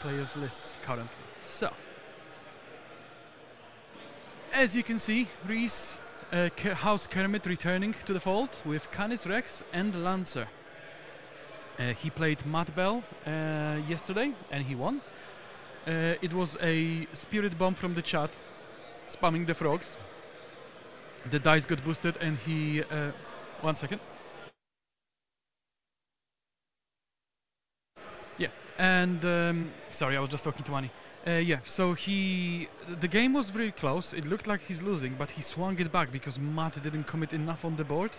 players' lists currently. So, as you can see, Reese, House Kermit returning to the fold with Canis Rex and Lancer. He played Matt Bell yesterday and he won. It was a spirit bomb from the chat, spamming the frogs. The dice got boosted and he... one second. Yeah, and sorry, I was just talking to Manny. Yeah, so the game was very close. It looked like he's losing, but he swung it back because Matt didn't commit enough on the board,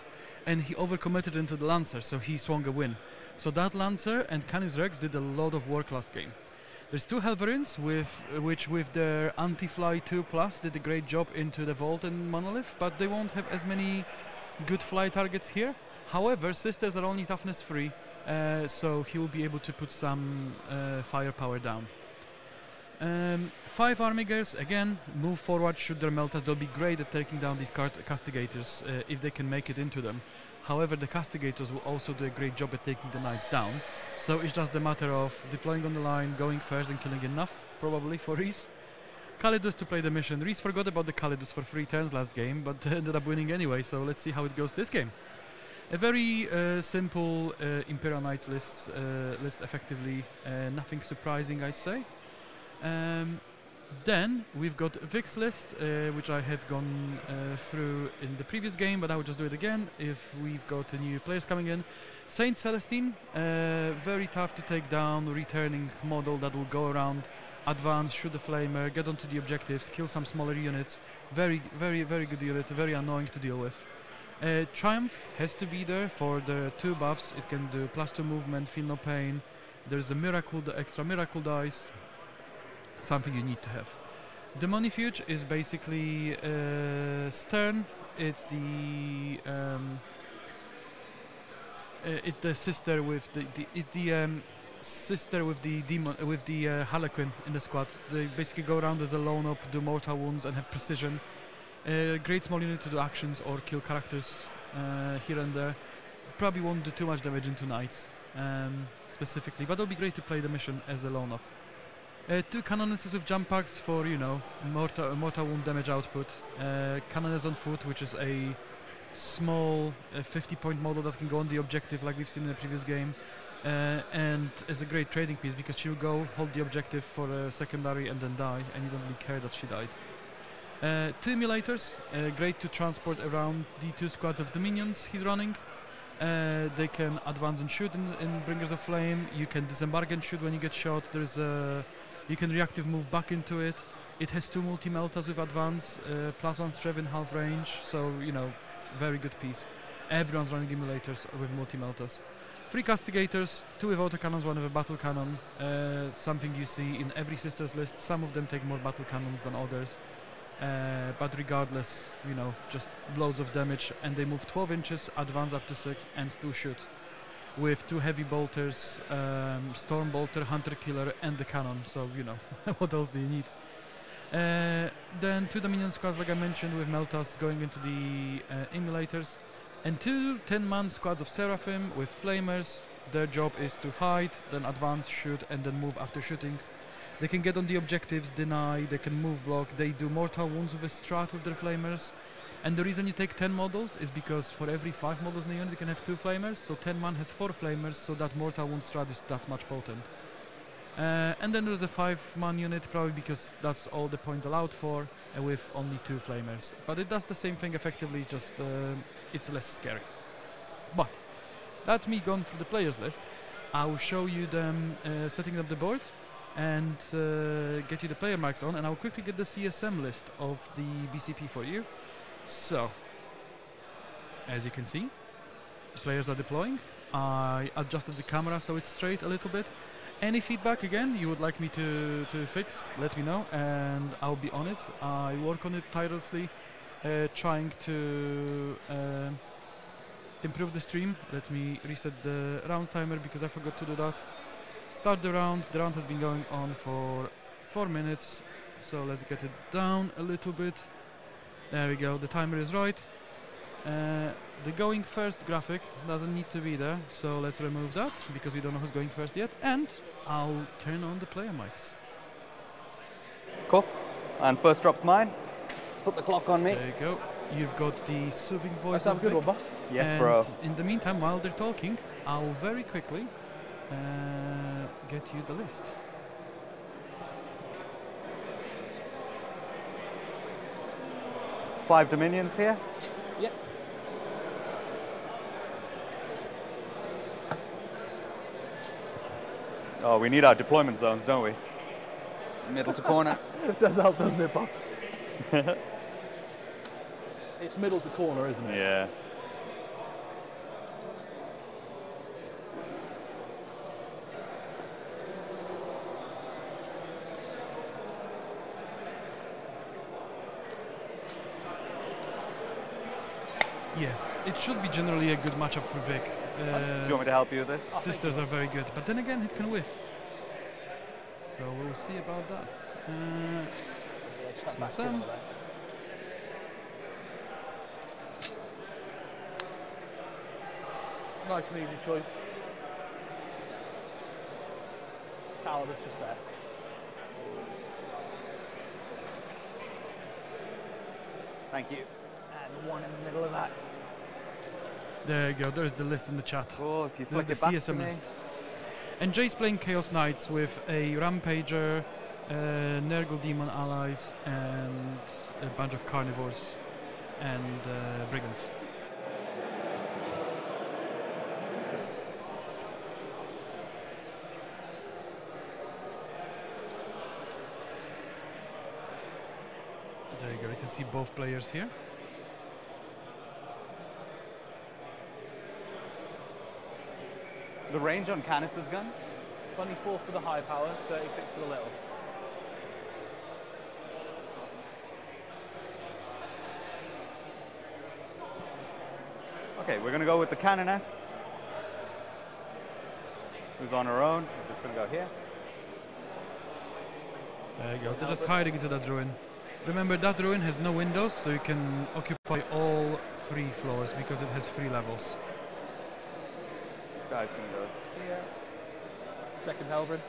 and he overcommitted into the Lancer, so he swung a win. So that Lancer and Canis Rex did a lot of work last game. There's two Helverins, which with their anti-fly 2+ did a great job into the Vault and Monolith, but they won't have as many good fly targets here. However, Sisters are only toughness 3, so he will be able to put some firepower down. 5 Armigers, again, move forward, shoot their Meltas. They'll be great at taking down these Castigators if they can make it into them. However, the Castigators will also do a great job at taking the Knights down. So it's just a matter of deploying on the line, going first and killing enough, probably, for Reese. Calidus to play the mission. Reese forgot about the Calidus for 3 turns last game, but ended up winning anyway, so let's see how it goes this game. A very simple Imperial Knights list effectively, nothing surprising, I'd say. Then we've got Vic's list, which I have gone through in the previous game, but I will just do it again if we've got new players coming in. Saint Celestine, very tough to take down, returning model that will go around, advance, shoot the flamer, get onto the objectives, kill some smaller units. Very, very, very good unit, very annoying to deal with. Triumph has to be there for the 2 buffs. It can do +2 movement, feel no pain. There's a miracle, the extra miracle dice. Something you need to have. Demonifuge is basically Stern. It's the sister with the sister with the demon Harlequin in the squad. They basically go around as a lone op, do mortal wounds and have precision. Great small unit to do actions or kill characters here and there. Probably won't do too much damage into knights specifically, but it'll be great to play the mission as a lone op. 2 Canonesses with jump packs for, you know, mortal wound damage output. Canones on foot, which is a small 50-point model that can go on the objective like we've seen in the previous game. And is a great trading piece because she'll go hold the objective for a secondary and then die, and you don't really care that she died. 2 Emulators, great to transport around the 2 squads of Dominions he's running. They can advance and shoot in Bringers of Flame. You can disembark and shoot when you get shot. There's you can reactive move back into it. It has 2 multi-meltas with advance, +1 Strev in half range, so, you know, very good piece. Everyone's running emulators with multi-meltas. 3 Castigators, 2 with autocannons, 1 with a battle cannon. Something you see in every Sisters list. Some of them take more battle cannons than others. But regardless, you know, just loads of damage, and they move 12 inches, advance up to 6, and still shoot. With 2 heavy bolters, storm bolter, hunter killer, and the cannon. So, you know, what else do you need? Then 2 Dominion squads, like I mentioned, with Meltas going into the emulators, and 2 10-man squads of Seraphim with flamers. Their job is to hide, then advance, shoot, and then move after shooting. They can get on the objectives, deny, they can move block, they do mortal wounds with a strat with their flamers. And the reason you take 10 models is because for every 5 models in the unit you can have 2 flamers, so 10 man has 4 flamers, so that mortal wound strat is that much potent. And then there's a 5-man unit, probably because that's all the points allowed for, with only 2 flamers. But it does the same thing effectively, just it's less scary. But that's me going through the players list. I will show you them setting up the board and get you the player marks on, and I'll quickly get the CSM list of the BCP for you. So, as you can see, the players are deploying. I adjusted the camera so it's straight a little bit. Any feedback, again, you would like me to fix, let me know, and I'll be on it. I work on it tirelessly, trying to improve the stream. Let me reset the round timer because I forgot to do that. Start the round. The round has been going on for 4 minutes, so let's get it down a little bit. There we go, the timer is right. The going first graphic doesn't need to be there, so let's remove that because we don't know who's going first yet. And I'll turn on the player mics. Cool. And first drop's mine. Let's put the clock on me. There you go. You've got the soothing voice. Let's have a good one, boss. Yes, and bro. in the meantime, while they're talking, I'll very quickly get you the list. Five Dominions here. Yep. Oh, we need our deployment zones, don't we? Middle to corner. It does help, doesn't it, boss? It's middle to corner, isn't it? Yeah. Yes, it should be generally a good matchup for Vic. Do you want me to help you with this? Sisters are very good, but then again, it can whiff. So we'll see about that. Sam. Nice and easy choice. Caliber's just there. Thank you. And one in the middle of that. There you go, there's the list in the chat. Cool, if you There's flick the it back to CSM me. list. And Jay's playing Chaos Knights with a Rampager, Nurgle Demon allies, and a bunch of Carnivores and Brigands. There you go, you can see both players here. The range on Canis's gun? 24 for the high power, 36 for the little. Okay, we're going to go with the Canoness. Who's on her own. She's just going to go here. There you go, they're just hiding into that ruin. Remember, that ruin has no windows, so you can occupy all 3 floors because it has 3 levels. This guy's going to go here. Second Halberd.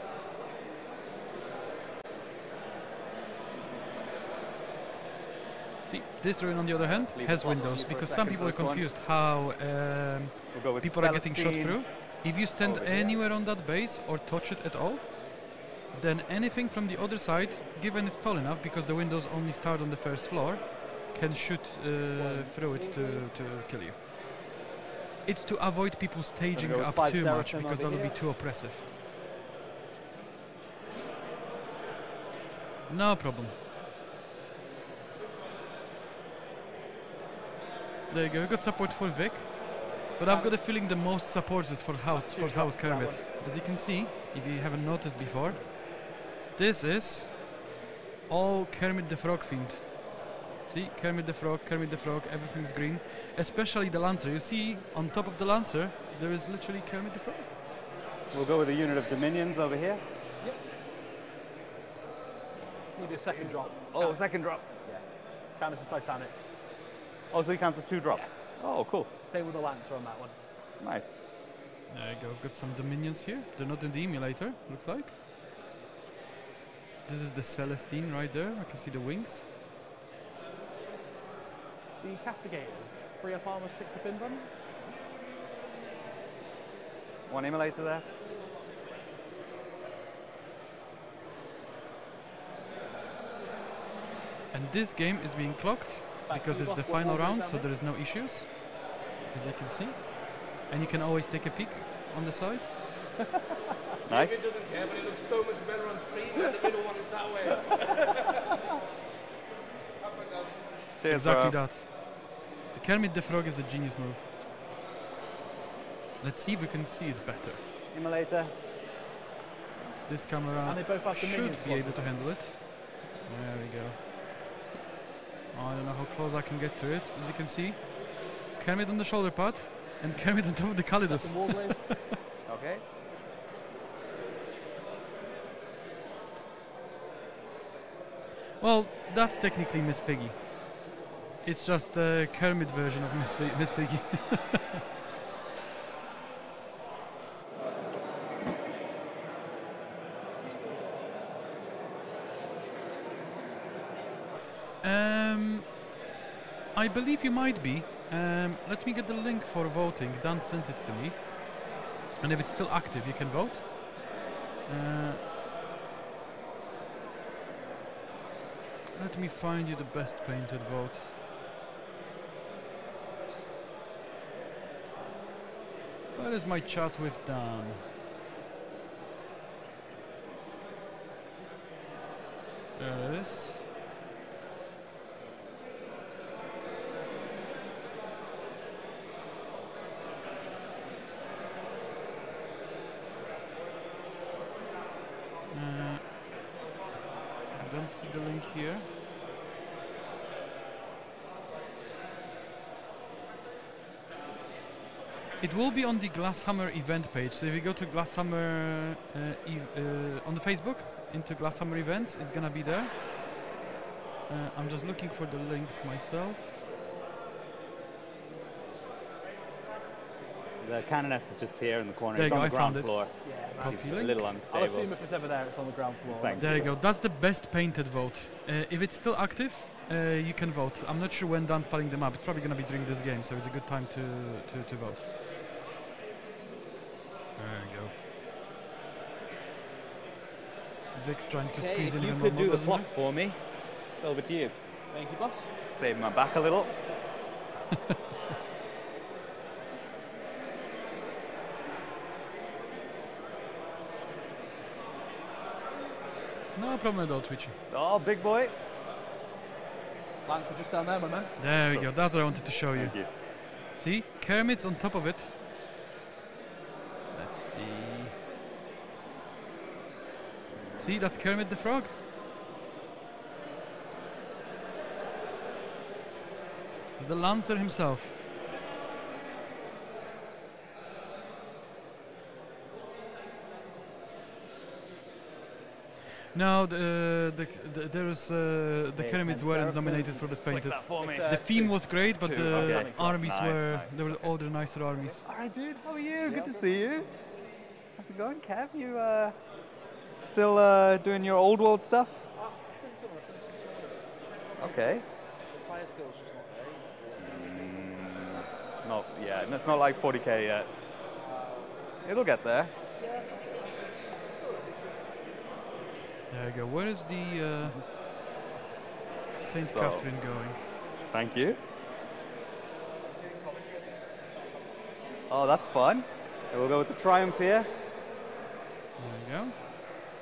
See, this ruin on the other hand Leave has the clock on windows you for a because some second people are for this one. confused how We'll go with people are getting shot Celestine. through. If you stand Over here. anywhere on that base or touch it at all, then anything from the other side, given it's tall enough because the windows only start on the first floor, can shoot through it to kill you. It's to avoid people staging go with up 5 too much Seraphim because over that'll be here. too oppressive. No problem. There you go, we got support for Vic. But I've got a feeling the most support is for House Kermit. As you can see, if you haven't noticed before, this is all Kermit the Frog themed. See, Kermit the Frog, everything's green. Especially the Lancer. You see, on top of the Lancer, there is literally Kermit the Frog. We'll go with a unit of Dominions over here. Yep. Need a second drop. Oh, second drop. Yeah. Canis is Titanic. Oh, so he counts as 2 drops. Yes. Oh, cool. Same with the Lancer on that one. Nice. There you go, I've got some Dominions here. They're not in the emulator, looks like. This is the Celestine right there. I can see the wings. The Castigators, 3 up armor, 6 up in run. 1 emulator there. And this game is being clocked because it's the final round, so there is no issues, as you can see. And you can always take a peek on the side. Nice. It doesn't care, but it looks so much better on stream than the middle one is that way. Cheers, Exactly bro. that. The Kermit the Frog is a genius move. Let's see if we can see it better. Emulator. This camera And they both have should Dominions be able slotted to on. handle it. There we go. I don't know how close I can get to it. As you can see, Kermit on the shoulder pad and Kermit on top of the Calidus. Second Warglaive. Okay. Well, that's technically Miss Piggy. It's just the Kermit version of Miss Piggy. I believe you might be. Let me get the link for voting. Dan sent it to me. And if it's still active, you can vote. Let me find you the best painted vote. Where is my chat with Dan? There it is. I don't see the link here. It will be on the Glasshammer event page. So if you go to Glasshammer on the Facebook, into Glasshammer events, it's gonna be there. I'm just looking for the link myself. The Canoness is just here in the corner. There It's you on go, the I found ground it. floor. Yeah, Copy She's link. a little I'll unstable. assume if it's ever there, it's on the ground floor. Thank There you go. That's the best painted vote. If it's still active, you can vote. I'm not sure when Dan's starting them up. It's probably going to be during this game, so it's a good time to vote. There you go. Vic's trying to Okay, squeeze if in you even could more do the doesn't block for me, it's over to you. Thank you, boss. Save my back a little. No problem at all, Twitchy. Oh, big boy. Lancer just down there, my man. There we go. That's what I wanted to show you. Thank you. See? Kermit's on top of it. Let's see. See, that's Kermit the Frog. It's the Lancer himself. No, the Kermits weren't nominated for Best Painted. For me. The theme was great, but two, the okay. armies Nice, were nice. there were all the nicer armies. All right, dude. How are you? Good to see you. How's it going, Kev? You still doing your old world stuff? Okay. Not yet. It's not like 40k yet. It'll get there. There you go. Where is the Saint So- Catherine going? Thank you. Oh, that's fun. Okay, we'll go with the Triumph here. There you go.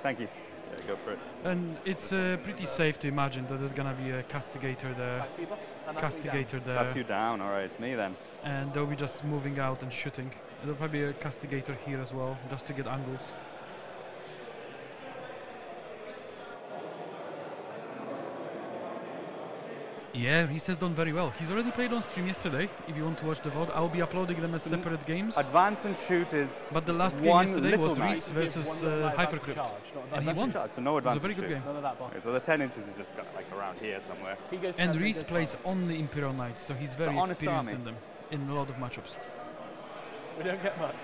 Thank you. Yeah, go for it. And it's pretty safe to imagine that there's gonna be a castigator there, Back to you, boss. And that's me down. castigator there, That's you down. All right, it's me then. and they'll be just moving out and shooting. There'll probably be a castigator here as well, just to get angles. Yeah, Reese has done very well. He's already played on stream yesterday. If you want to watch the VOD, I'll be uploading them as separate games. Advance and shoot is. But the last game one yesterday little was knight. Reese You give versus one little knight advance Hypercrypt. charge, not And he advance won. Shot, so no It was advance a very and good shoot. game. None of that, boss. Okay, so the 10 inches is just like around here somewhere. He goes And 10, he Reese goes plays 12. only Imperial Knights, so he's very honest experienced army. in them, in a lot of matchups. We don't get much.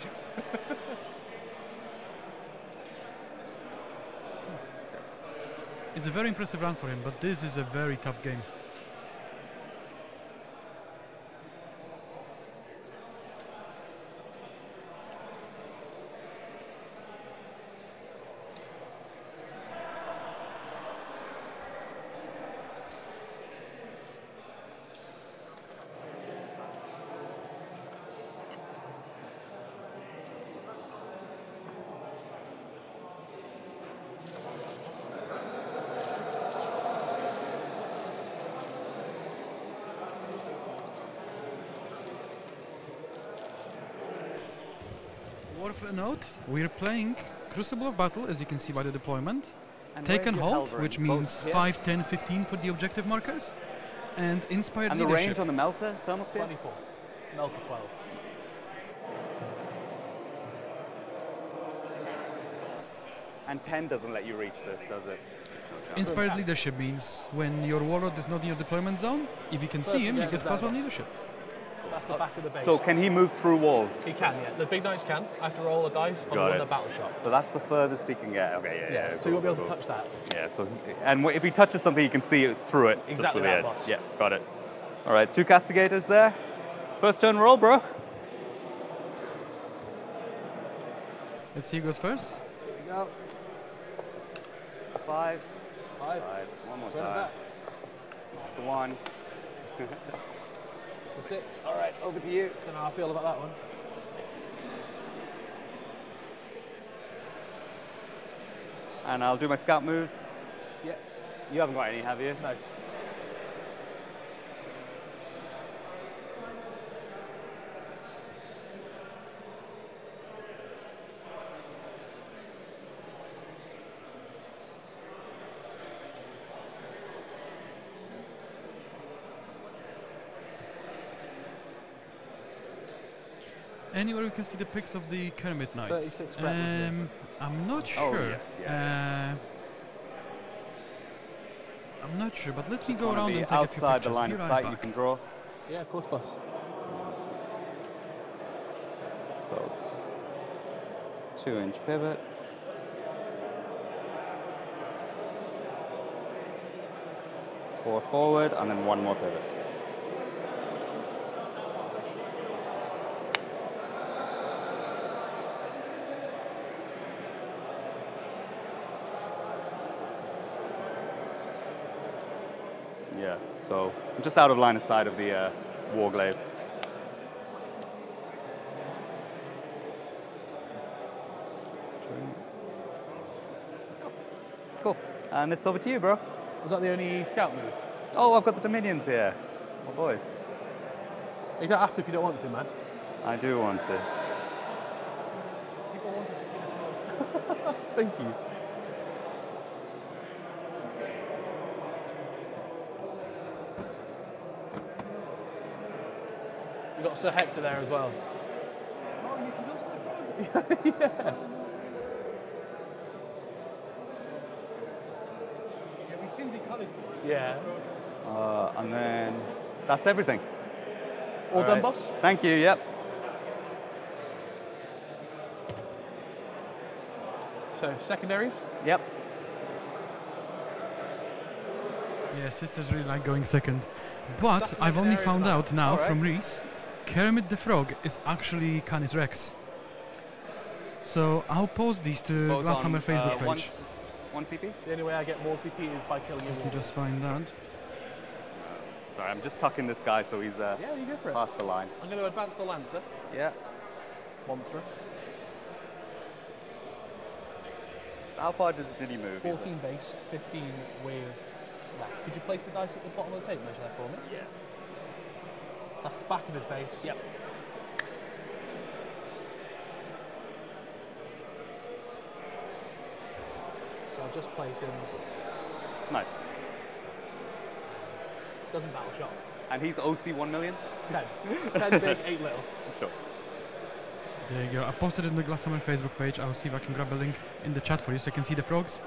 It's a very impressive run for him, but this is a very tough game. Worth a note, we're playing Crucible of Battle, as you can see by the deployment. And Take where's and your hold, Helverin? which Both means here? 5, 10, 15 for the objective markers. And Inspired And the Leadership. range on the melter thermal sphere? 24. Melter 12. And 10 doesn't let you reach this, does it? Inspired Leadership means when your warlord is not in your deployment zone, if you can First see one him, you getting get us +1 down. leadership. That's That's the back of the base. So can he move through walls? He can, yeah. The big knights can. I have to roll a dice on Got the it. battle shot. So that's the furthest he can get. Okay, yeah. So you won't be able to touch that. Yeah. So and if he touches something, he can see it through it. Just Exactly with the that, edge. boss. Yeah, got it. All right, 2 castigators there. First turn roll, bro. Let's see who goes first. Here we go. 5. 5. 5. One more Turn it time. back. It's a 1. To 6. All right, over to you. Don't know how I feel about that one. And I'll do my scout moves. Yeah. You haven't got any, have you? No. Anywhere we can see the pics of the Kermit Knights. 36 rep with me. I'm not Oh, sure. yes, yeah. I'm not sure, but let me Just go wanna around be and take a few outside the pictures. line Be of right sight. back. You can draw. Yeah, of course, boss. So it's 2-inch pivot. Four forward, and then 1 more pivot. Yeah, so I'm just out of line of sight of the Warglaive. Cool. And it's over to you, bro. Was that the only scout move? Oh, I've got the Dominions here. My boys. You don't have to if you don't want to, man. I do want to. People wanted to see the frogs. Thank you. We've got Sir Hector there as well. Oh, yeah, he's also the frog. Yeah. Yeah, we've seen the colleges. Yeah. And then that's everything. All done, right. boss? Thank you, yep. So, secondaries? Yep. Yeah, sisters really like going second. But That's I've like an only area found plan. out now Alright. from Reese, Kermit the Frog is actually Canis Rex. So I'll post these to Both Glasshammer on, Facebook page. One CP? The only way I get more CP is by killing you You all. just find that. Sorry, I'm just tucking this guy so he's Yeah, you go for it. past the line. I'm going to advance the Lancer. Yeah. Monstrous. So how far did he move? 14 base, 15 with that. Could you place the dice at the bottom of the tape measure there for me? Yeah. That's the back of his base. Yep. So I'll just place him. Nice. Doesn't battle shot. And he's OC 1 million? 10. 10 big, 8 little. Sure. There you go. I posted it in the Glasshammer Facebook page. I'll see if I can grab a link in the chat for you so you can see the frogs.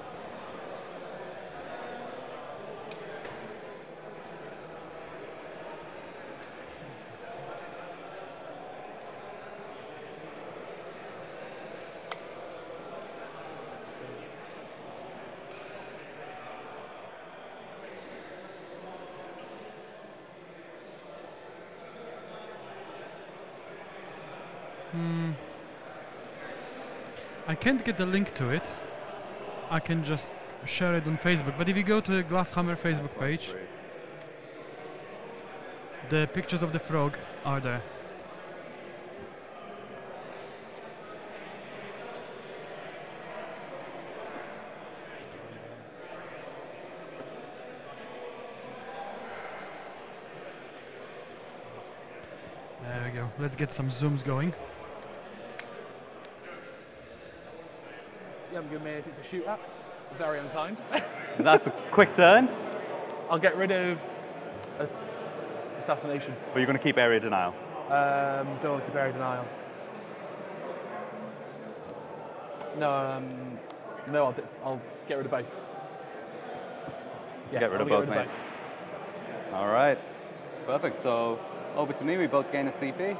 I can't get the link to it. I can just share it on Facebook. But if you go to the Glasshammer Facebook page, the pictures of the frog are there. There we go. Let's get some zooms going. You haven't given me anything to shoot at. Very unkind. That's a quick turn, I'll get rid of assassination. but you're going to keep area denial. Don't want to bury denial. No, no, I'll get rid of both. Yeah, Get rid I'll of both, mate. All right. Perfect. So Over to me, we both gain a CP.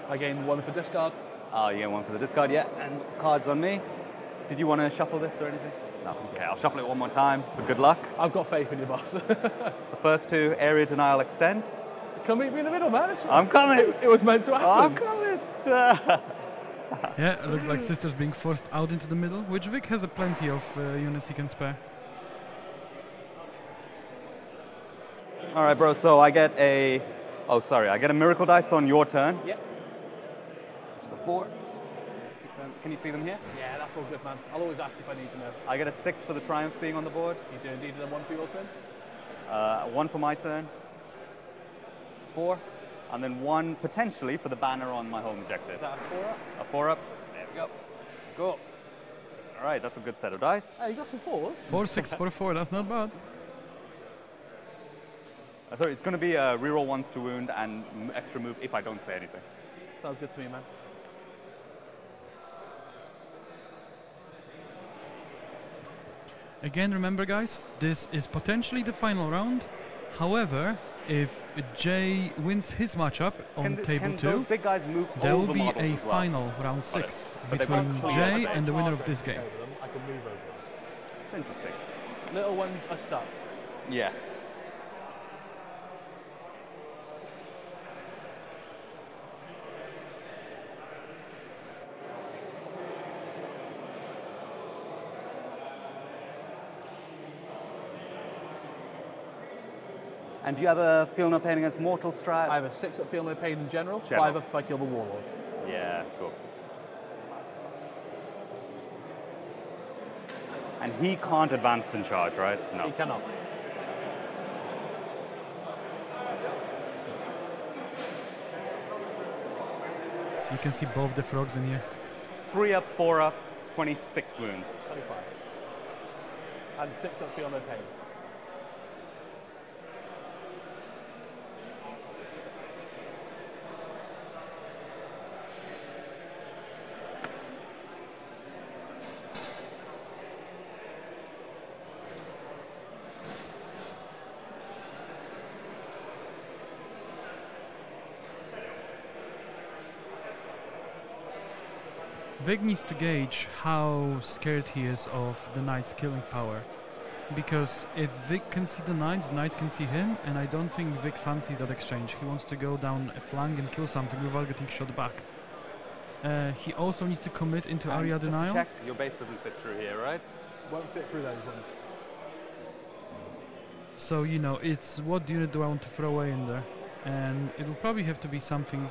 I gain 1 for discard. Oh, you get 1 for the discard, yeah. And cards on me. Did you want to shuffle this or anything? No. Okay, I'll shuffle it one more time for good luck. I've got faith in you, boss. The first 2, area denial extend. Come meet me in the middle, man. I'm coming. It was meant to happen. I'm coming. Yeah, it looks like Sister's being forced out into the middle, which Vic has a plenty of units he can spare. All right, bro, so I get a... Oh, sorry, I get a miracle dice on your turn. Yep. Which is a 4. Can you see them here? Yeah, that's all good, man. I'll always ask if I need to know. I get a 6 for the triumph being on the board. You do indeed, and then 1 for your turn? 1 for my turn. 4. And then 1 potentially for the banner on my home objective. Is that a 4 up? A 4 up. There we go. Cool. All right, that's a good set of dice. Hey, you got some 4s? 4, 6, 4, 4. That's not bad. Sorry, it's going to be reroll 1s to wound and extra move if I don't say anything. Sounds good to me, man. Again, remember guys, this is potentially the final round. However, if Jay wins his matchup on table 2, those big guys move there will over be models a as well? final round 6 But they between won't clear Jay the and the winner of this game. I can move over them. It's interesting. Little ones are stuck. Yeah. And do you have a feel no pain against mortal strat? I have a 6 up, feel no pain in general. General. 5 up if I kill the warlord. Yeah, cool. And he can't advance in charge, right? No. He cannot. You can see both the frogs in here. 3 up, 4 up, 26 wounds. 25. And 6 up, feel no pain. Vic needs to gauge how scared he is of the Knight's killing power. Because if Vic can see the Knights can see him, and I don't think Vic fancies that exchange. He wants to go down a flank and kill something without getting shot back. He also needs to commit into And area just denial. to check, your base doesn't fit through here, right? Won't fit through those ones. So, you know, it's what unit do I want to throw away in there. And it will probably have to be something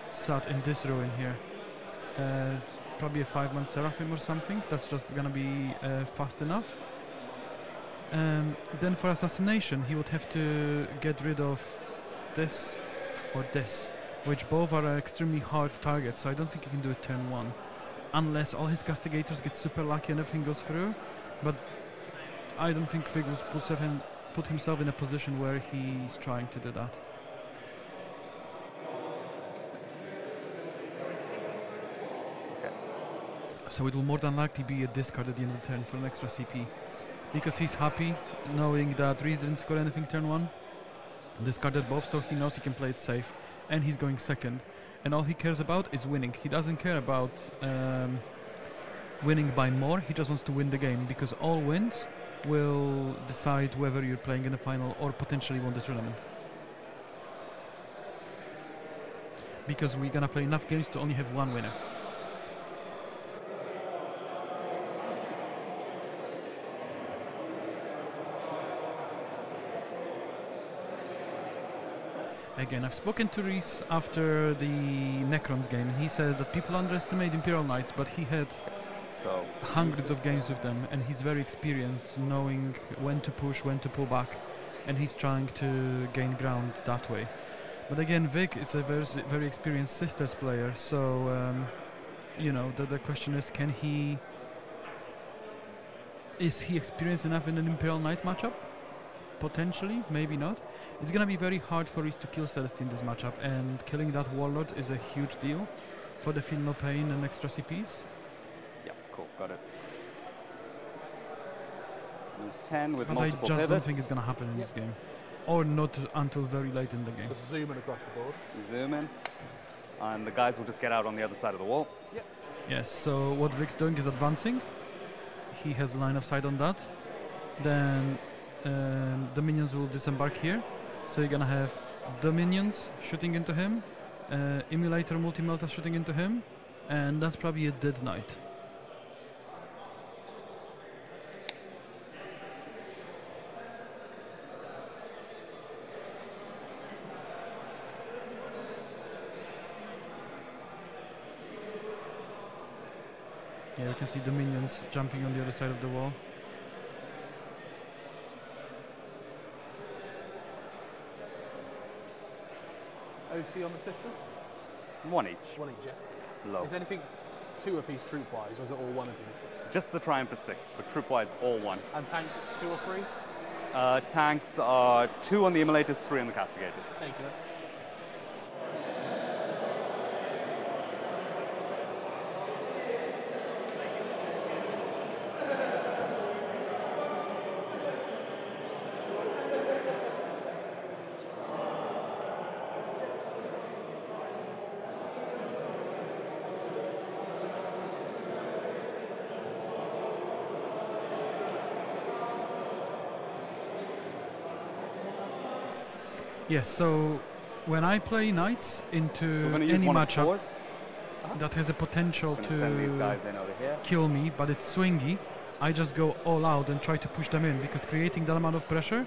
sat in this ruin here. Probably a 5-man Seraphim or something. That's just gonna be fast enough. Then for assassination, he would have to get rid of this or this, which both are extremely hard targets, so I don't think he can do it turn 1. Unless all his castigators get super lucky and everything goes through. But I don't think Fig will put himself in a position where he's trying to do that. So it will more than likely be a discard at the end of the turn for an extra CP. Because he's happy knowing that Reese didn't score anything turn 1. Discarded both, so he knows he can play it safe. And he's going second. And all he cares about is winning. He doesn't care about winning by more, he just wants to win the game. Because all wins will decide whether you're playing in the final or potentially won the tournament. Because we're gonna play enough games to only have one winner. Again, I've spoken to Reese after the Necrons game, and he says that people underestimate Imperial Knights, but he had hundreds of games with them, and he's very experienced knowing when to push, when to pull back, and he's trying to gain ground that way. But again, Vic is a very experienced Sisters player, so you know, the question is, is he experienced enough in an Imperial Knight matchup? Potentially, maybe not. It's gonna be very hard for Reese to kill Celestine in this matchup, and killing that Warlord is a huge deal for the Feel No Pain and extra CPs. Yeah, cool, got it. Lose 10 with But multiple I just pivots. don't think it's gonna happen in this game. or not until very late in the game. Just zooming across the board. Zoom in. And the guys will just get out on the other side of the wall. Yep. Yes, so what Vic's doing is advancing. He has line of sight on that. Then the minions will disembark here. So you're gonna have the minions shooting into him, emulator multi-melta shooting into him, and that's probably a dead knight. Yeah, you can see the minions jumping on the other side of the wall. OC on the sisters? One each. One each, yeah. Low. Is anything 2 apiece troop-wise, or is it all 1 apiece? Just the Triumph is 6, but troop-wise, all 1. And tanks, 2 or 3? Tanks are 2 on the Immolators, 3 on the Castigators. Thank you. Yes, so when I play knights into So we're going to use any one of matchup fours. that has a potential Just gonna send these to guys in over here. kill me, but it's swingy, I just go all out and try to push them in, because creating that amount of pressure,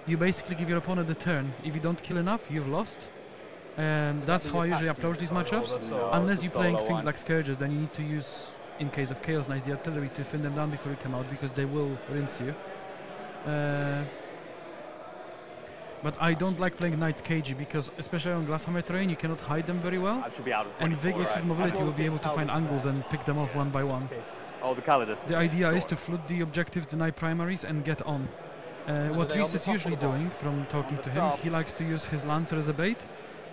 you basically give your opponent the turn. If you don't kill enough, you've lost. And that's the how I usually attached approach these units, or matchups. the No, Unless it's a you're playing solo things one. like Scourges, then you need to use, in case of Chaos Knights, the artillery to thin them down before you come out, because they will rinse you. But I don't like playing Knights cagey, because especially on Glasshammer terrain, you cannot hide them very well. I should be out of And 24, Vig with his right? mobility I've will be able to find always been angles and pick them off one by one. Oh, the Calidus. The idea is Sure. to flood the objectives, deny primaries, and get on. What are they on Reese the is top or usually the bottom? doing, from talking On to the him, top. he likes to use his Lancer as a bait.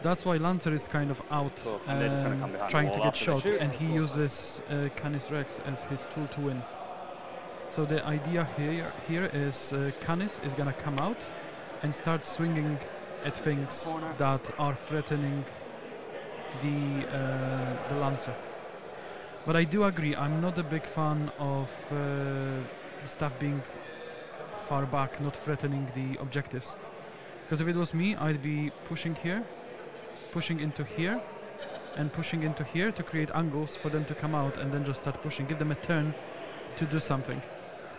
That's why Lancer is kind of out, Cool. And they're just gonna come behind the trying to wall get after they shot, shoot. and he uses Canis Rex as his tool to win. So the idea here is Canis is gonna come out and start swinging at things Corner. that are threatening the Lancer. But I do agree, I'm not a big fan of stuff being far back, not threatening the objectives. Because if it was me, I'd be pushing here, pushing into here, and pushing into here to create angles for them to come out and then just start pushing, give them a turn to do something.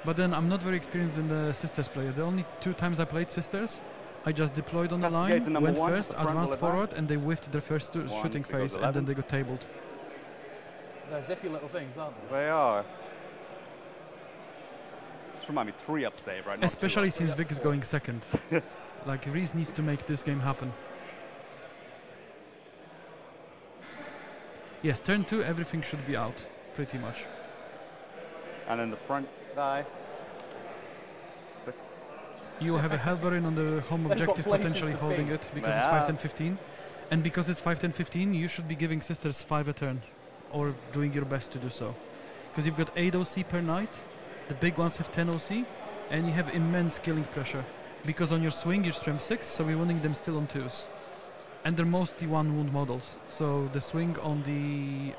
But then I'm not very experienced in the Sisters player. The only 2 times I played Sisters, I just deployed on the line, Castigator number went 1, first, the front will advanced forward, advance. and they whiffed their first One, shooting so it goes phase, and then 11. they got tabled. They're zippy little things, aren't they? They are. Just remind me, 3 up save, right? Not 2 Especially up. since Vic is going second. Like, Reese needs to make this game happen. Yes, turn 2, everything should be out, pretty much. And then the front guy. 6. You have a Helverin on the home They've got objective places potentially to holding ping. it, because it's Yeah. 5, 10, 15. And because it's 5, 10, 15, you should be giving Sisters 5 a turn, or doing your best to do so. Because you've got 8 OC per night, the big ones have 10 OC, and you have immense killing pressure. Because on your swing, you're strength 6, so we're winning them still on 2s. And they're mostly 1 wound models, so the swing on the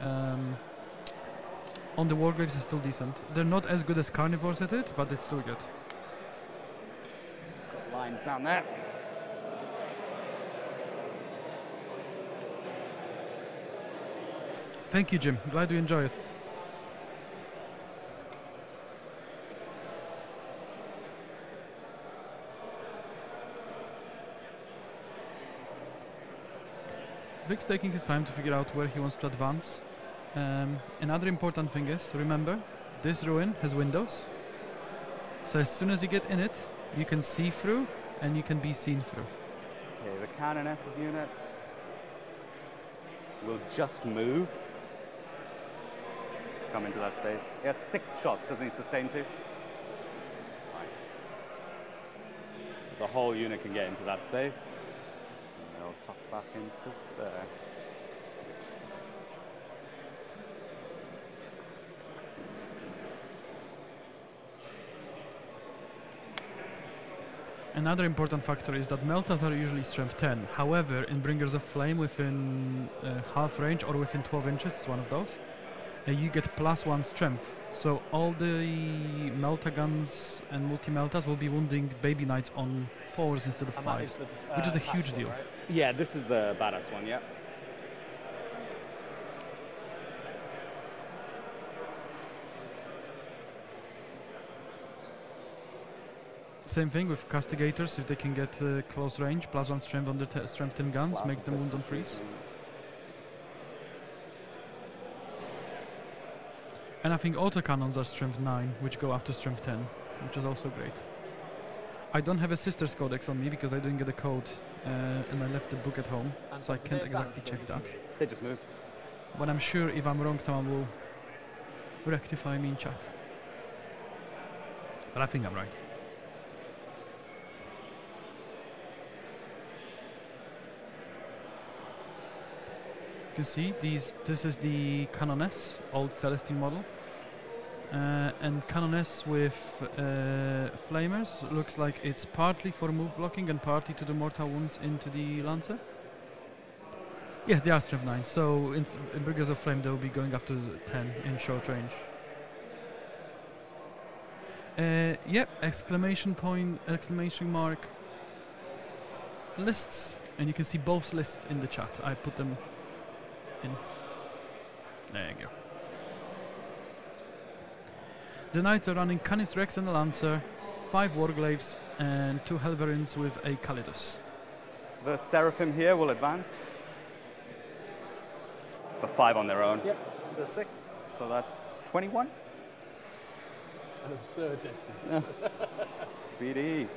Wargraves is still decent. They're not as good as Carnivores at it, but it's still good. Got lines down there. Thank you, Jim. Glad you enjoy it. Vic's taking his time to figure out where he wants to advance. Another important thing is, remember, this ruin has windows. So as soon as you get in it, you can see through and you can be seen through. Okay, the Canoness's unit will just move. Come into that space. He has 6 shots. Doesn't he sustain 2? It's fine. The whole unit can get into that space. And they'll tuck back into there. Another important factor is that Meltas are usually strength 10. However, in Bringers of Flame within half range or within 12 inches, it's one of those, you get +1 strength. So all the Melta guns and multi-Meltas will be wounding baby knights on 4s instead of 5s, which is a huge deal. Right? Yeah, this is the badass one, yeah. Same thing with Castigators, if they can get close range, +1 strength on the strength 10 guns, makes them wound on freeze. And I think autocannons are strength 9, which go up to strength 10, which is also great. I don't have a Sisters Codex on me because I didn't get a code and I left the book at home, so I can't exactly check that. They just moved. But I'm sure if I'm wrong, someone will rectify me in chat. But I think I'm right. You can see this is the Canoness, old Celestine model. And Canoness with Flamers looks like it's partly for move blocking and partly to do mortal wounds into the Lancer. Yeah, they are strength 9, so in Bringers of Flame they'll be going up to 10 in short range. Yep, exclamation point, exclamation mark, lists, and you can see both lists in the chat. I put them in. There you go. The Knights are running Canis Rex and a Lancer, 5 Warglaves and 2 Helverins with a Calidus. The Seraphim here will advance. It's the 5 on their own. Yep. It's a 6, so that's 21. An absurd distance. Speedy.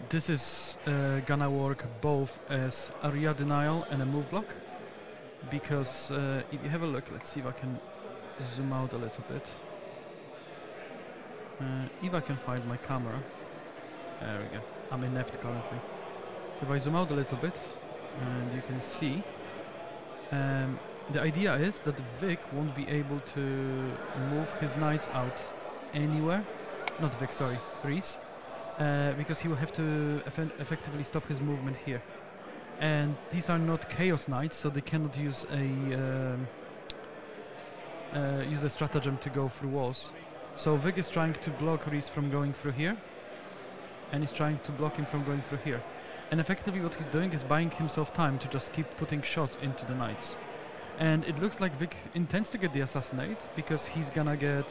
This is gonna work both as area denial and a move block, because if you have a look, let's see if I can zoom out a little bit. If I can find my camera, there we go. I'm inept currently. So if I zoom out a little bit, and you can see, the idea is that Vic won't be able to move his knights out anywhere. Not Vic, sorry, Reese. Because he will have to effectively stop his movement here. And these are not Chaos Knights, so they cannot use a stratagem to go through walls. So Vic is trying to block Reese from going through here, and he's trying to block him from going through here. And effectively what he's doing is buying himself time to just keep putting shots into the knights. And it looks like Vic intends to get the assassinate, because he's gonna get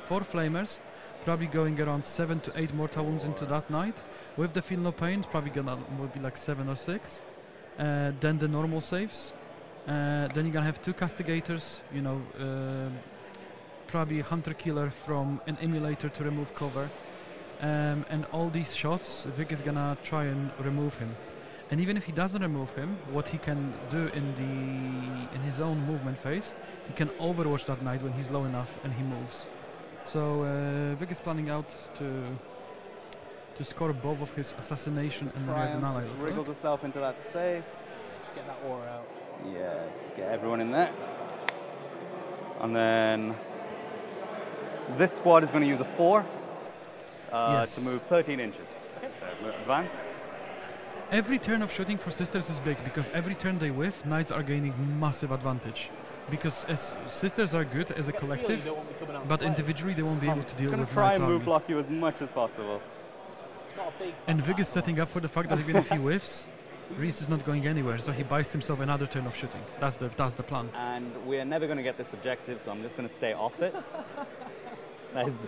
4 flamers, probably going around 7 to 8 mortal wounds into that knight. With the feel no pain, probably gonna will be like 7 or 6. Then the normal saves. Then you're gonna have 2 castigators, you know, probably hunter killer from an emulator to remove cover. And all these shots, Vic is gonna try and remove him. And even if he doesn't remove him, what he can do in his own movement phase, he can overwatch that knight when he's low enough and he moves. So Vic is planning out to score both of his assassination and Triumph just wriggles herself into that space. Just get that aura out. Yeah, just get everyone in there. And then this squad is going to use a 4 to move 13 inches. Okay. Advance. Every turn of shooting for Sisters is big, because every turn they whiff, Knights are gaining massive advantage. Because as Sisters are good as a collective, but individually they won't be able to deal with Knights. Try and move block you as much as possible. And Vic is setting up for the fact that even if he whiffs, Reese is not going anywhere, so he buys himself another turn of shooting. That's the plan. And we're never going to get this objective, so I'm just going to stay off it. That is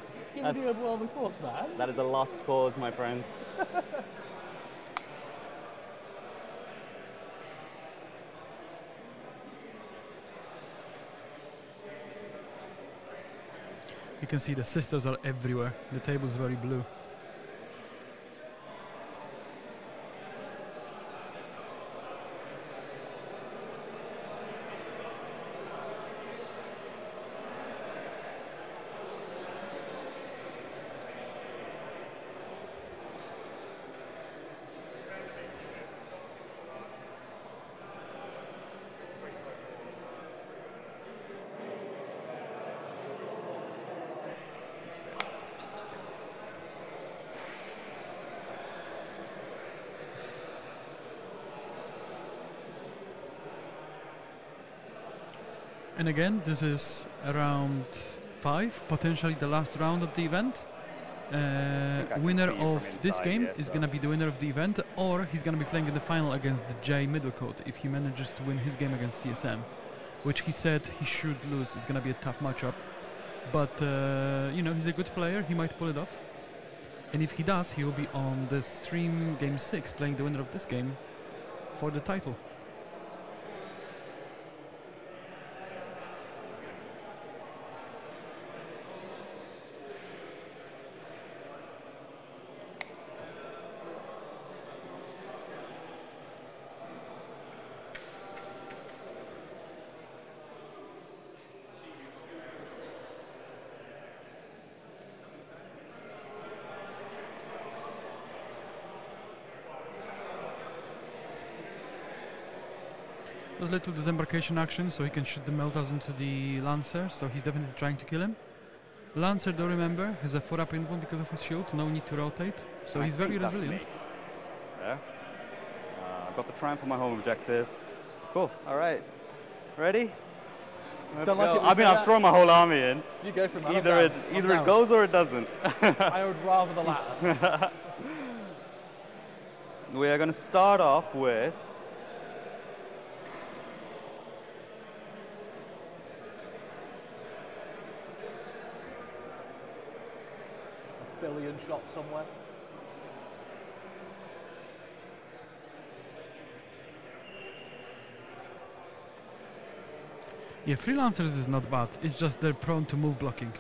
a lost cause, my friend. You can see the Sisters are everywhere. The table's very blue. And again, this is round 5, potentially the last round of the event. can Winner see you of from this inside game here, is so- going to be the winner of the event, or he's going to be playing in the final against the J Middlecote if he manages to win his game against CSM, which he said he should lose. It's going to be a tough matchup, but you know, he's a good player. He might pull it off, and if he does, he will be on the stream game 6 playing the winner of this game for the title. There's a little disembarkation action, so he can shoot the Meltas into the Lancer, so he's definitely trying to kill him. Lancer, though, remember, has a 4-up invul because of his shield, no need to rotate, so I he's very think that's resilient. me. There. I've got the triumph on my home objective. Cool, all right. Ready? Let's Don't like go. it when I you mean, say I've that. thrown my whole army in. You go for it, man. Either it goes or it doesn't. I would rather the latter. We are going to start off with Billion shots somewhere. Yeah, freelancers is not bad, it's just they're prone to move blocking.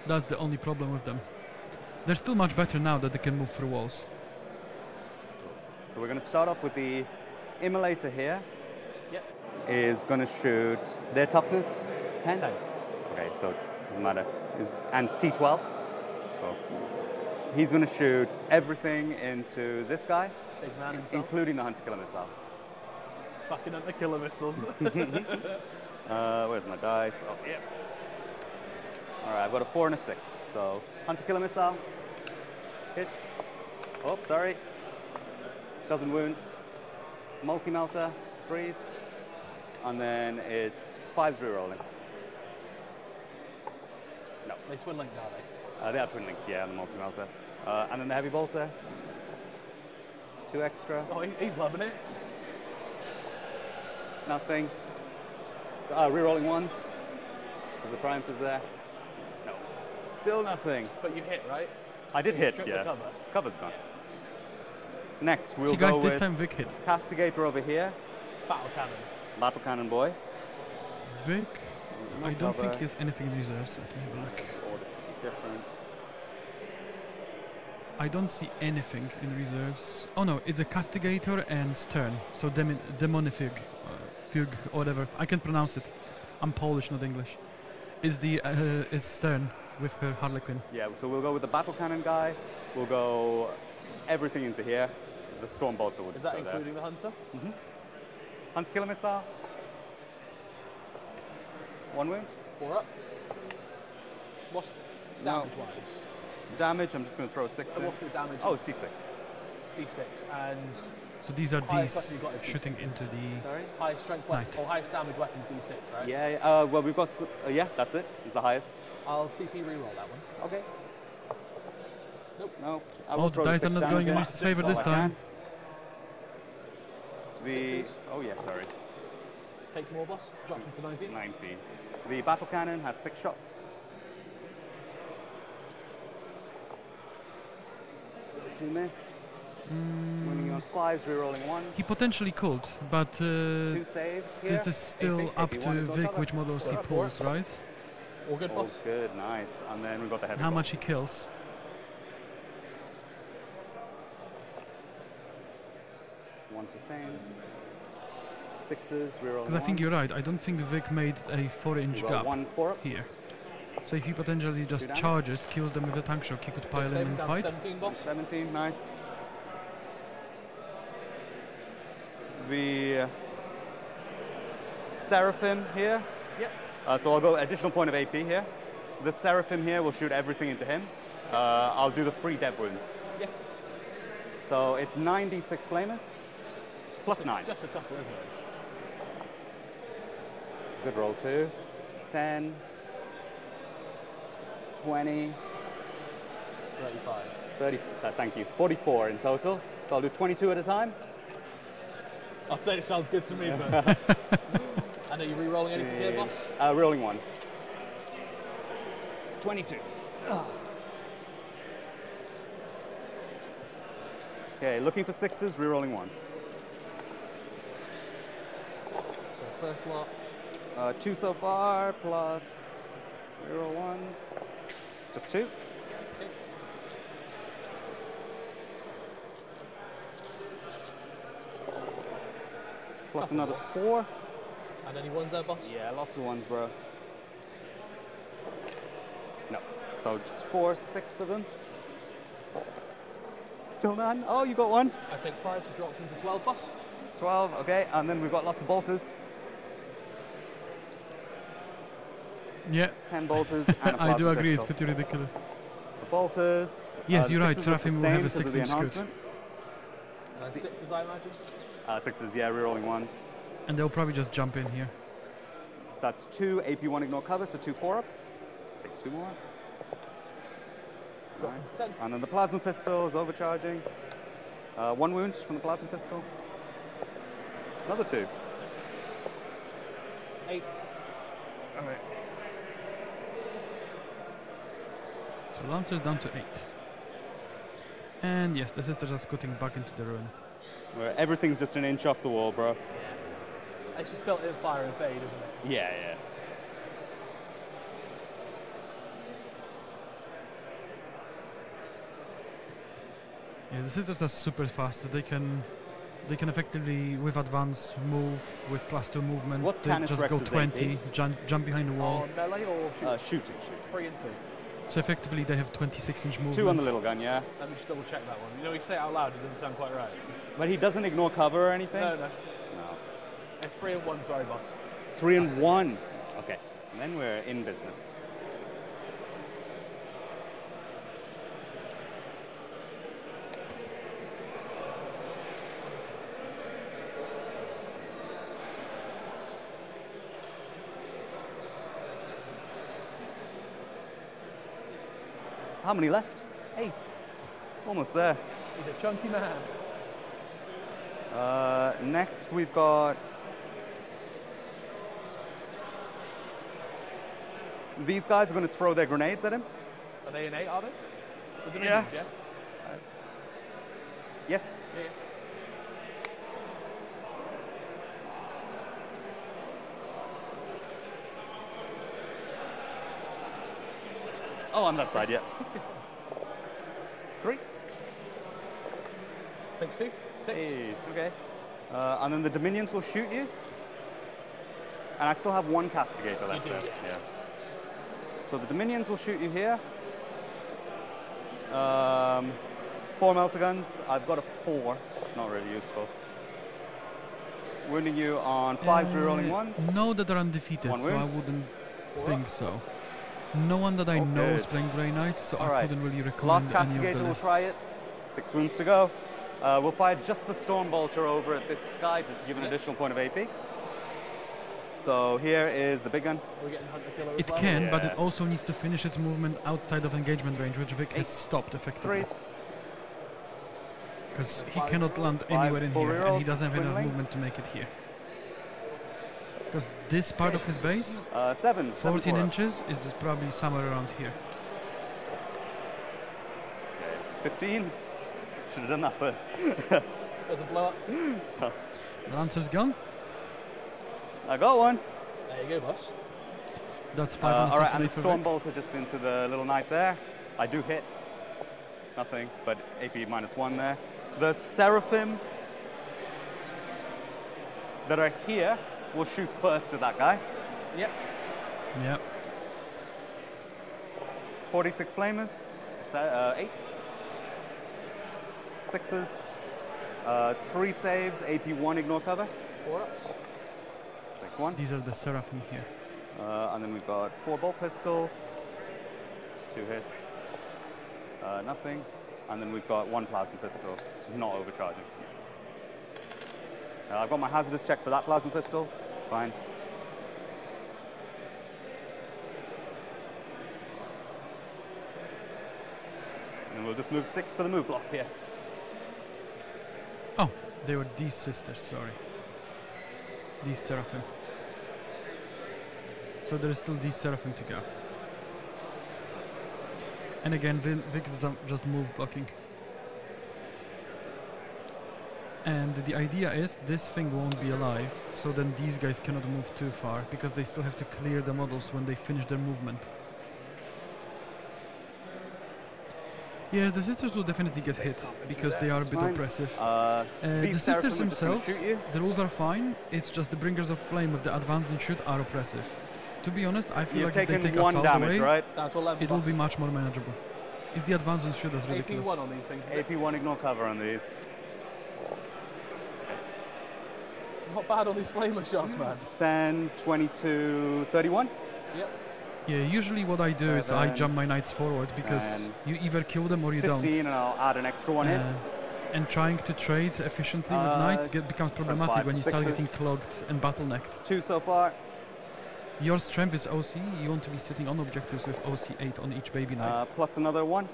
That's the only problem with them. They're still much better now that they can move through walls. So we're going to start off with the immolator here. Yep. Is going to shoot their toughness 10. 10. Okay, so it doesn't matter. And T12. So he's going to shoot everything into this guy, Big man himself. including the hunter killer missile. Fucking at the killer missiles. Where's my dice? Oh, yeah. All right, I've got a 4 and a 6. So hunter killer missile hits. Oh, sorry. Doesn't wound. Multi-melter, freeze. And then it's 5-0 rolling. No. They twin linked, are they? They are twin linked, yeah, on the multi-melter. And then the heavy bolter. 2 extra. Oh, he's loving it. Nothing. Rerolling ones. Because the triumph is there. No. Still nothing. But you hit, right? I did So you hit, strip the yeah. cover. Cover's gone. Next, we'll See guys, go this with time Vic hit. Castigator over here. Battle cannon. Battle Cannon Boy. Vic, I don't think cover. he has anything in reserves. Let me have a look. Order should be different. I don't see anything in reserves. Oh no, it's a Castigator and Stern. So Demonifig, Fug, whatever. I can pronounce it. I'm Polish, not English. It's the is Stern with her Harlequin. Yeah, so we'll go with the Battle Cannon guy. We'll go everything into here. The Storm Bolter would Is just that go including the hunter? there. Hunter Killer Missile. 1 wound. 4 up. What's No. damage wise? Damage, I'm just going to throw a 6 So in. what's the damage? Oh, it's D6. D6 and So these are Highest these weapon you got is shooting D6. into the... Sorry? highest strength weapon, Knight. or highest damage weapons D6, right? Yeah, well, we've got, yeah, that's it. It's the highest. I'll TP reroll that one. Okay. Nope. No. I Oh, will the throw dice are 6 not damage going in in. his favor That's this all I time. can. The, Sixes. oh yeah, sorry. Take some more, boss. Drop them to 19. 19. The Battle Cannon has 6 shots. Those 2 miss. Winning on 5s, rerolling 1s. He potentially could, but 2 saves here. this is still AP, up AP1 to is on Vic cover. which models he Four, pulls, four. right? All good, Oh, boss. good, nice. And then we've got the heavy And how bolt. much he kills. 1 sustained. 6s, rerolling Because I think you're right, I don't think Vic made a 4-inch We've got gap 1 4-up. here. So if he potentially just damage. charges, kills them with a tank shock, he could pile in Save and down fight. to 17, boss. 17, nice. The Seraphim here. Yep. So I'll go additional point of AP here. The Seraphim here will shoot everything into him. I'll do the 3 dev wounds. Yeah. So it's 9d6 flamers plus 9. Just a tough one, isn't it? It's a good roll too. 10, 20, 35. 30, thank you, 44 in total. So I'll do 22 at a time. I'd say it sounds good to me, but... And are you re-rolling anything here, boss? Rolling once. 22. Okay, looking for sixes, re-rolling once. So first lot. 2 so far, plus re-roll ones. Just 2. Okay. Plus another 4. And any ones there, boss? Yeah, lots of ones, bro. No. So it's 4, 6 of them. Still none? Oh, you got one. I take 5 to drop them to 12, boss. It's 12, okay. And then we've got lots of bolters. Yeah. 10 bolters and a I do plasma agree, it's pistol. pretty ridiculous. The bolters. Yes, the you're right, sixes are Seraphim will have a sustained 'cause 6-inch of the scoot. enhancement. And sixes, I imagine. Sixes, yeah, rerolling ones. And they'll probably just jump in here. That's 2 AP1 ignore cover, so 2 4-ups. Takes 2 more. Drop Nice. them to 10. And then the plasma pistol is overcharging. 1 wound from the plasma pistol. It's another 2. 8. Alright. So Lancer's down to 8. And yes, the sisters are scooting back into the ruin. Where everything's just an inch off the wall, bro. It's just built in fire and fade, isn't it? Yeah, yeah. Yeah, the sisters are super fast. So they can effectively, with advance, move with +2 movement. What's they Canis just go Rex's 20, AP? jump behind the wall. On melee or shoot? Shooting. Shoot 3 and 2. So effectively, they have 26-inch movement. 2 on the little gun, yeah. Let me just double check that one. You know, you say it out loud, it doesn't sound quite right. But he doesn't ignore cover or anything? No, no. No. It's 3 and 1, sorry, boss. 3 and 1. Okay. And then we're in business. How many left? 8. Almost there. He's a chunky man. Next we've got these guys are going to throw their grenades at him. Are they an 8, are they? With the Yeah. minions, yeah? Yes. Yeah. Oh, on that side, yeah. 3. Takes 2. 6. Hey, okay. And then the Dominions will shoot you. And I still have 1 Castigator left do, there. yeah. Yeah. So the Dominions will shoot you here. 4 melter guns. I've got a 4. It's not really useful. Wounding you on 5s, rerolling 1s. No, that are undefeated, 1 so I wound. wouldn't 4 think up. so. No one that I know is Okay. playing Grey Knights, so All I right. couldn't really Last recommend any of Castigator the will lists. try it. 6 wounds to go. We'll fire just the Storm Bolter over at this guy, just to give an Yeah. additional point of AP. So here is the big gun. We're getting Hunter Killer as It well. can, but Yeah. it also needs to finish its movement outside of engagement range, which Vic has 8. stopped effectively. 3s. Because he 5 cannot land anywhere in full here, and rerolls, he doesn't have twin enough links. movement to make it here. Because this part of his base, 7. 14 4-ups. inches, is probably somewhere around here. Okay, it's 15. Should have done that first. There's a blow up. So, Lancer's gone. I got one. There you go, boss. That's 5 on All right, and the assassinate for Storm Vic. Bolter just into the little knight there. I do hit. Nothing, but AP -1 there. The Seraphim that are here will shoot first at that guy. Yep. Yep. 46 flamers, 8. 6s, 3 saves, AP1 ignore cover. 4 ups. Takes 1. These are the Seraphim here. And then we've got 4 bolt pistols, 2 hits, nothing. And then we've got 1 plasma pistol, which is not overcharging. I've got my hazardous check for that plasma pistol. It's fine. And we'll just move 6 for the move block here. Oh, they were these sisters, sorry. These Seraphim. So there is still these Seraphim to go. And again, Vix is just move blocking. And the idea is this thing won't be alive, so then these guys cannot move too far, because they still have to clear the models when they finish their movement. Yes, the sisters will definitely get hit, because they are a bit oppressive. The sisters themselves, the rules are fine, it's just the Bringers of Flame with the advance and shoot are oppressive. To be honest, I feel like if they take one assault damage, away, right? it will be much more manageable. Is the advance and shoot that's ridiculous? AP1 on these things, is it? AP1 ignore cover on these. Not bad on these flamer shots, man. 10, 22, 31. Yep. Yeah, usually what I do is I jump my knights forward, because you either kill them or you 15, don't. and I'll add an extra one in. And trying to trade efficiently with knights becomes problematic when you start getting clogged and bottlenecked. 2 so far. Your strength is OC, you want to be sitting on objectives with OC 8 on each baby knight. Plus another 1.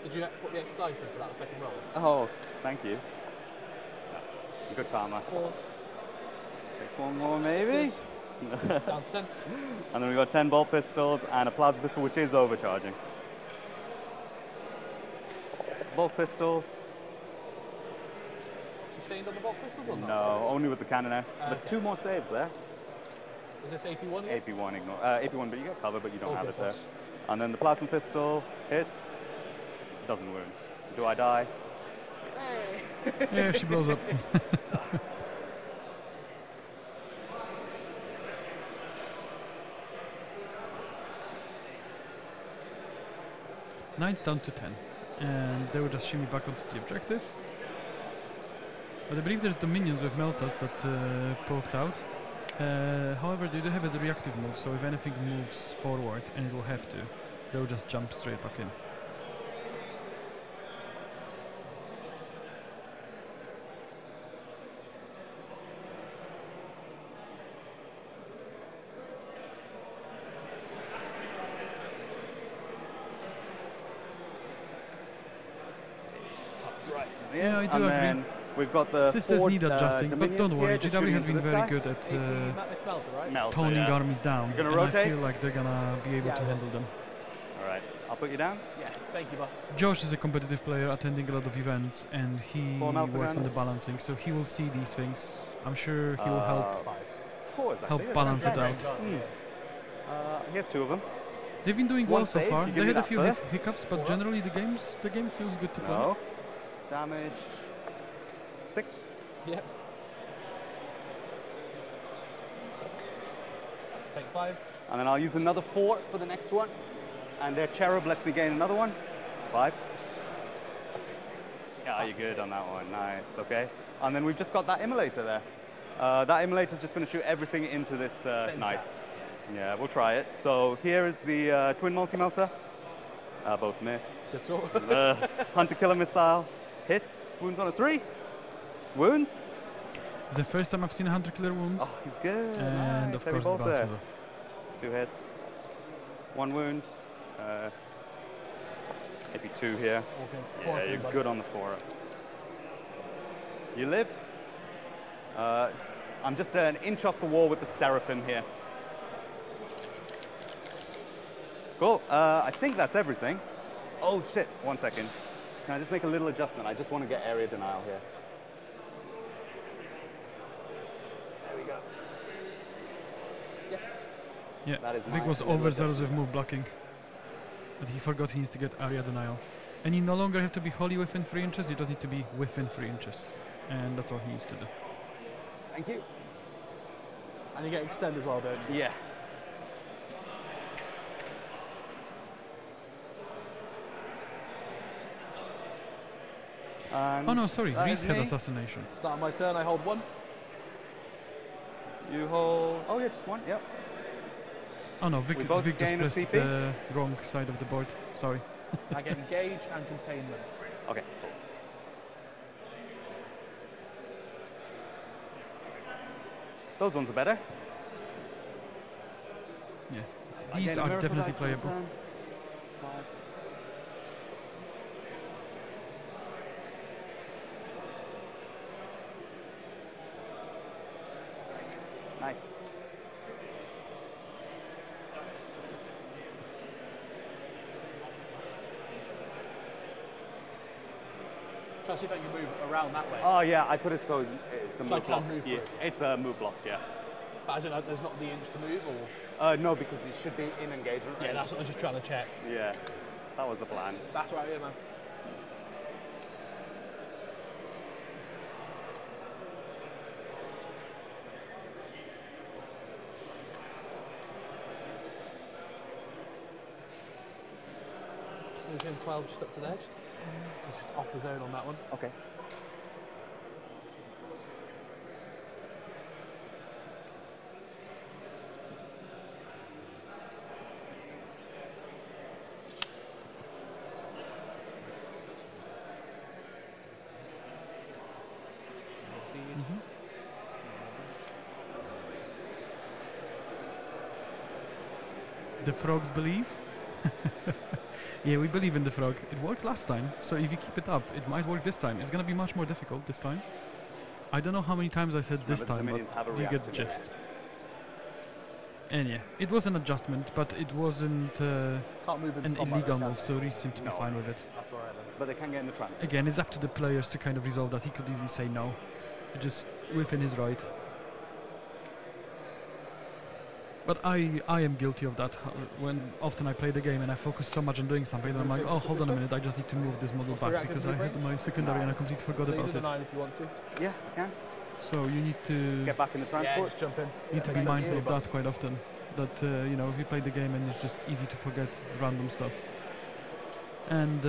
Did you put the extra dice in for that second roll? Oh, thank you. Good karma. Pause. Takes one more maybe. Down to 10. And then we've got 10 bolt pistols and a plasma pistol, which is overcharging. Bolt pistols. Sustained on the bolt pistols or not? No, only with the cannon S. But 2 more saves there. Is this AP1 yet? AP1 ignore. AP1, but you get cover, but you don't have it there. Plus. And then the plasma pistol hits. Doesn't wound. Do I die? Hey. Yeah, she blows up. Knights down to 10, and they will just shimmy back onto the objective. But I believe there's Dominions with Meltas that poked out. However, they do have a reactive move, so if anything moves forward, and it will have to, they'll just jump straight back in. Yeah, I do and agree. Then we've got the Sisters need adjusting, but don't worry, GW has been very good at It's Melter, right? toning armies down, You're gonna and rotate? I feel like they're gonna be able to handle them. All right, I'll put you down. Yeah, thank you, boss. Josh is a competitive player attending a lot of events, and he 4 works melter on the guns. balancing, so he will see these things. I'm sure he will help 5. 4 is help balance it out. Here's 2 of them. They've been doing It's one well so save, far. you give They me had a that few first. hiccups, but generally the game feels good to play. No. Damage. 6. Yep. Take 5. And then I'll use another 4 for the next one. And their cherub lets me gain another one. It's 5. Yeah, you're good on that one. Nice. Okay. And then we've just got that immolator there. That immolator is just going to shoot everything into this knight. Yeah, we'll try it. So here is the twin multi-melter. Both miss. Good talk. The hunter-killer missile hits. Wounds on a 3. Wounds. It's the first time I've seen a hunter killer wound, Oh, he's good. and Nice. of Heavy course it bolter. bounces off. 2 hits. 1 wound. Maybe 2 here. Okay. Yeah, you're good on the 4. You live. I'm just an inch off the wall with the Seraphim here. Cool. I think that's everything. Oh shit, 1 second. Can I just make a little adjustment? I just want to get area denial here. There we go. Yeah, That is Vic my was little overzealous with move blocking, but he forgot he needs to get area denial. And you no longer have to be wholly within 3 inches, you just need to be within 3 inches. And that's all he needs to do. Thank you. And you get extend as well, don't you? Yeah. Oh no, sorry, that Reese is had me. assassination. Start of my turn, I hold 1. You hold. Oh yeah, just 1. Yep. Oh no, Vic We both just gain a pressed CP? the wrong side of the board. Sorry. I get engage and containment. Okay. Cool. Those ones are better. Yeah. I These gain a are miracle definitely dice for the playable. turn. 5. Nice. Try to see if I can move around that way. Oh yeah, I put it so it's a So I move can block. move Yeah, through. it's a move block, yeah. But as in, there's not the inch to move, or? No, because it should be in engagement range. Yeah, that's what I was just trying to check. Yeah, that was the plan. That's right, yeah, man. Moving 12 just up to there, just off the zone on that one. Okay. The frogs believe. Yeah, we believe in the frog. It worked last time, so if you keep it up, it might work this time. It's gonna be much more difficult this time. I don't know how many times I said this time, but you get the gist. And yeah, it was an adjustment, but it wasn't Can't move into an combat illegal then, move, so Reese seemed to be fine with it. That's alright then. But they can get in the transport. Again, it's up to the players to kind of resolve that. He could easily say no, just within his right. But I am guilty of that. When often I play the game and I focus so much on doing something, that I'm like, oh, hold on a minute, I just need to move this model What's the back reactive because I had movement? my secondary and I completely forgot So you about do the it. 9 if you want to. Yeah, I can. So you need Just to get back in the Yeah, transport. just jump in. need to be Makes sense. mindful of that quite often. That you know, if you play the game and it's just easy to forget random stuff. And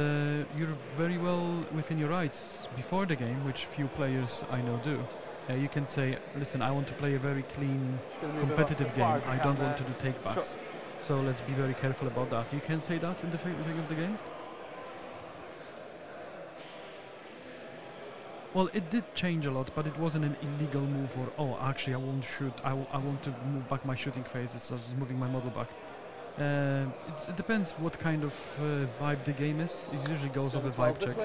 you're very well within your rights before the game, which few players I know do. You can say, listen, I want to play a very clean, Just gonna move it competitive as far game. as you I can don't want there. to do takebacks. So let's be very careful about that. You can say that in the beginning of the game? Well, it did change a lot, but it wasn't an illegal move or, oh, actually I won't shoot, I want to move back my shooting phase, so just moving my model back. It depends what kind of vibe the game is. It usually goes off a vibe check.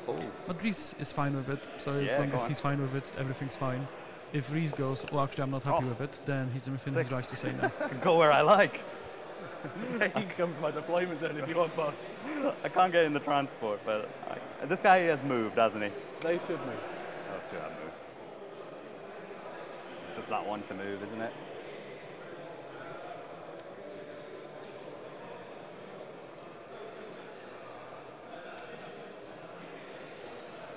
Oh. But Reese is fine with it, so as Yeah, long go as on. he's fine with it, everything's fine. If Reese goes, oh, actually I'm not happy Oh. with it, then he's within 6. his rights to say no. Go where I like. You can come to my deployment zone if you want, boss. I can't get in the transport, but this guy has moved, hasn't he? They should move. Let's do that move. It's just that one to move, isn't it?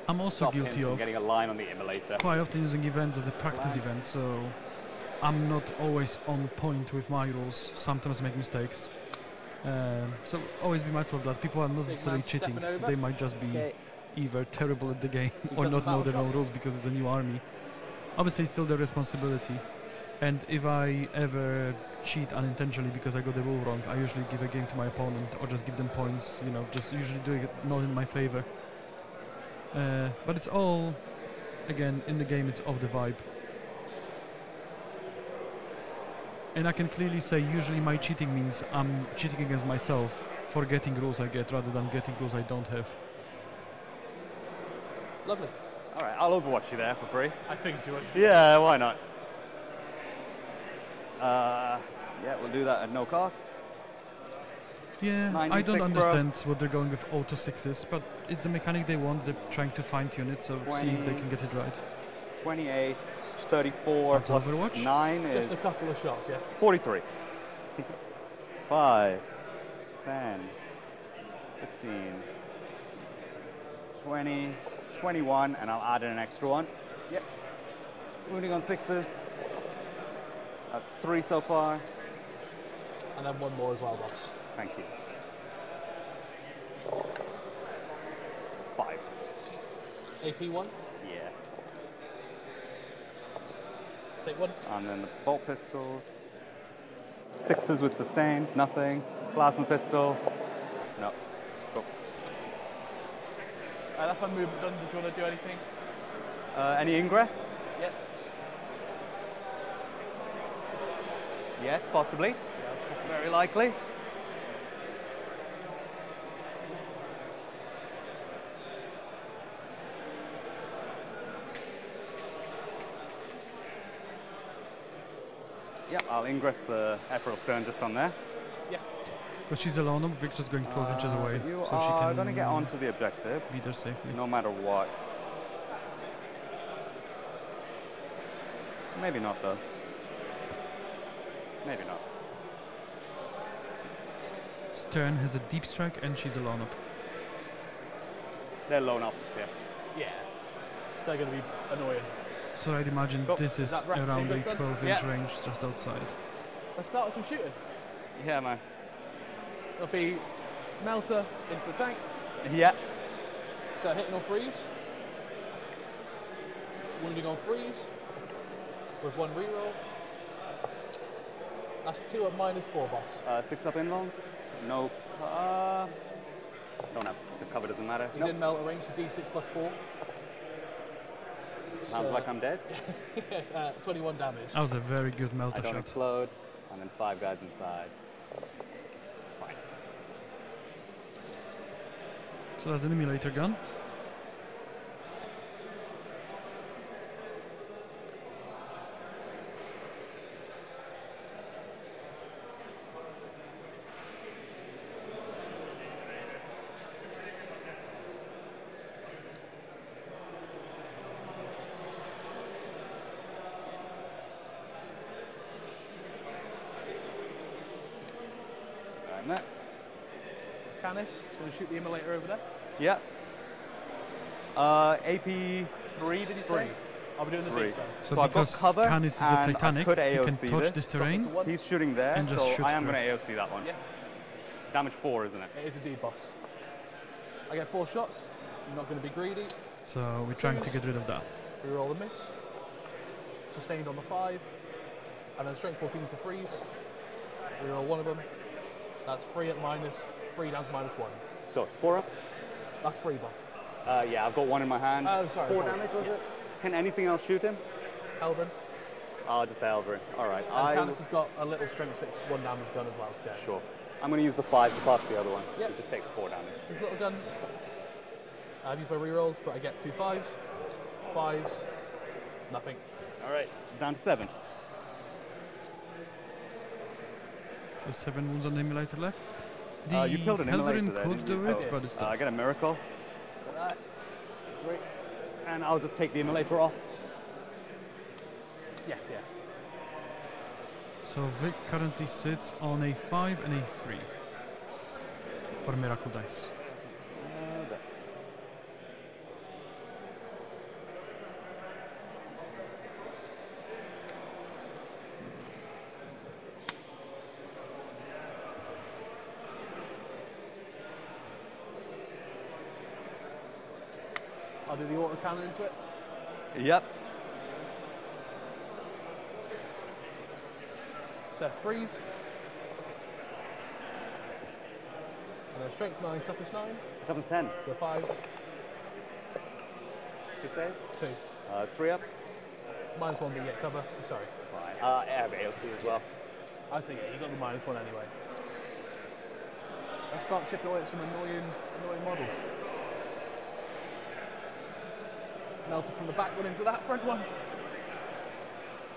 I'm also Stop him guilty from of getting a line on the immolator. quite often using events as a practice event, so I'm not always on point with my rules. Sometimes I make mistakes. So always be mindful of that. People are not necessarily man cheating. stepping over. They might just be Okay. either terrible at the game or does not a know battle their own shot. rules because it's a new army. Obviously, it's still their responsibility. And if I ever cheat unintentionally because I got the rule wrong, I usually give a game to my opponent or just give them points. You know, just usually doing it not in my favor. But it's all, again, in the game, it's of the vibe. And I can clearly say usually my cheating means I'm cheating against myself for getting rules I get rather than getting rules I don't have. Lovely. All right, I'll overwatch you there for free. I think you would. Yeah, why not? Yeah, we'll do that at no cost. Yeah, I don't 96, bro. understand what they're going with auto 6s, but it's the mechanic they want. They're trying to fine tune it, so see if they 20. can get it right. 28, 34 That's plus Overwatch? 9 is Just a couple of shots, yeah. 43. 5, 10, 15, 20, 21, and I'll add in an extra one. Yep. Wounding on 6s. That's 3 so far. And then one more as well, boss. Thank you. 5. AP1, Yeah. take one. And then the bolt pistols. 6s with sustained, nothing. Plasma pistol, no. Go. That's my movement done. Did you want to do anything? Any ingress? Yep. Yes, possibly. Very likely. Yeah, I'll ingress the Ethereal Stern just on there. Yeah. Because she's alone up, Victor's going 12 inches away. You so she are can going to get onto the objective, be there safely. no matter what. Maybe not, though. Maybe not. Stern has a deep strike and she's alone up. They're lone ups, yeah. Yeah. So they're going to be annoying. So I'd imagine Cool. this is Is that right? around a English 12 then? inch Yeah. range just outside. Let's start with some shooting. Yeah, man. It'll be melter into the tank. Yeah. So hitting on freeze. Wounding on freeze. With one reroll. That's 2 at -4, boss. 6 up inbounds? No. Don't have. The cover doesn't matter. He's Nope. in melter range, so D6 +4. Sounds like I'm dead. 21 damage. That was a very good I melter don't shot. explode. And then 5 guys inside. Fine. So that's an emulator gun. And that. Canis, going to shoot the immolator over there. Yeah. AP3, did you say? I'll be doing the 3. same thing. So So I've got because cover Canis is a and I Titanic, could he can AOC touch this. this terrain. Drop it to 1. He's shooting there, And just so shoot I am through. going to AOC that one. Yeah. Damage 4, isn't it? It is indeed, boss. I get 4 shots. I'm not going to be greedy. So we're trying to get rid of that. Reroll the miss. Sustained on the 5. And then strength 14 to freeze. Reroll one of them. That's 3 at -3 down to -1. So it's 4 ups. That's 3, boss. Yeah, I've got 1 in my hand. Oh, sorry. 4 damage, was it? Can anything else shoot him? Elvin. Oh, just the Elverin. All right. And Canis has got a little strength 6 1 damage gun as well. Scare. Sure. I'm going to use the 5 plus the other one. Yep. It just takes 4 damage. These little guns. I've used my rerolls, but I get 2 5s. 5s. Nothing. All right. Down to 7. So 7 wounds on the emulator left. You killed an Helverin immolator there, could didn't you? do it, So, but it's I tough. get a miracle. Great. And I'll just take the immolator off. Yes, yeah. So Vic currently sits on a 5 and a 3 for miracle dice. I'll do the auto cannon into it. Yep. So freeze. And then strength 9, toughness 9. Toughness 10. So 5s. 2 saves. 2. 3 up. -1, but you get cover. Sorry. Fine. I have AOC as well. I say, yeah, you got the -1 anyway. Let's start chipping away at some annoying models. Melted from the back one into that front one.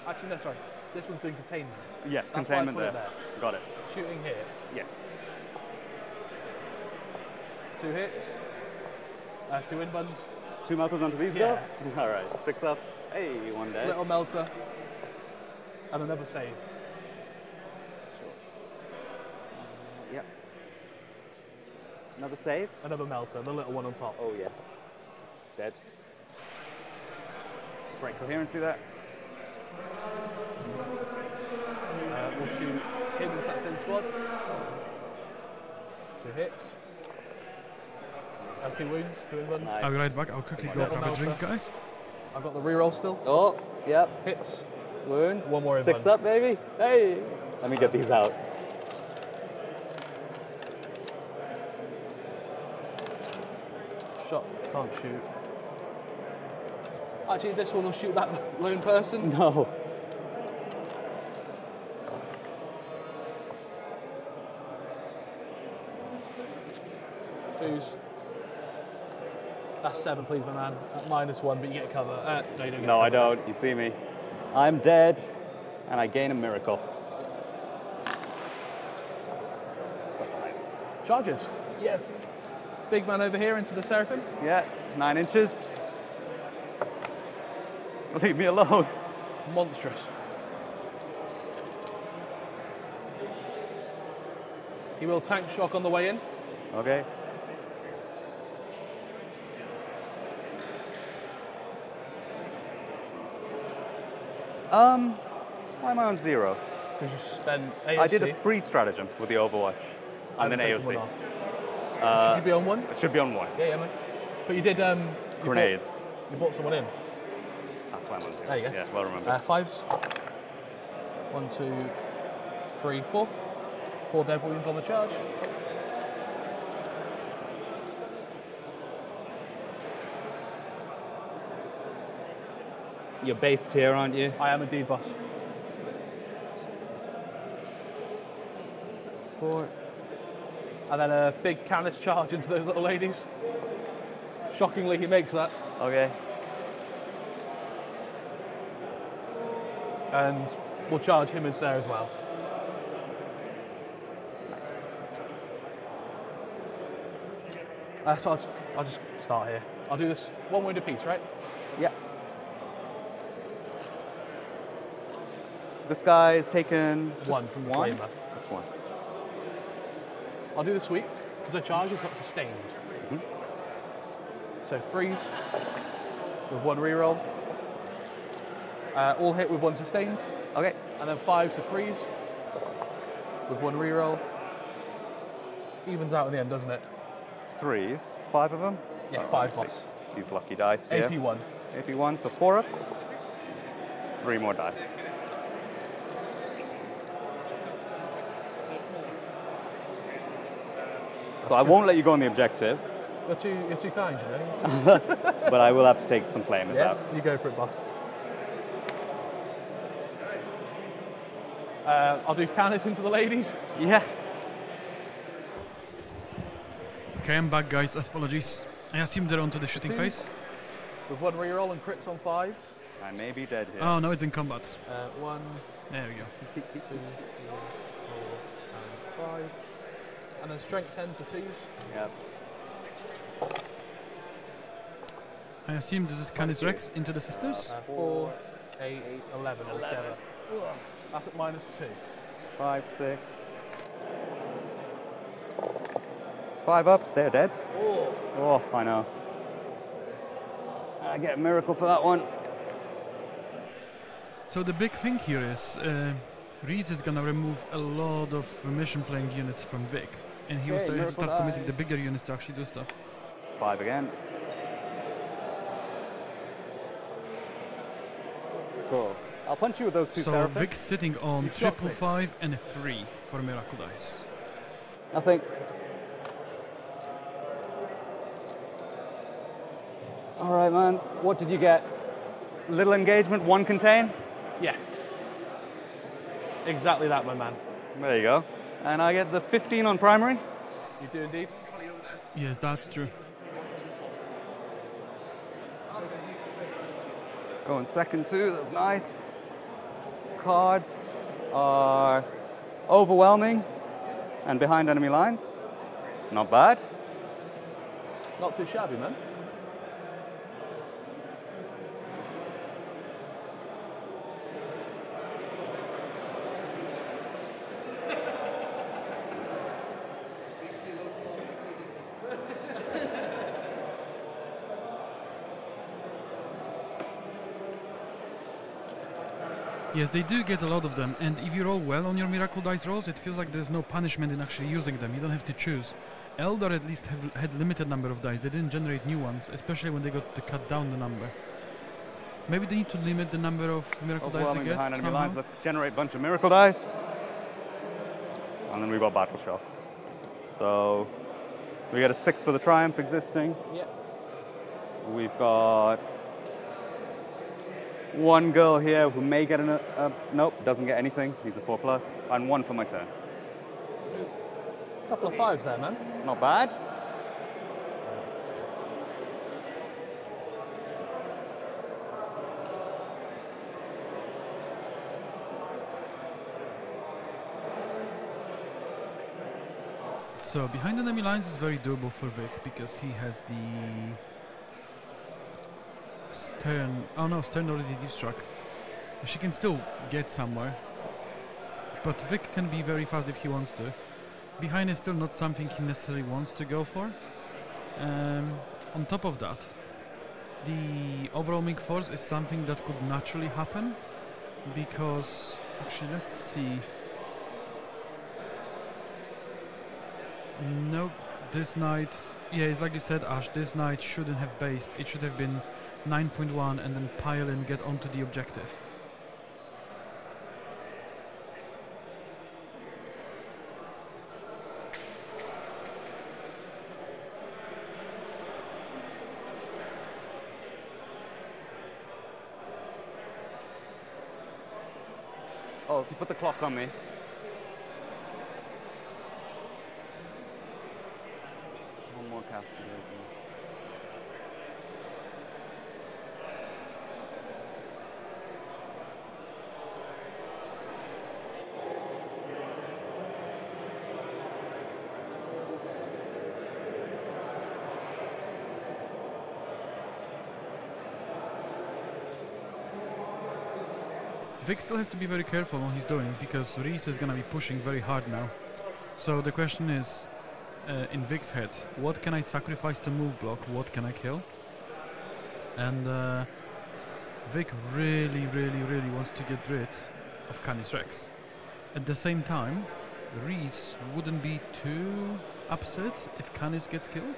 Actually, no, sorry. This one's doing containment. Yes, That's why I containment put it there. Got it. Shooting here. Yes. 2 hits. 2 in buns. 2 melters onto these Yeah. guys? All right. 6 ups. Hey, 1 dead. Little melter. And another save. Yep. Another save. Another melter. The little one on top. Oh, yeah. Dead. Break coherency there. We'll shoot him into that same squad. 2 hits. 2 wounds, 2 in buns. Nice. I'll be right back. I'll quickly go Little grab a drink, melter. guys. I've got the reroll still. Oh, yep. Hits. Wounds. 1 more in 6 bun. up, baby. Hey. Let me get these out. Shot, can't shoot. Actually, this one will shoot that lone person. No. Twos. That's 7, please, my man. At -1, but you get cover. No, you don't get No, cover. I don't. You see me. I'm dead. And I gain a miracle. It's a 5. Charges. Yes. Big man over here into the Seraphim. Yeah, 9 inches. Leave me alone. Monstrous. He will tank shock on the way in. Okay. Why am I on 0? Because you spent AOC. I did a free stratagem with the Overwatch and then taken one AOC. off. Should you be on 1? It should be on 1. Yeah, man. But you did Grenades. You brought someone in. That's why I'm on 0. There you go. Yeah, well remembered. 5s. 1, 2, 3, 4. 4 dev wounds on the charge. You're based here, aren't you? I am indeed, boss. 4. And then a big Canis charge into those little ladies. Shockingly, he makes that. Okay. And we'll charge him into there as well. So I'll just start here. I'll do this 1 wound apiece, right? Yeah. This guy is taken 1 from the 1. flamer. Just 1. I'll do the sweep because the charge has got sustained. So freeze with 1 reroll. All hit with 1 sustained. Okay. And then 5 to freeze with 1 reroll. Evens out in the end, doesn't it? 3s. 5 of them? Yeah, 5 boss. These lucky dice here. AP1. AP1, so 4 ups. Just 3 more die. So I won't let you go on the objective, You're too kind, you know. but I will have to take some flamers Yeah, out. you go for it, boss. I'll do Canis into the ladies. Yeah. Okay, I'm back, guys. Apologies. I assume they're onto the shooting 2s phase. with 1 reroll and crits on 5s. I may be dead here. Oh, no, it's in combat. 1, There we go. 2, 3, 4, and 5. And then strength 10 to 2s. Yep. I assume this is Canis Rex into the sisters. 4, 8, 11 altogether. That's at -2. 5, 6. It's 5 ups, they're dead. Oh, I know. I get a miracle for that one. So the big thing here is Reese is gonna remove a lot of mission playing units from Vic, and he will Okay, start miracle committing the dice. bigger units to actually do stuff. It's 5 again. Cool. I'll punch you with those 2 So Seraphim. Vic's sitting on You shocked me. 555 and a 3 for Miracle Dice. Nothing. All right, man. What did you get? It's a little engagement, 1 contain. Yeah. Exactly that, my man. There you go. And I get the 15 on primary. You do indeed. Yes, that's true. Going second too, that's nice. Cards are overwhelming and behind enemy lines. Not bad. Not too shabby, man. Yes, they do get a lot of them, and if you roll well on your Miracle Dice rolls, it feels like there's no punishment in actually using them. You don't have to choose. Eldar at least had limited number of dice. They didn't generate new ones, especially when they got to cut down the number. Maybe they need to limit the number of Miracle Dice they Overwhelming get behind enemy somehow. lines. Let's generate a bunch of miracle dice. And then we've got battle shocks. So we get a 6 for the triumph existing. Yep. We've got 1 girl here who may get nope, doesn't get anything. Needs a 4+, and 1 for my turn. Couple of 5s there, man. Not bad. So behind enemy lines is very doable for Vic because he has the Stern. Oh no, Stern already deep struck. She can still get somewhere, but Vic can be very fast if he wants to. Behind is still not something he necessarily wants to go for. On top of that, the overwhelming force is something that could naturally happen because actually let's see. No, this knight, yeah, it's like you said, Ash, this knight shouldn't have based. It should have been 9.1 and then pile and get onto the objective. Oh, if you put the clock on me. One more cast to go to. Vic still has to be very careful what he's doing because Reese is gonna be pushing very hard now. So the question is, in Vic's head, what can I sacrifice to move block? What can I kill? And Vic really wants to get rid of Canis Rex. At the same time, Reese wouldn't be too upset if Canis gets killed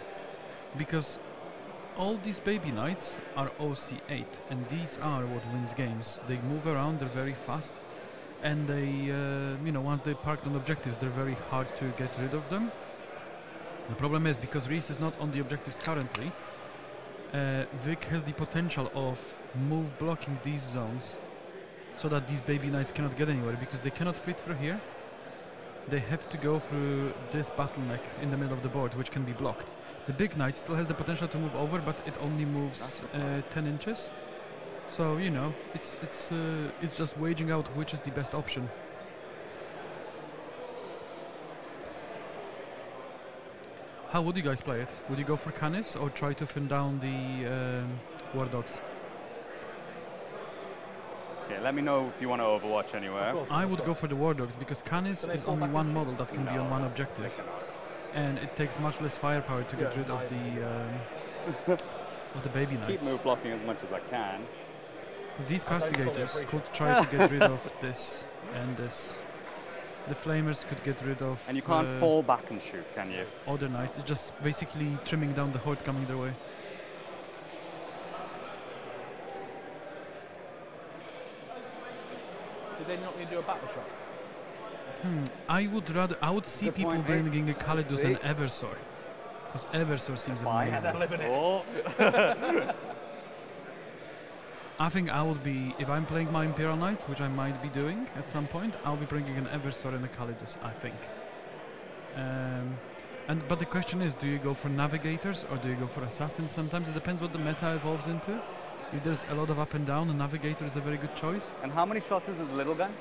because all these baby knights are OC8 and these are what wins games. They move around, they're very fast, and they, you know, once they parked on objectives, they're very hard to get rid of them. The problem is, because Reese is not on the objectives currently, Vic has the potential of move blocking these zones so that these baby knights cannot get anywhere because they cannot fit through here. They have to go through this bottleneck in the middle of the board, which can be blocked. The big knight still has the potential to move over, but it only moves 10 inches. So, you know, it's just waging out which is the best option. How would you guys play it? Would you go for Canis or try to thin down the War Dogs? Okay, let me know if you want to Overwatch anywhere. I would go for the War Dogs because Canis is only one model that can be on one objective. And it takes much less firepower to get rid of the baby knights. Keep move blocking as much as I can. Because these castigators could try to get rid of this and this. The flamers could get rid of. And you can't fall back and shoot, can you? Other knights. It's just basically trimming down the horde coming their way. Did they not need to do a battle shot? I would see Good people point, bringing a Khalidus and Eversor. Because Eversor seems amazing. Oh. I think I would be, if I'm playing my Imperial Knights, which I might be doing at some point, I'll be bringing an Eversor and a Khalidus, I think. But the question is, do you go for Navigators or do you go for Assassins? Sometimes it depends what the meta evolves into. If there's a lot of up and down, a Navigator is a very good choice. And how many shots is this little gun?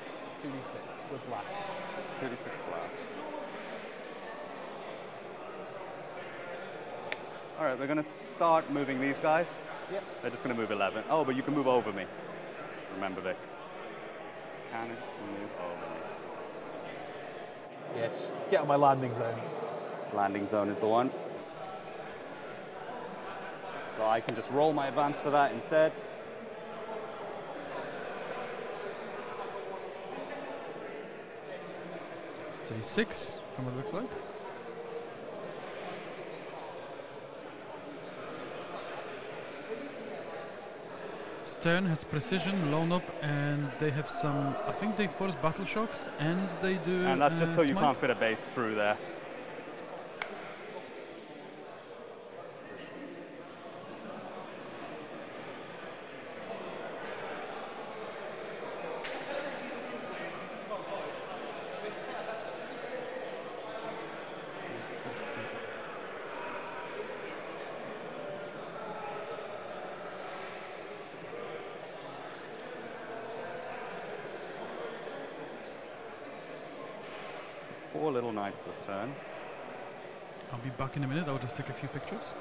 2d6 with blast. 36 blast. Alright, we're going to start moving these guys. Yep. They're just going to move 11. Oh, but you can move over me. Remember, Vic. Canis can move over me. Yes, get on my landing zone. Landing zone is the one. So I can just roll my advance for that instead. So he's 6, from what it looks like. Stern has precision, lone up, and they have some, I think they force battle shocks, and they do. And that's just so you smite. can't fit a base through there. Four little knights this turn. I'll be back in a minute. I'll just take a few pictures.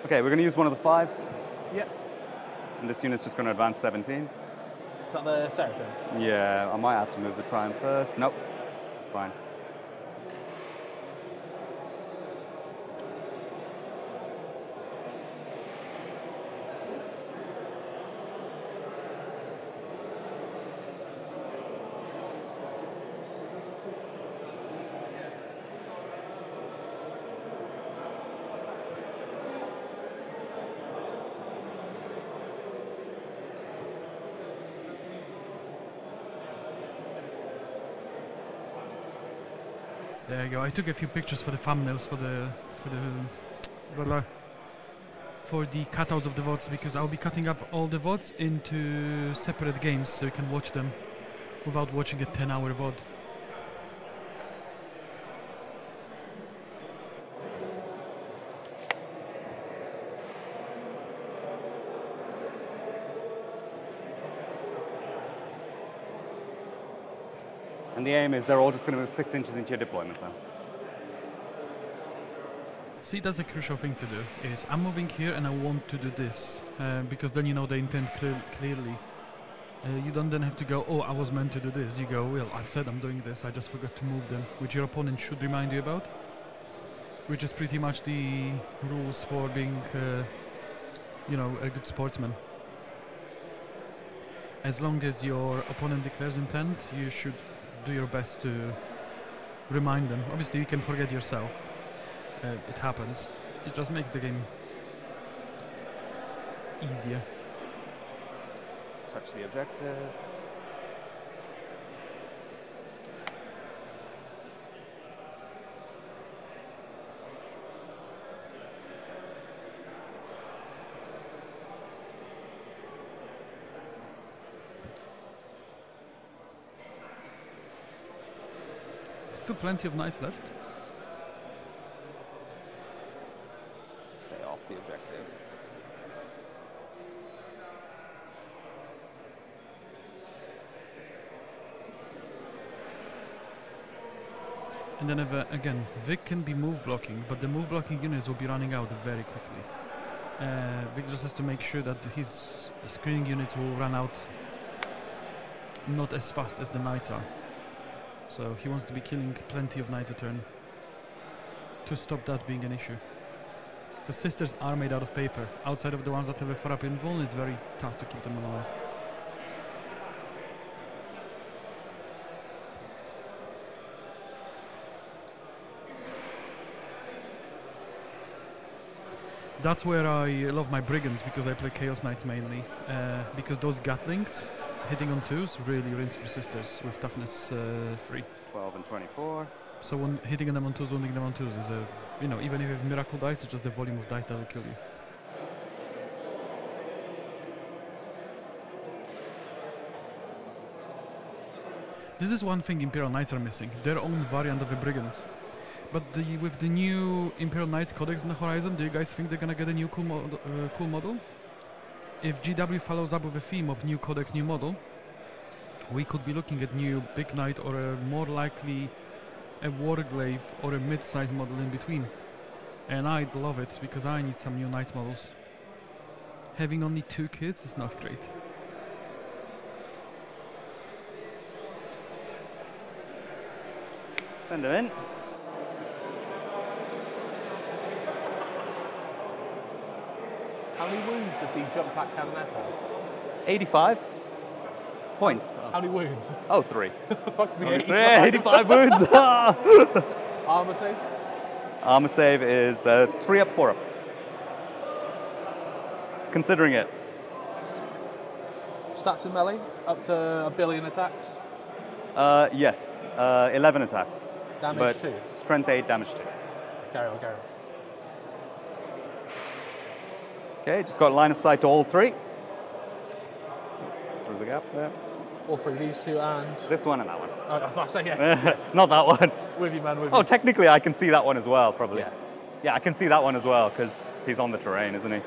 Okay, we're going to use one of the 5s. Yep. And this unit's just going to advance 17. Is that the Seraphim? Yeah, I might have to move the Triumph first. Nope, it's fine. There you go. I took a few pictures for the thumbnails for the cutouts of the VODs, because I'll be cutting up all the VODs into separate games so you can watch them without watching a 10-hour VOD. And the aim is they're all just going to move 6 inches into your deployments now. See, that's a crucial thing to do, is I'm moving here and I want to do this, because then you know the intent clearly. You don't then have to go, oh, I was meant to do this. You go, well, I've said I'm doing this, I just forgot to move them, which your opponent should remind you about. Which is pretty much the rules for being, you know, a good sportsman. As long as your opponent declares intent, you should do your best to remind them. Obviously, you can forget yourself. It happens. It just makes the game easier. Touch the objective. Still plenty of knights left. Stay off the objective. And then again, Vic can be move blocking, but the move blocking units will be running out very quickly. Vic just has to make sure that his screening units will run out not as fast as the knights are. So he wants to be killing plenty of knights a turn to stop that being an issue. Because sisters are made out of paper. Outside of the ones that have a 4-up invuln, it's very tough to keep them alive. That's where I love my brigands, because I play Chaos Knights mainly. Because those Gatlings hitting on 2s really rinse for sisters with toughness 3. 12 and 24. So when hitting them on 2s, wounding them on 2s is a, you know, even if you have miracle dice, it's just the volume of dice that will kill you. This is one thing Imperial Knights are missing, their own variant of a brigand. But with the new Imperial Knights Codex on the horizon, do you guys think they're gonna get a new cool model? If GW follows up with a theme of new Codex, new model, we could be looking at new Big Knight, or a more likely a Warglaive or a mid-size model in between. And I'd love it, because I need some new Knights models. Having only 2 kids is not great. Send them in. How many wounds does the jump pack canoness have? 85 points. How many wounds? Oh, 3. Fuck me. 85 wounds. Armor save? Armor save is 3-up, 4-up. Considering it. Stats in melee, up to 1 billion attacks. Yes, 11 attacks. Damage but 2. Strength 8, damage 2. Carry on, carry on. Okay, just got line of sight to all 3. Through the gap there. All 3, these 2 and... This one and that one. I was about to say, yeah. Not that one. With you, man, with Oh, you. technically I can see that one as well, probably. Yeah. Yeah, I can see that one as well, because he's on the terrain, isn't he?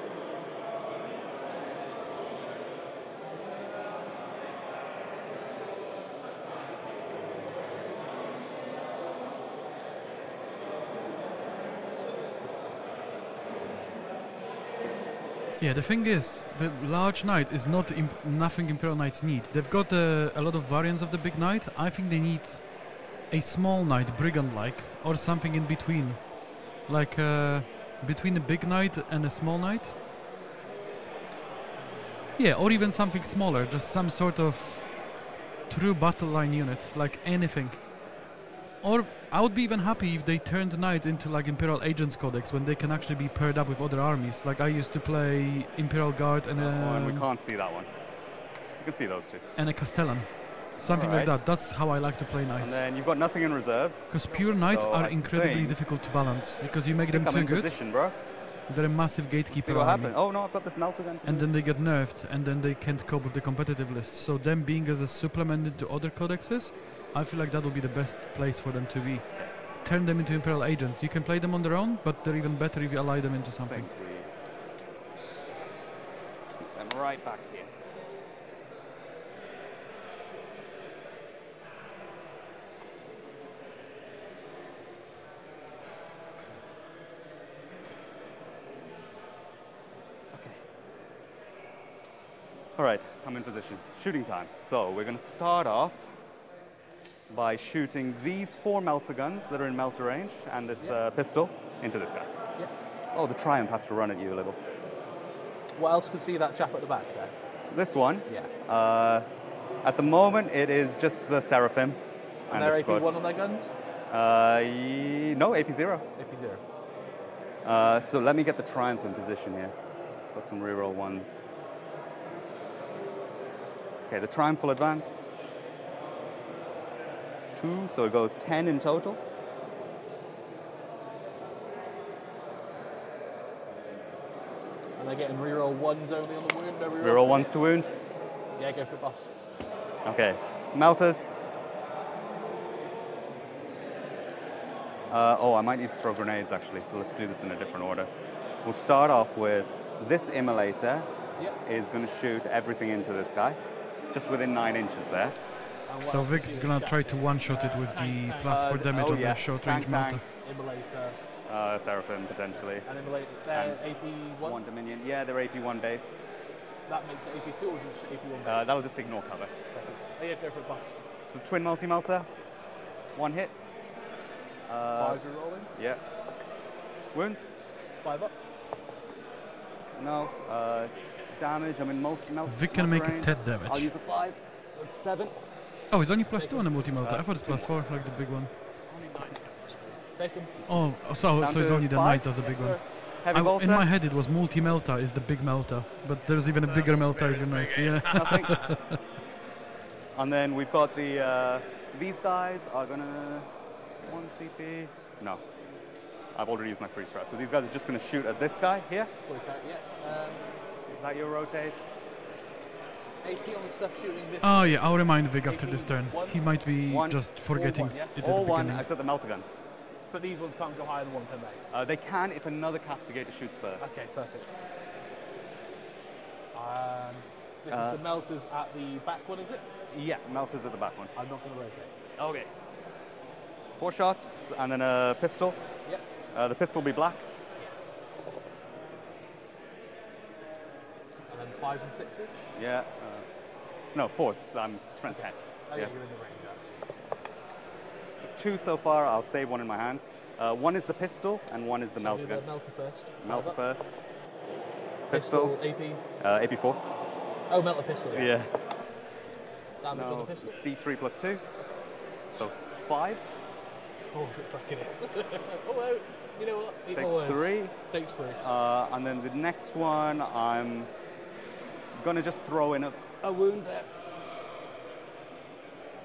Yeah, the thing is, the large knight is not nothing Imperial Knights need. They've got a lot of variants of the big knight. I think they need a small knight, brigand-like, or something in between. Like between a big knight and a small knight. Yeah, or even something smaller, just some sort of true battle line unit, like anything. Or I would be even happy if they turned knights into like Imperial Agents Codex when they can actually be paired up with other armies. Like I used to play Imperial Guard and and we can't see that one. You can see those 2. and a Castellan. Something like that. That's how I like to play And knights. then you've got nothing in reserves. Because pure knights So are I incredibly think- difficult to balance. Because you make them I'm too in good, position, bro. they're a massive See gatekeeper what army. happened. Oh no, I've got this melter gun. And then they get nerfed, and then they can't cope with the competitive list. So them being as a supplement into other codexes, I feel like that would be the best place for them to be. Turn them into Imperial Agents. You can play them on their own, but they're even better if you ally them into something. Keep them right back here. Okay. All right, I'm in position. Shooting time. So we're going to start off by shooting these 4 melter guns that are in melter range and this pistol into this guy. Yeah. Oh, the Triumph has to run at you a little. What else could see that chap at the back there? This one, Yeah. at the moment, it is just the Seraphim And the they're squad. AP1 on their guns? No, AP0. AP0. So let me get the Triumph in position here. Got some reroll ones. Okay, the Triumph will advance. 2, so it goes 10 in total. And they're getting reroll 1s only on the wound? No Reroll 1s to wound. Yeah, go for it, boss. Okay, melters. Oh, I might need to throw grenades actually, so let's do this in a different order. We'll start off with this immolator is going to shoot everything into this guy. It's just within 9 inches there. So Vic's gonna try to one-shot it with the +4 damage on the short range melter. Immolator. Seraphim potentially. And Immolator, they're AP1? 1 Dominion. Yeah, they're AP1 base. That makes it AP2 or just AP1? That'll just ignore cover. Oh yeah, go for it, boss. So twin multi-melter. 1 hit. 5s rolling. Yeah. Wounds? 5 up. No. Damage. I'm in multi-melter. Vic can make range. 10 damage. I'll use a 5. So it's 7. Oh, it's only +2 on the multi-melter. I thought it's +4, like the big one. Take him. Oh, so Down it's to only the 5? knight does a big Yes, one. sir. Heavy bolter. In my head it was multi-melter is the big melter, but there's even a bigger melter if you like. Yeah. Nothing. And then we've got the, these guys are gonna, 1 CP, no. I've already used my free stress. So these guys are just gonna shoot at this guy here. Is that your rotate? AP on the stuff shooting this. Oh yeah, I'll remind Vic after this turn. He might be One. just forgetting All one, yeah? it at All the 1, beginning. I said the melter guns. But these ones can't go higher than 1, can they? They can if another castigator shoots first. Okay, perfect. This is the melters at the back one, is it? Yeah, melters at the back one. I'm not going to rotate. Okay. 4 shots and then a pistol. Yep. The pistol will be black. And then 5s and 6s? Yeah. No, 4s. I'm strength 10. Oh, yeah, Yeah. you're in the range. So 2 so far. I'll save 1 in my hand. 1 is the pistol and 1 is the melter gun. Melter first. Melter Five up. first. Pistol, Pistol. AP. AP4. Oh, melter pistol. Yeah. Damage on the No, pistol. it's D3 plus 2. So 5. Oh, is it fucking is? Oh, well, you know what? Takes 3. Takes 3. And then the next one, I'm Gonna just throw in a wound there.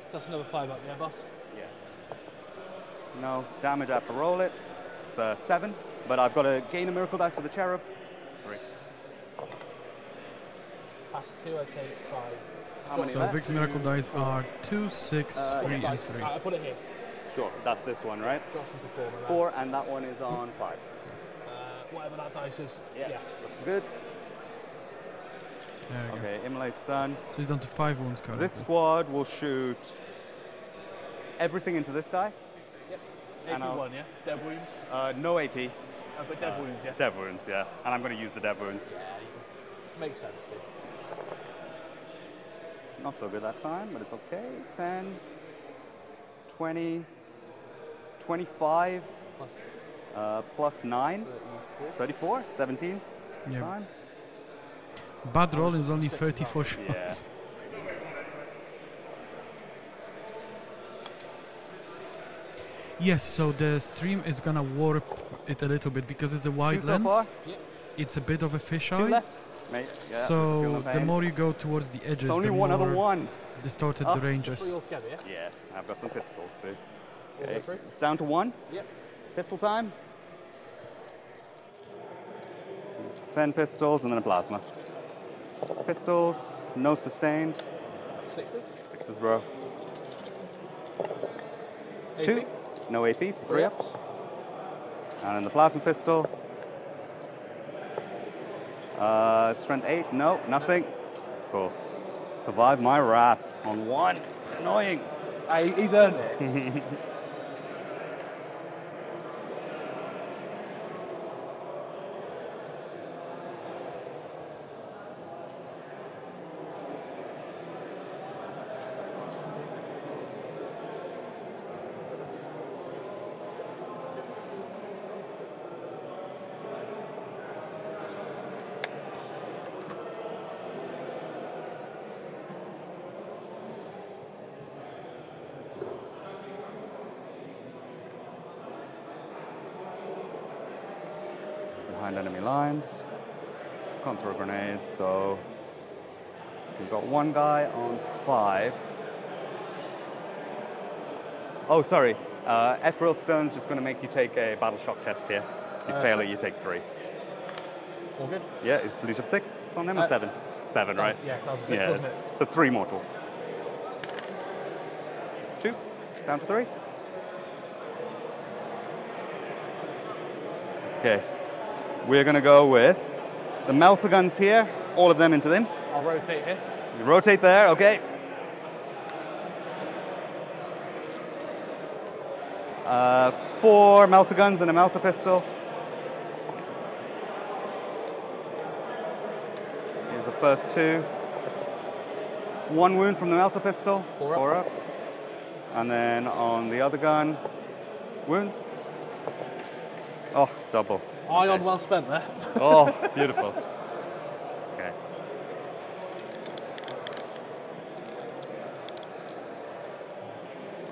So that's another 5 up there, boss. Yeah. No damage, I have to roll it. It's 7, but I've got to gain a miracle dice for the cherub. It's 3. Pass 2, I take 5. How many So left? Vic's miracle dice are 2, 6, 3, and 3. I put it here. Sure, that's this one, right? Drops into 4. my 4, and that one is on 5. lad. Whatever that dice is. Yeah. Looks good. There we go. Okay, immolate's done. So he's down to 5 wounds currently. This squad will shoot everything into this guy. Yep. And AP I'll- 1, yeah? Dev wounds. No AP. But dev wounds, yeah? Dev wounds, yeah. And I'm going to use the dev wounds. Makes sense. Yeah. Not so good that time, but it's okay. 10, 20, 25, Plus plus 9, 34. 34, 17 Yeah. time. Bad roll is only 6 34 is shots. Yeah. Yes, so the stream is gonna warp it a little bit because it's a wide 2 lens. so far. Yep. It's a bit of a 2 fisheye. left. Mate, yeah, So feel the pain. more you go towards the edges, It's only the one more other one. distorted Oh, the 3 ranges. altogether, yeah? Yeah, I've got some pistols too. We'll Okay, go through. it's down to 1. Yep. Pistol time. Send pistols and then a plasma. Pistols, no sustained. 6s. 6s, bro. It's AP. 2. No AP, so 3 ups. And then the plasma pistol. Strength 8, no, nothing. Cool. Survive my wrath on 1. Annoying. He's earned it. Behind enemy lines. Can't throw grenades, so we've got 1 guy on 5. Oh, sorry. Ethereal Stone's just going to make you take a battle shock test here. You fail it, you take 3. All good? Yeah, it's leash of 6 on them or 7? 7, right? Yeah, that was a 6, Yeah, wasn't it? so 3 mortals. It's 2. It's down to 3. Okay. We're going to go with the melter guns here, all of them into them. I'll rotate here. You rotate there, okay. 4 melter guns and a melter pistol. Here's the first 2. 1 wound from the melter pistol. 4 up. And then on the other gun, wounds. Oh, double. Ion well spent there. Oh, beautiful. Okay.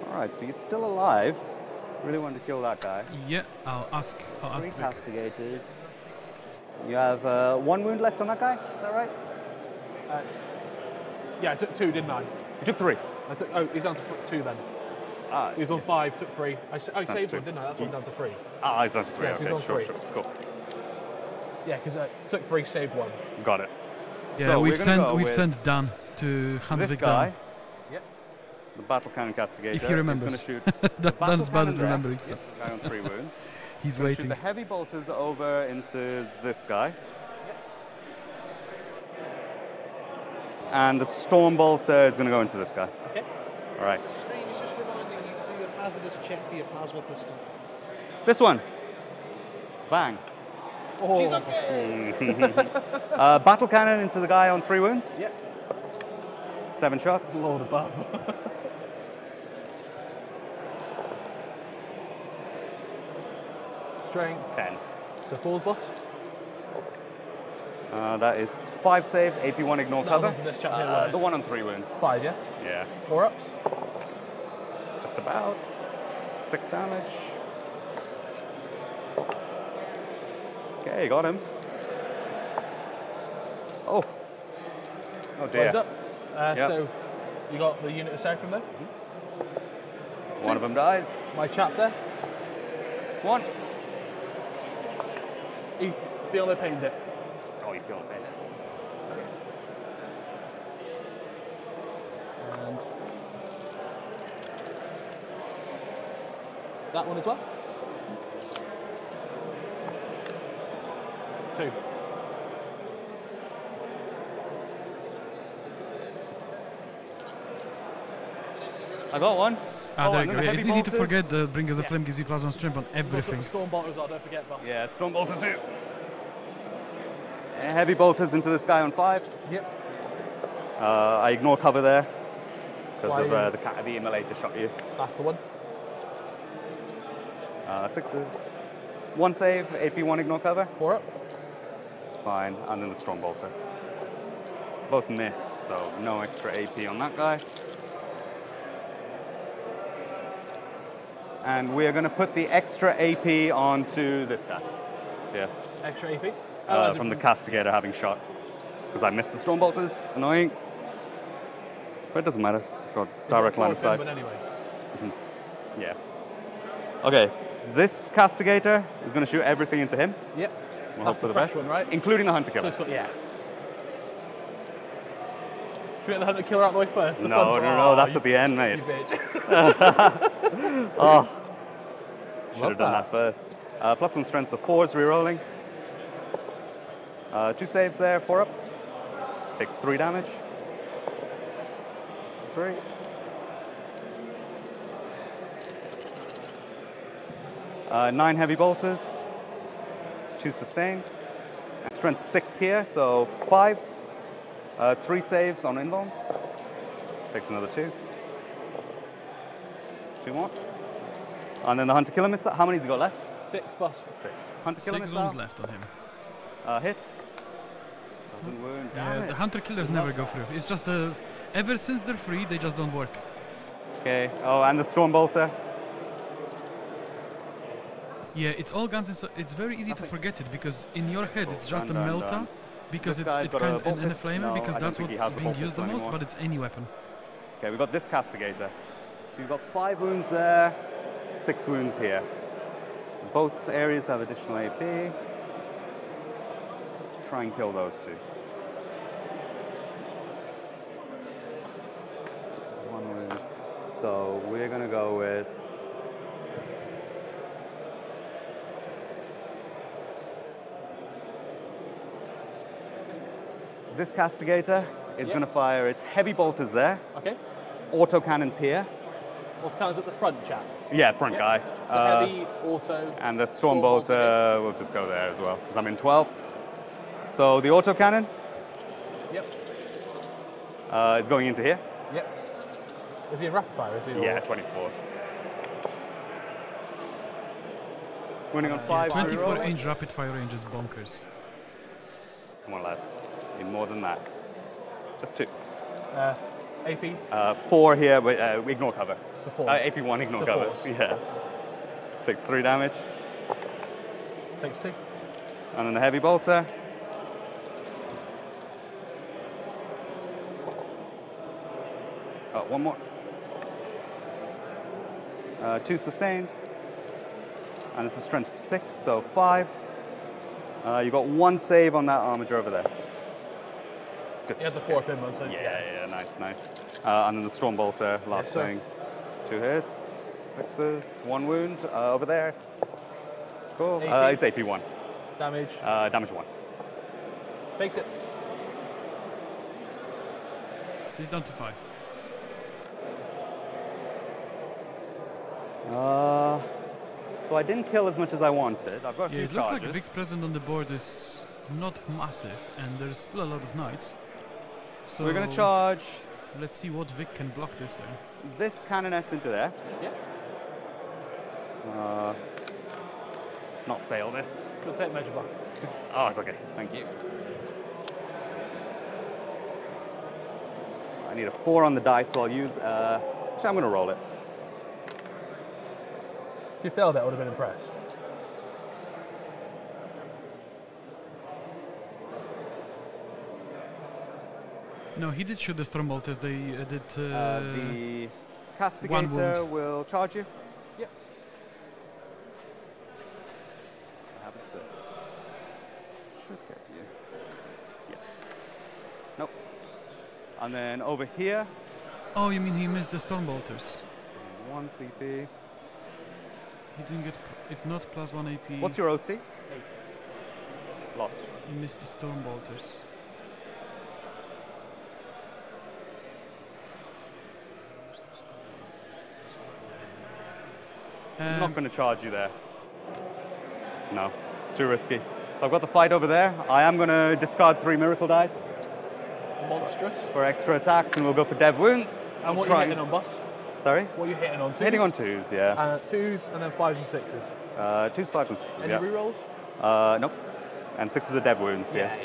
All right, so you're still alive. Really wanted to kill that guy. Yeah, I'll ask 3 Vic. castigators. You have 1 wound left on that guy, is that right? Yeah, I took 2, didn't I? You took 3. I took, oh, he's down to 2 then. He was on 5, took 3. I saved true. one, didn't I? That's one down to 3. He's on 3. Yeah, so Okay, he's on sure, 3. sure. Cool. Yeah, because I took 3, saved 1. Got it. Yeah, so we've we're gonna go sent with Dan to hand this Vic guy, down. Yep. the battle cannon castigator. If he He's remembers. going to shoot Dan's bad at there. remembering stuff. Guy on 3 wounds. He's Gonna shoot waiting. the heavy bolters over into this guy. And the storm bolter is going to go into this guy. Okay. All right. Stream is just reminding you to do your hazardous check for your plasma pistol. This one. Bang. Oh, She's okay. Battle cannon into the guy on 3 wounds. Yep. 7 shots. Lord above. Strength. 10. So 4's boss. That is 5 saves, AP1 ignore That was cover. onto this chap here, wasn't it? The one on 3 wounds. 5, yeah? Yeah, 4 ups. just about. 6 damage. Okay, got him. Oh, Oh dear. Rise up. Yep. So you got the unit of south from there. One of them dies. My chap there. It's one. You feel no pain there. Oh, you feel the pain. And that one as well. 2. I got one. Ah, there and you then go. the It's heavy easy to bolters. forget the Bringers of Flame gives you plus 1 strength on everything. Storm bolter as well, don't forget, boss. Yeah, Storm Bolter 2. Heavy bolters into this guy on 5. Yep. I ignore cover there because of Why? the immolator shot you. That's the one. 6s. 1 save, AP1 ignore cover. 4 up. It's fine. And then the Strong Bolter. Both miss, so no extra AP on that guy. And we are going to put the extra AP onto this guy. Yeah. Extra AP. From the Castigator having shot. Because I missed the Storm Bolters. Annoying. But it doesn't matter. Got direct line of sight. But anyway. Yeah. Okay. This Castigator is going to shoot everything into him. Yep. We'll That's hope for the the fresh best. one, right? Including the Hunter So Killer. it's got, yeah. Should we get the hunter killer out of the way first? The No, fun no, one? no, Oh, that's you- at the end, You mate. bitch. Oh. Should Love have done that first. Plus 1 strength, so 4s rerolling. 2 saves there, 4 ups. Takes 3 damage. It's 3. Nine heavy bolters. It's 2 sustained. And strength 6 here, so 5s. 3 saves on invulns. Takes another 2. It's 2 more. And then the Hunter Killer Missile. How many has he got left? 6 boss. 6. Hunter Killer 6 Missile. wounds left on him. Hits. Doesn't wound. Yeah, Damn the it. Hunter Killers never go through. It's just ever since they're free, they just don't work. Okay. Oh, and the Storm Bolter. Yeah, it's all guns and it's very easy to forget it because in your head it's just a Done, melta done. because This it guy's got a and a Vulpus? flamer No, because I don't that's think he what's has the being Vulpus used the most, anymore. but it's any weapon. Okay, we've got this Castigator. So you've got 5 wounds there, 6 wounds here. Both areas have additional AP. Let's try and kill those 2. 1 wound. So we're going to go with... This Castigator is going to fire its heavy bolters there, Okay. auto cannons here. Auto cannons at the front, chap. Yeah, front guy. So heavy, auto. And the Storm Storm Bolter Bolter, will just go there as well, because I'm in 12. So the auto cannon Yep. is going into here. Yep. Is he in rapid fire? Is he? Yeah, 24. Winning on 5. 24 inch rapid fire range is bonkers. Come on, lad. Need more than that. Just 2. AP. 4 here, but ignore cover. So 4. AP1, ignore So cover. 4s. Yeah. Takes 3 damage. Takes 2. And then the heavy bolter. Oh, 1 more. 2 sustained. And this is strength 6, so 5s. You got 1 save on that armature over there. Good. He had the 4 pin one, so Yeah, nice, nice. And then the Storm Bolter, last Yes, sir. thing. 2 hits, 6s, 1 wound over there. Cool. AP. It's AP1. Damage. Damage 1. Takes it. He's down to 5. So I didn't kill as much as I wanted. I've got a Yeah, few it looks like charges. Vic's present on the board is not massive, and there's still a lot of knights. So We're going to charge let's see what Vic can block this time. this Cannoness into there. Yep. Let's not fail this. Good take measure, boss. Oh, it's okay. Thank you. I need a 4 on the dice, so I'll use... actually, I'm going to roll it. If you failed that, I would have been impressed. No, he did shoot the Stormbolters. They did. The Castigator will charge you. Yep. I have a 6. Should get you. Yeah. Nope. And then over here. Oh, you mean he missed the Stormbolters? 1 CP. He didn't get. It's not +1 AP. What's your OC? 8. Lots. He missed the Stormbolters. I'm not going to charge you there. No, it's too risky. I've got the fight over there. I am going to discard 3 miracle dice Monstrous. for extra attacks, and we'll go for dev wounds. And what are you hitting on, boss? Sorry? What are you hitting on? 2s? Hitting on 2s, yeah. 2s and then 5s and 6s. 2s, 5s, and 6s. Any yeah. rerolls? Nope. And 6s are dev wounds, yeah.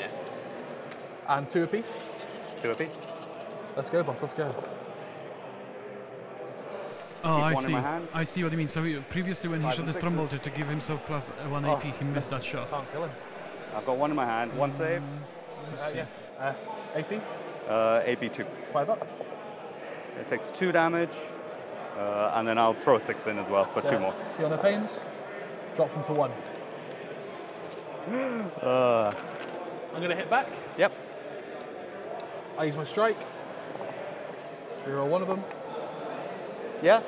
And 2 apiece? 2 apiece. Let's go, boss. Let's go. Oh, Keep I one in see. my hand. I see what you mean. So previously, when he 5s shot and the 6s. Stormbolter to give himself +1 AP, he missed that shot. Can't kill him. I've got 1 in my hand. 1 save. Yeah. AP? AP 2. 5 up. It takes 2 damage. And then I'll throw a 6 in as well for 2 more. Feel no pains. Drop them to 1. I'm going to hit back. Yep. I use my strike. Reroll 1 of them. Yeah?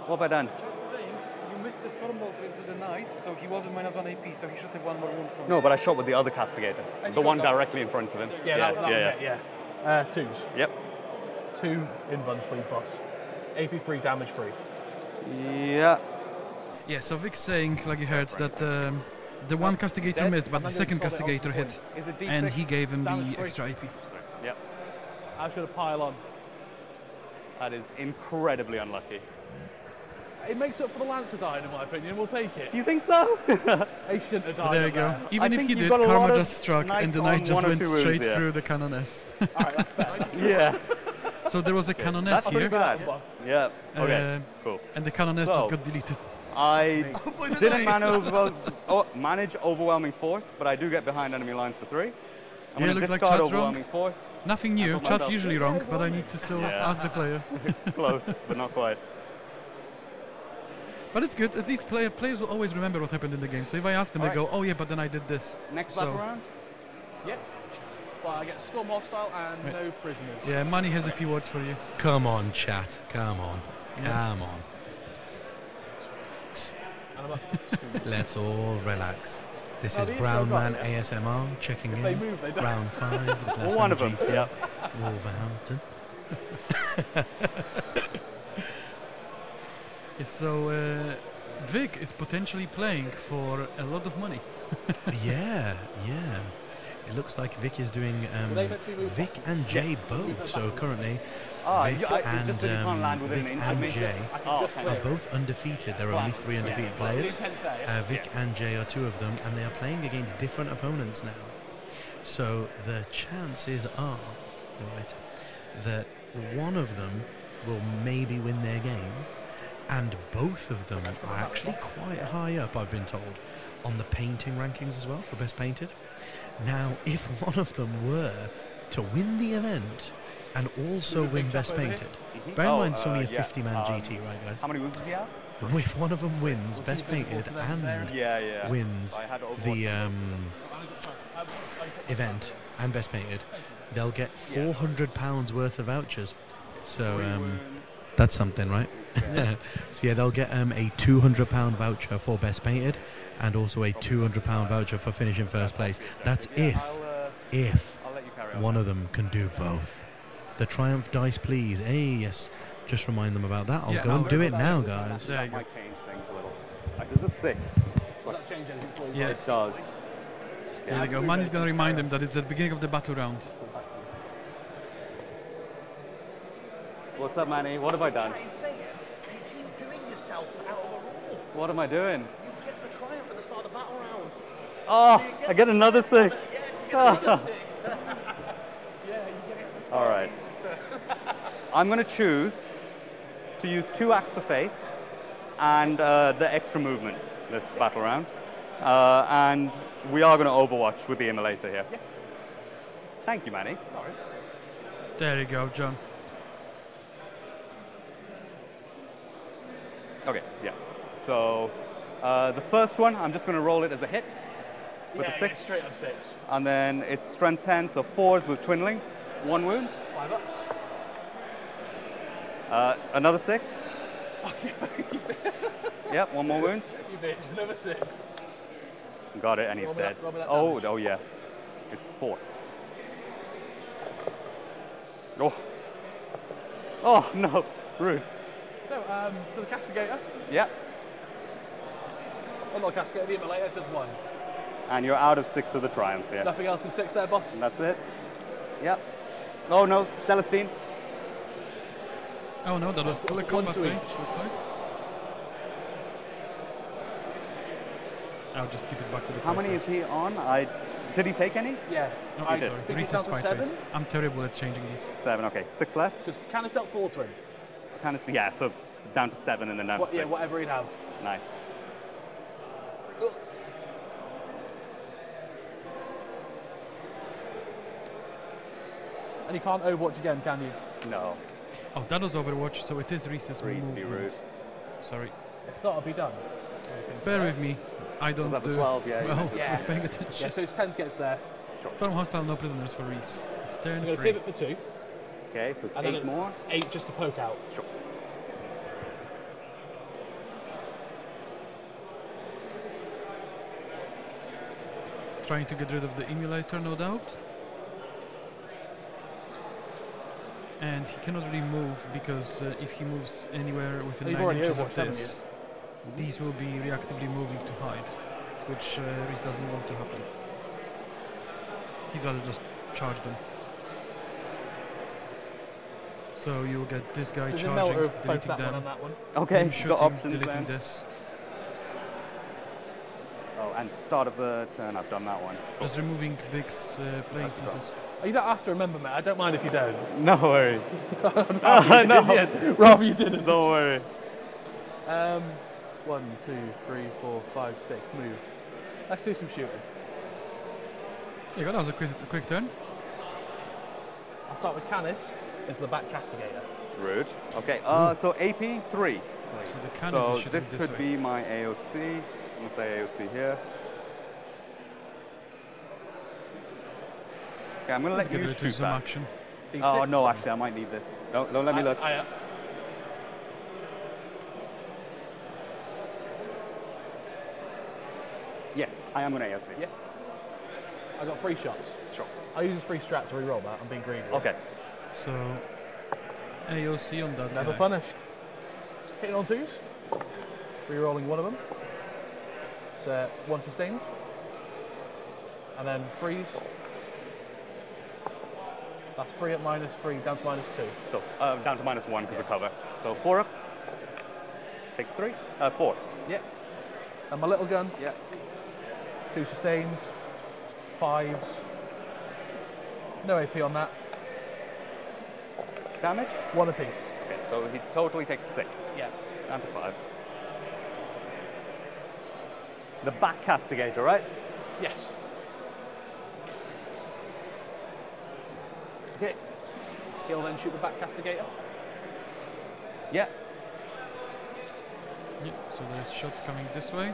What have I done? Chat's saying you missed the Stormbolter into the night, so he wasn't -1 AP, so he should have 1 more wound from. No, but I shot with the other Castigator. The one directly in front of him. That was it, yeah. 2s. Yep. 2 invuns, please, boss. AP free, damage free. Yeah. Yeah, so Vic's saying, like you heard, that the one Castigator missed, but the second Castigator hit, and he gave him the extra AP. Yep. I'm just going to pile on. That is incredibly unlucky. It makes up for the Lancer dying, in my opinion. We'll take it. Do you think so? He shouldn't have died. There you go. There. Even I if think he you've did, got a lot Karma of just struck, and knights the on knight just 1 or went 2 wounds, straight yeah. through the Canoness. All right, that's fair. Yeah. So there was a That's Canoness pretty here, bad. Yeah. Okay. Cool. and the Canoness So- just got deleted. I didn't manage overwhelming force, but I do get behind enemy lines for 3. I'm Yeah, going to looks like discard Chad's wrong. overwhelming force. Nothing new. put Chat's myself- usually wrong, but I need to still Yeah. ask the players. Close, but not quite. But it's good. At least players will always remember what happened in the game. So if I ask them, they go, "Oh yeah, but then I did this." Next So- battle round? Yep. But I get Storm Hostile and Right. no prisoners. Yeah, Manny has a few words for you. Come on, chat. Come on. Come on. And I'm up. Let's all relax. This Now, is the intro Brown got Man it. ASMR checking If in. they move, they die. Round 5 with the Well, one Glasshammer of them. GT, Yep. Wolverhampton. Yeah, so Vic is potentially playing for a lot of money. Yeah. It looks like Vic is doing they meant to be moved Vic and Jay both. So currently, Vic it's and just that you can't land within Vic an and inch. Jay Just are clear. both undefeated. There are only 3 undefeated players. Intense there, yeah? Vic and Jay are 2 of them, and they are playing against different opponents now. So the chances are, right, that one of them will maybe win their game, and both of them are actually quite high up, I've been told, on the painting rankings as well for best painted. Now, if one of them were to win the event and also win best painted, bear in mind it's only a 50-man GT, right, guys? How many wounds does he have? If one of them wins best painted and Yeah. wins I had Overwatch the event and best painted, they'll get £400 worth of vouchers. So that's something, right? So yeah, they'll get a £200 voucher for best painted and also a £200 voucher for finishing first place. That's if I'll let you carry on. one of them can do both. The Triumph dice, please. Hey, yes. Just remind them about that. I'll Yeah, go and do it now, guys. There you That go. might change things a little. This is 6. Does that change anything for you? Yeah. It does. There you go. Manny's gonna remind him that it's the beginning of the battle round. What's up, Manny? What have I done? You say it, you keep doing yourself out of the rule. What am I doing? You get the triumph at the start of the battle round. Oh, I get another 6. Yes, you get another 6. Yeah, you get it at the start. All right. I'm going to choose to use 2 acts of fate and the extra movement this battle round. And we are going to overwatch with the immolator here. Thank you, Manny. There you go, John. Okay, yeah. So the first one, I'm just going to roll it as a hit with a 6. Straight up 6. And then it's strength 10, so 4s with twin linked, 1 wound. 5 ups. Another 6. Yep, 1 more wound. You bitch, another 6. Got it, and he's dead. Roll me that Oh, damage. oh yeah. It's 4. Oh. Oh, no. Rude. So, to the castigator. Yeah. Oh, not castigator, the immolator does 1. And you're out of 6 of the triumph, yeah. Nothing else in 6 there, boss. And that's it. Yep. Oh, no. Celestine. Oh no, that was still a combat to phase, each. looks like. I'll just keep it back to the How fight many phase. is he on? Did he take any? Yeah. No, I did. think he's Reese's down to fight 7. phase. I'm terrible at changing these. 7, okay. 6 left. Because Canis dealt 4 to him. Canister, yeah, so it's down to 7 and then down to 6. Yeah, whatever he'd have. Nice. And you can't Overwatch again, can you? No. Oh, that was Overwatch, so it is Reese's Free to be movement. rude. Sorry. It's got to be done. Bear with me. I don't Was that the do 12? Yeah. well Yeah. with paying attention. Yeah, so it's 10 gets there. Storm hostile, no prisoners for Reese. It's turn So I'm going to 3. pivot for 2. Okay, so it's And then 8 it's more. 8 just to poke out. Sure. Trying to get rid of the emulator, no doubt. And he cannot really move because if he moves anywhere within You've 9 already inches of Overwatched, haven't this, these will be reactively moving to hide, which Reese doesn't want to happen. He'd rather just charge them. So you'll get this guy So the charging, melter of both deleting that one them, and that one. Okay, him got shooting, options deleting then. this. Oh, and start of the turn, I've done that one. Just removing Vic's playing That's pieces. You don't have to remember, mate. I don't mind if you don't. No worries. Rather you didn't. Don't worry. 1, 2, 3, 4, 5, 6. Move. Let's do some shooting. There you go, that was a quick turn. I'll start with Canis into the back castigator. Rude. Okay, so AP 3. So the cannon So is shooting this this could way. be my AOC. I'm going to say AOC here. Okay, I'm going to Let's let get you rid of shoot some back. action. D6. Oh, no, actually, I might need this. No, don't let me look. Yes, I am going to AOC. Yeah. I got 3 shots. Sure. I'll use this free strat to re-roll that. I'm being greedy. Okay. So AOC on that Never guy. punished. Hitting on 2s. Re-rolling one of them. So 1 sustained. And then freeze. That's 3 at -3, down to -2. So down to -1 because of cover. So 4 ups. Takes 3. 4. Yep. And my little gun, Yeah. 2 sustained, 5s. No AP on that. Damage? 1 apiece. Okay, so he totally takes 6. Yeah. Down to 5. The back castigator, right? Yes. Okay. He'll then shoot the back castigator. Yeah. Yeah, so there's shots coming this way.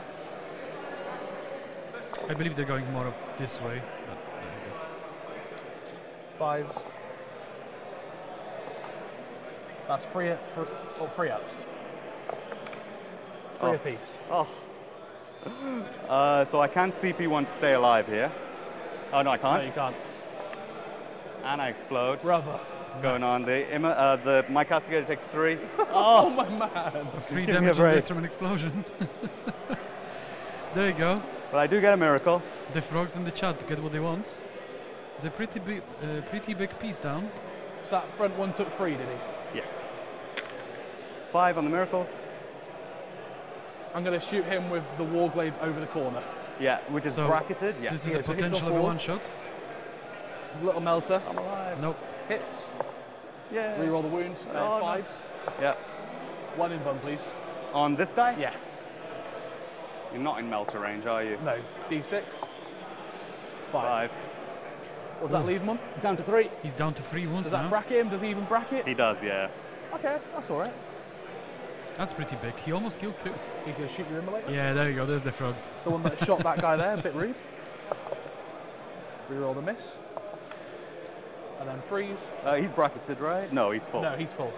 I believe they're going more up this way. But there we go. 5s. That's 3 ups. 3 Oh. apiece. Oh. So I can CP1 to stay alive here. Oh, no, I No, can't. you can't. And I explode. Brother. What's going on? My castigator takes 3. Oh my man. So 3 Give me a damage on break. this from an explosion. There you go. But I do get a miracle. The frogs in the chat get what they want. It's a pretty big piece down. So that front one took 3, did he? Yeah. It's 5 on the miracles. I'm going to shoot him with the Warglaive over the corner. Yeah, which is So bracketed. Yeah. This is Yeah, a so hits on potential of a 4s. one shot. Little melter. I'm alive. Nope. Hits. Yeah. Reroll the wound. And then Oh, no. 5s. Yeah. 1 in bun, please. On this guy? Yeah. You're not in melter range, are you? No. D6. 5. 5. What does that leave him on? Down to 3. He's down to 3 wounds Does that now. bracket him? Does he even bracket? He does, yeah. Okay, that's all right. That's pretty big. He almost killed 2. He's going to shoot your immolator. Yeah, there you go. There's the frogs. The one that shot that guy there, a bit rude. Reroll the miss. And then freeze. He's bracketed, right? No, he's full. No, he's full.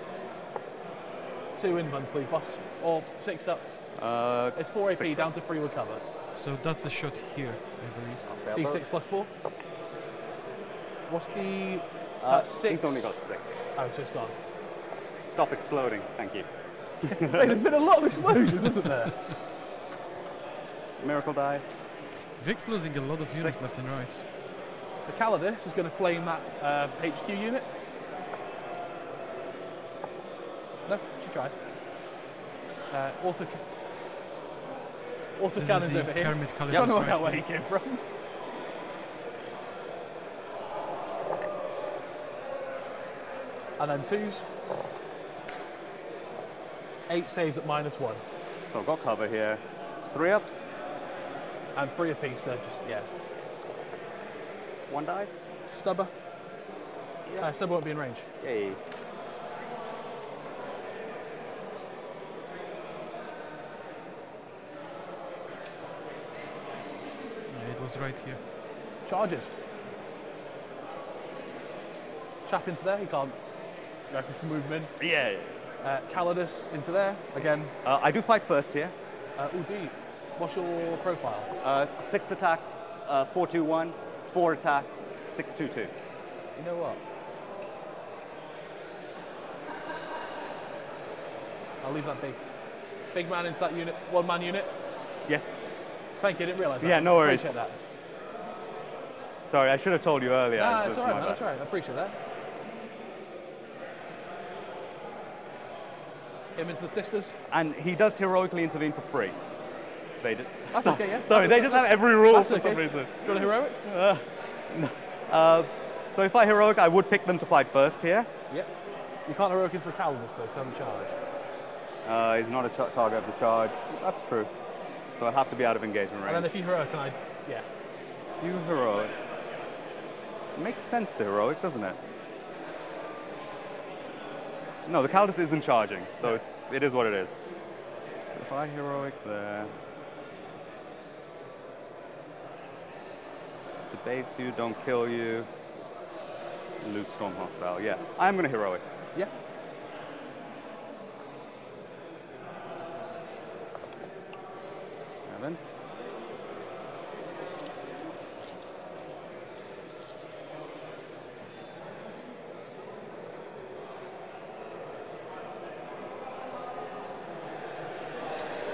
2 invuns, please, boss. Or 6 ups. It's 4 AP, 6 down to 3 with cover. So that's the shot here, I believe. D6 plus 4. What's the... That's 6. He's only got 6. Oh, so it's gone. Stop exploding, thank you. Hey, there's been a lot of explosions, isn't there? Miracle dice. Vic's losing a lot of units 6. left and right. The Calidus is going to flame that HQ unit. No, she tried. Also This cannons is the over here. Kermit I don't Calidus know right where here. he came from. And then 2s. 8 saves at -1. So I've got cover here. 3 ups, And 3 apiece, so just, yeah. 1 dice. Stubber. Stubber won't be in range. Yay. Yeah, it was right here. Charges. Chap into there, he can't go for move him in. Yeah. Calidus into there, again. I do fight first here. Udi, what's your profile? 6 attacks, 4-2-1, 4 attacks, 6-2-2. You know what? I'll leave that big. Big man into that unit, 1-man unit. Yes. Thank you, I didn't realise that. Yeah, no worries. Appreciate that. Sorry, I should have told you earlier. Nah, It's it's just alright, my man, bad. that's alright. I appreciate that. Him into the sisters. And he does heroically intervene for free. They did. That's okay, yeah. Sorry, they just have every rule That's for okay. some reason. Do you want a heroic? So if I heroic, I would pick them to fight first here. Yep. You can't heroic into the Calidus though, come charge. He's not a target of the charge. That's true. So I have to be out of engagement range. And then if you heroic, and yeah. You heroic. It makes sense to heroic, doesn't it? No, the Calidus isn't charging, so it is what it is. If I heroic there, debase you, don't kill you, lose storm hostile. Yeah, I'm gonna heroic. Yeah. Evan.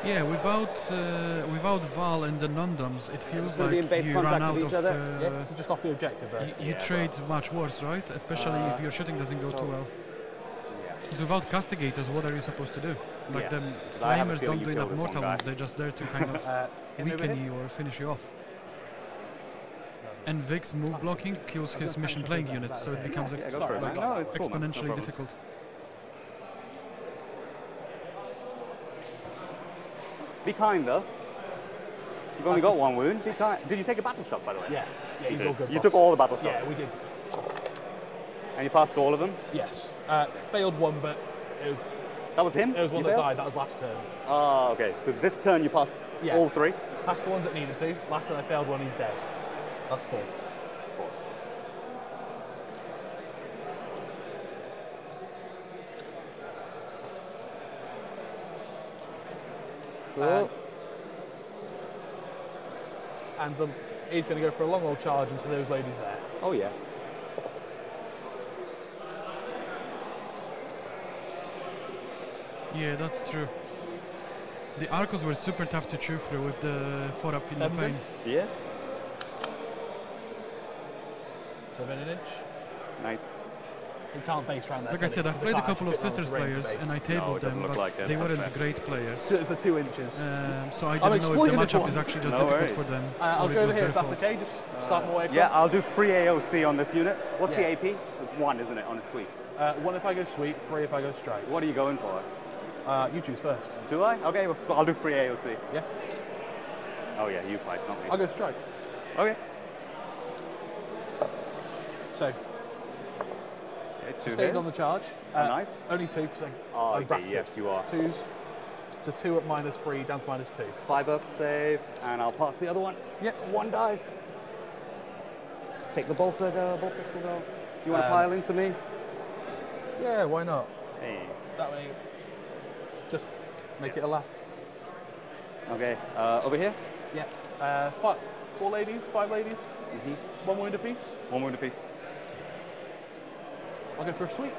Yeah, without Val and the Nundums, it feels gonna be in like base you contact run out with of. each other? Yeah, so just off the objective there. You trade much worse, right? Especially if your shooting doesn't go too well. Because without castigators, what are you supposed to do? Like the I have a flamers feeling don't you do kill enough this one mortal guy. wounds, they're just there to kind of Him over weaken here? you or finish you off. And Vic's move blocking kills his mission playing units, so it becomes go for it, man. No, it's cool, man. No exponentially problem. difficult. Be kind though. You've only got 1 wound. Be kind. Did you take a battle shot, by the way? Yeah, yeah, he's did. all good. You boss. took all the battle shots. Yeah, we did. And you passed all of them? Yes. Failed one, but That was him? it was one You that failed? died. That was last turn. Oh, okay. So this turn you passed Yeah. all 3? Passed the ones that needed to. Last turn I failed one. He's dead. That's 4. 4. Cool. And he's going to go for a long old charge into those ladies there. Oh, yeah. Yeah, that's true. The Arcos were super tough to chew through with the 4-up in the 7 pain. Yeah? 7 an inch. Nice. You can't base around that. Like I said, I've played a couple of Sisters range players and I No, tabled it doesn't them, look but like it. they That's weren't fair. great players. So it's the 2 inches. So I I'm didn't know if exploiting the it matchup once. is actually just No difficult worries. for them. I'll or it go over was here their if that's fault. okay. Just start my way across. Yeah, I'll do free AOC on this unit. What's Yeah. the AP? It's 1, isn't it, on a sweep? 1 if I go sweep, 3 if I go strike. What are you going for? You choose first. Do I? Okay, well, I'll do free AOC. Yeah. Oh, yeah, you fight, not me. I'll go strike. Okay. So, Okay, 2 sustained here. on the charge. Nice. Only 2, because Oh, I okay, bracked yes, you are. 2s. So 2 at -3, down to -2. 5 up, save, and I'll pass the other one. Yep. 1 dice. Take the bolter, go, bolt pistol, go. Do you want to pile into me? Yeah, why not? Hey. That way, just make it a laugh. Okay, over here. Yeah. 4 ladies, 5 ladies, 1 wound apiece. 1 wound apiece. I'll go for a sweep.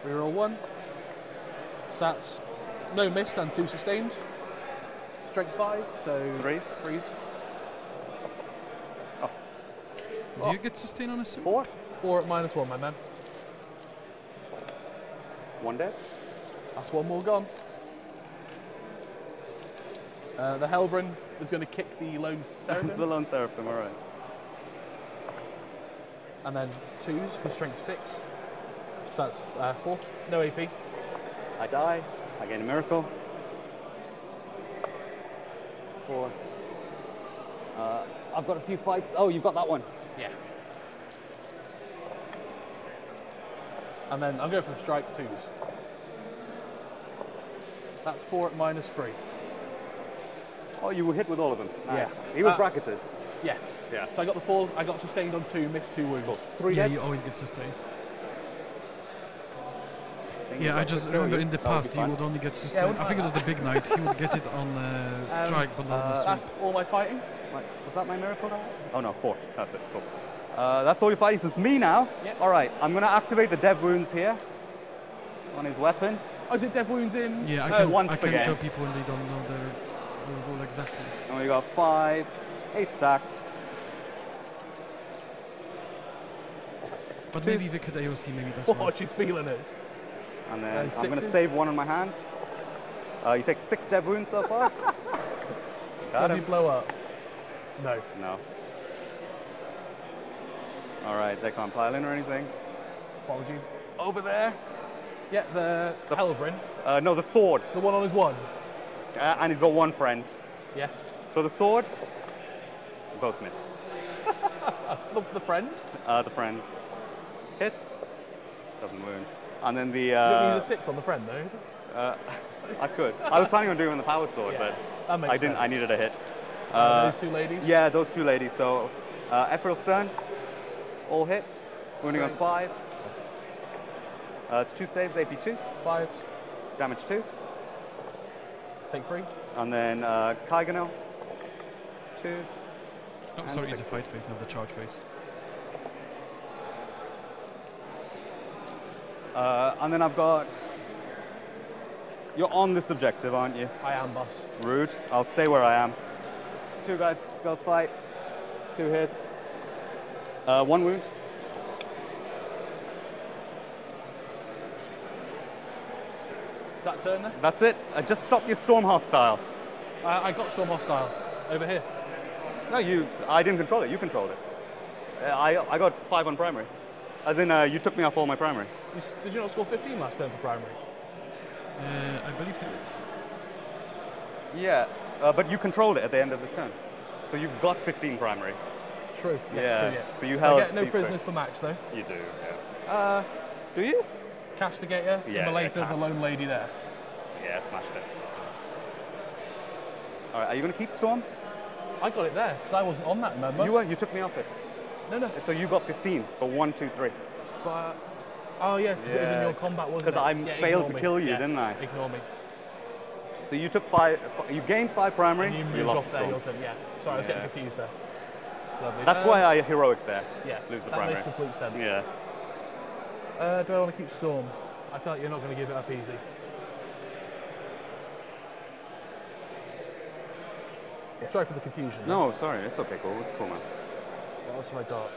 Reroll 1. So that's no missed and 2 sustained. Strength 5, so 3s. 3s. Do you get sustain on a suit? 4. 4 at -1, my man. 1 dead. That's 1 more gone. The Helverin is going to kick the lone Seraphim. The lone seraphim, all right. And then 2s, with strength 6. So that's 4. No AP. I die. I gain a miracle. 4. I've got a few fights. Oh, you've got that one. Yeah. And then I'll go for strike 2s. That's 4 at -3. Oh, you were hit with all of them. Nice. Yeah. He was bracketed. Yeah. Yeah. So I got the 4s, I got sustained on 2, missed 2 wounds. 3 Yeah, dead. you always get sustain. Thing is, Yeah, I could just kill remember you. in the That would be past he fun. would only get sustain. I think it was the big knight. He would get it on strike, but not on That's sweep. all my fighting. Was that my miracle? Oh no, 4. That's it. Cool. That's all your fighting. So it's me now. Yep. All right. I'm going to activate the dev wounds here on his weapon. Oh, is it dev wounds in? Yeah, once I per can game. tell people when they don't know their rule exactly. And we got 5, 8 stacks. But maybe they could AOC, maybe that's Oh, why. she's feeling it. And then I'm going to sixes? save 1 on my hand. You take 6 dev wounds so far. Got Does he him. blow up? No. No. All right, they can't pile in or anything. Apologies. Over there. Yeah, the Helverin. No, the sword. The one on his 1. And he's got 1 friend. Yeah. So the sword, both miss. The friend. The friend hits, doesn't wound. And then the... You don't use a 6 on the friend, though. I could. I was planning on doing the power sword, Yeah, that but makes I didn't. I sense. needed a hit. Those 2 ladies. Yeah, those 2 ladies. So Ephrail Stern, all hit, wounding on 5s. It's 2 saves, AP 2, 5s. damage 2. Take 3. And then Kaiganel, 2s. Oh, and sorry, it's a sixes. fight phase, not the charge phase. And then I've got... You're on this objective, aren't you? I am, boss. Rude. I'll stay where I am. 2 girls fight. 2 hits. 1 wound. Is that turn there? That's it. Just stop your storm hostile. I got Storm Hostile over here. No, I didn't control it. You controlled it. I got 5 on primary. As in, you took me off all my primary. Did you not score 15 last turn for primary? I believe he did. Yeah, but you controlled it at the end of this turn. So you got 15 primary. True. Yes, Yeah, true, yeah. so you I held get no these three. prisoners for Max, though. You do, yeah. Do you? Castigator, Yeah, Immolator, yeah, the lone lady there. Yeah, smashed it. All right, are you going to keep Storm? I got it there, because I wasn't on that, remember? You weren't. You took me off it. No. So you got 15 for 1, 2, 3. But, oh yeah, because it was in your combat, wasn't it? Because I Yeah, failed ignore to me. kill you, Yeah, didn't I? Ignore me. So you took 5. You gained 5 primary. And you moved lost off there, Storm. your turn. Yeah. Sorry, I was getting Yeah. confused there. Lovely. That's why I heroic there. Yeah, lose the that primary. makes complete sense. Yeah. Do I want to keep Storm? I feel like you're not going to give it up easy. Sorry for the confusion. No, sorry. It's okay. Cool. It's cool, man. What else have I got?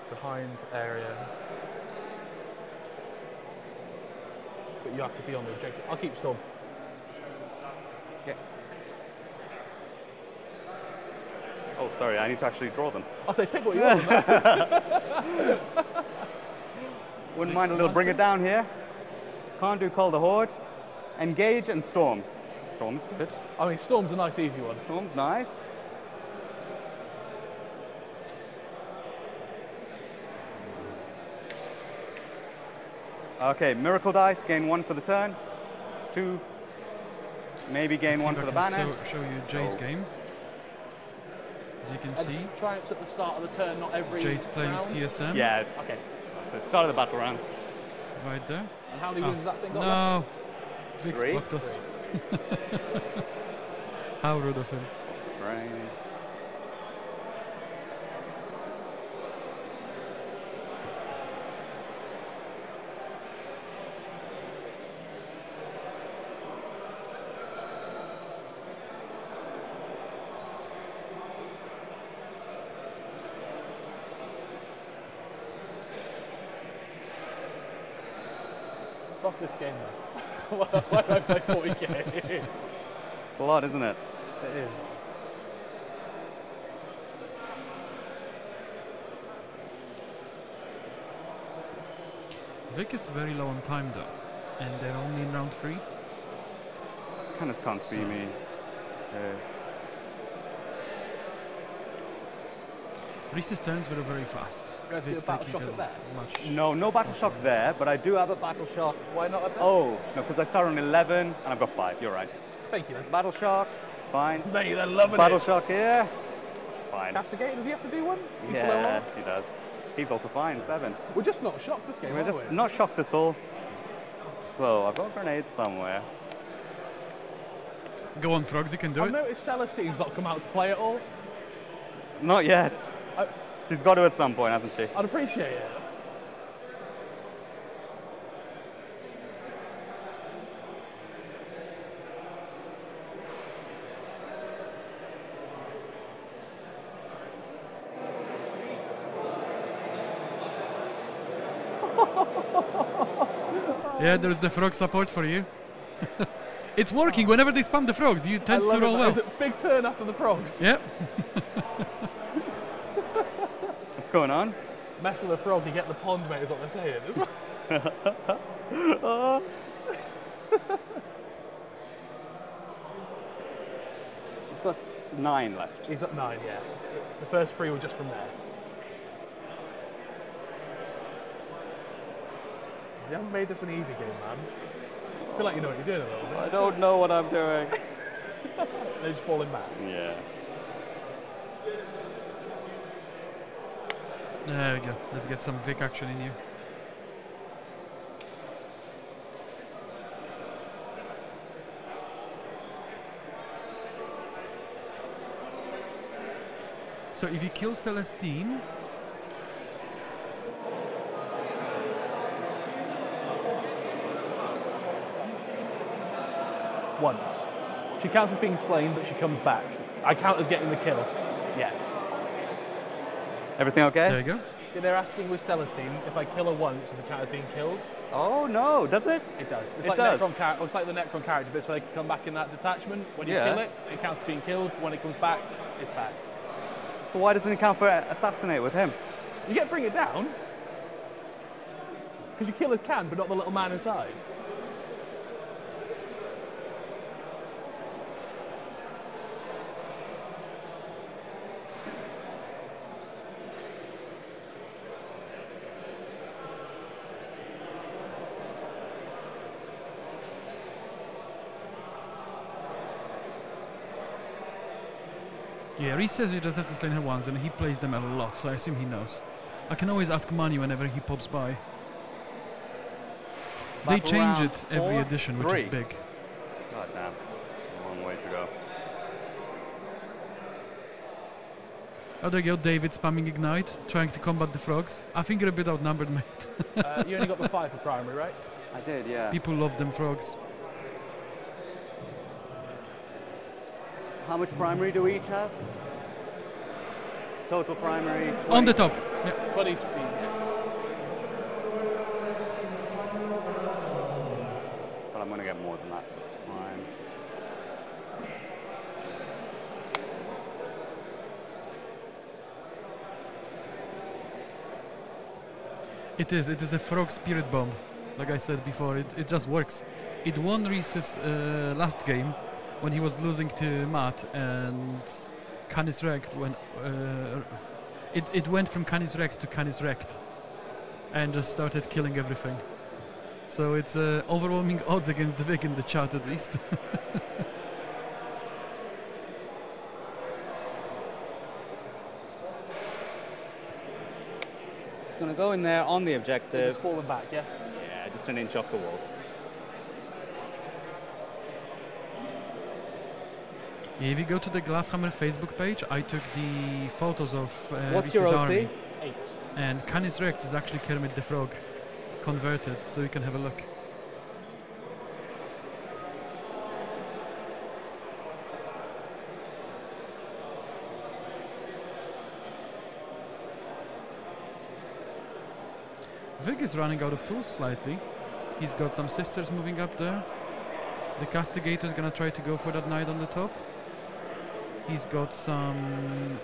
Behind area. But you have to be on the objective. I'll keep Storm. Yeah. Oh, sorry. I need to actually draw them. I'll say pick what you want. Wouldn't mind a little bring it down here. Can't do Call the Horde. Engage and Storm. Storm's good. I mean, Storm's a nice, easy one. Storm's nice. Okay, Miracle Dice, gain 1 for the turn. It's 2. Maybe gain Let's see 1 if I for the can banner. show you Jay's Oh. game. As you can And see, triumphs at the start of the turn, not every Jay's playing round. CSM. Yeah, Okay. so it started the battle round. Right there. And how many wins has that thing got? No. Vix 3. blocked us. How rude of him. Right. Fuck this game, man. Why do I play 40k? It's a lot, isn't it? It is. Vic is very low on time though, and they're only in round 3. Kind of can't see So- me. Reese's turns were very fast. You guys do a Vic's battle taking shock at that? much. No, no battle shock there, but I do have a battle shock. Why not a Oh, no, because I started on 11 and I've got 5. You're right. Thank you, then. Battle shock, fine. Mate, they're loving Battle it. shock here, fine. Castigator, does he have to do one? He's below Yeah, off? he does. He's also fine, 7. We're just not shocked this game, We're are just we? not shocked at all. So, I've got grenades somewhere. Go on, Frogs, you can do I've it. noticed Celestine's not come out to play at all. Not yet. I- She's got to at some point, hasn't she? I'd appreciate it. Yeah, there's the frog support for you. It's working. Whenever they spam the frogs, you I tend to love roll it. well. Is it big turn after the frogs? Yep. What's going on? Mess with a frog, you get the pond, mate, is what they're saying. He's got 9 left. He's at 9, yeah. The first 3 were just from there. You haven't made this an easy game, man. I feel like you know what you're doing a little bit. I don't know what I'm doing. They're just falling back. Yeah. There we go. Let's get some Vic action in you. So if you kill Celestine, Once. She counts as being slain, but she comes back. I count as getting the kill. Yeah. Everything okay? there you go. They're asking with Celestine, if I kill her once, does it count as being killed? Oh no, does it? It does. It's It like does. Necron it's like the Necron character bits where they can come back in that detachment. When you Yeah. kill it, it counts as being killed. When it comes back, it's back. So why doesn't it count for assassinate with him? You get bring it down. Because your killers can, but not the little man inside. Yeah, Reese says he just have to slay her once, and he plays them a lot, so I assume he knows. I can always ask Money whenever he pops by. They Battle change round it every 4, edition, which 3. is big. God damn. A long way to go. Oh, there you go, David spamming Ignite, trying to combat the frogs. I think you're a bit outnumbered, mate. You only got the 5 for primary, right? I did, yeah. People love them frogs. How much primary do we each have? Total primary, 20. On the top. Yeah. 20 to be. But I'm going to get more than that, so it's fine. It is a frog spirit bomb. Like I said before, it just works. It won Reese's last game when he was losing to Matt, and Canis Rect when it went from Canis Rex to Canis Rect and just started killing everything. So it's overwhelming odds against the Vic in the chat at least. It's going to go in there on the objective. Just falling back, yeah? Yeah, just an inch off the wall. Yeah, if you go to the Glasshammer Facebook page, I took the photos of What's VC's your OC? army. 8. And Canis Rex is actually Kermit the Frog converted, so you can have a look. Vic is running out of tools slightly. He's got some sisters moving up there. The Castigator's gonna try to go for that knight on the top. He's got some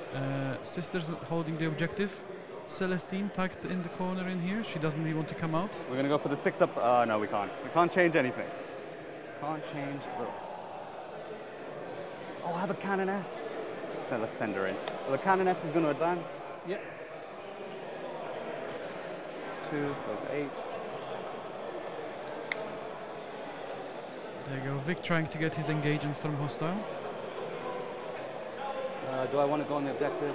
sisters holding the objective. Celestine tucked in the corner in here. She doesn't really want to come out. We're going to go for the 6 up. No, we can't. We can't change anything. Can't change. Oh, I have a Canoness. So let's send her in. Well, the Canoness is going to advance. Yep. 2 goes 8. There you go. Vic trying to get his engage in Storm Hostile. Do I want to go on the objective?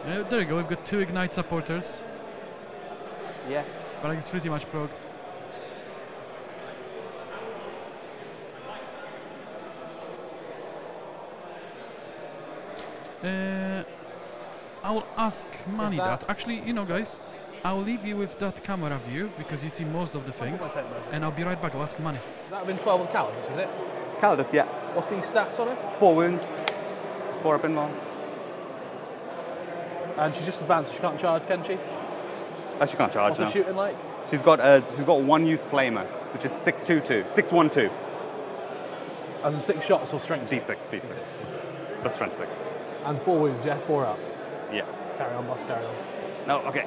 There you go. We've got 2 Ignite supporters. Yes. But it's pretty much prog. I'll ask Manny that. Actually, you know, guys, I'll leave you with that camera view because you see most of the things. And I'll be right back. I'll ask Manny. That have been 12 with Calidus, is it? Calidus, yeah. What's the stats on it? 4 wounds. 4 up in long. And she's just advanced, so she can't charge, can she? Oh, she can't charge What's now. her shooting like? She's got 1-use flamer, which is 622. 612. As in 6 shots or strength? D6. Plus strength 6. And 4 wounds, yeah? 4 up. Yeah. Carry on, boss, carry on. No, okay.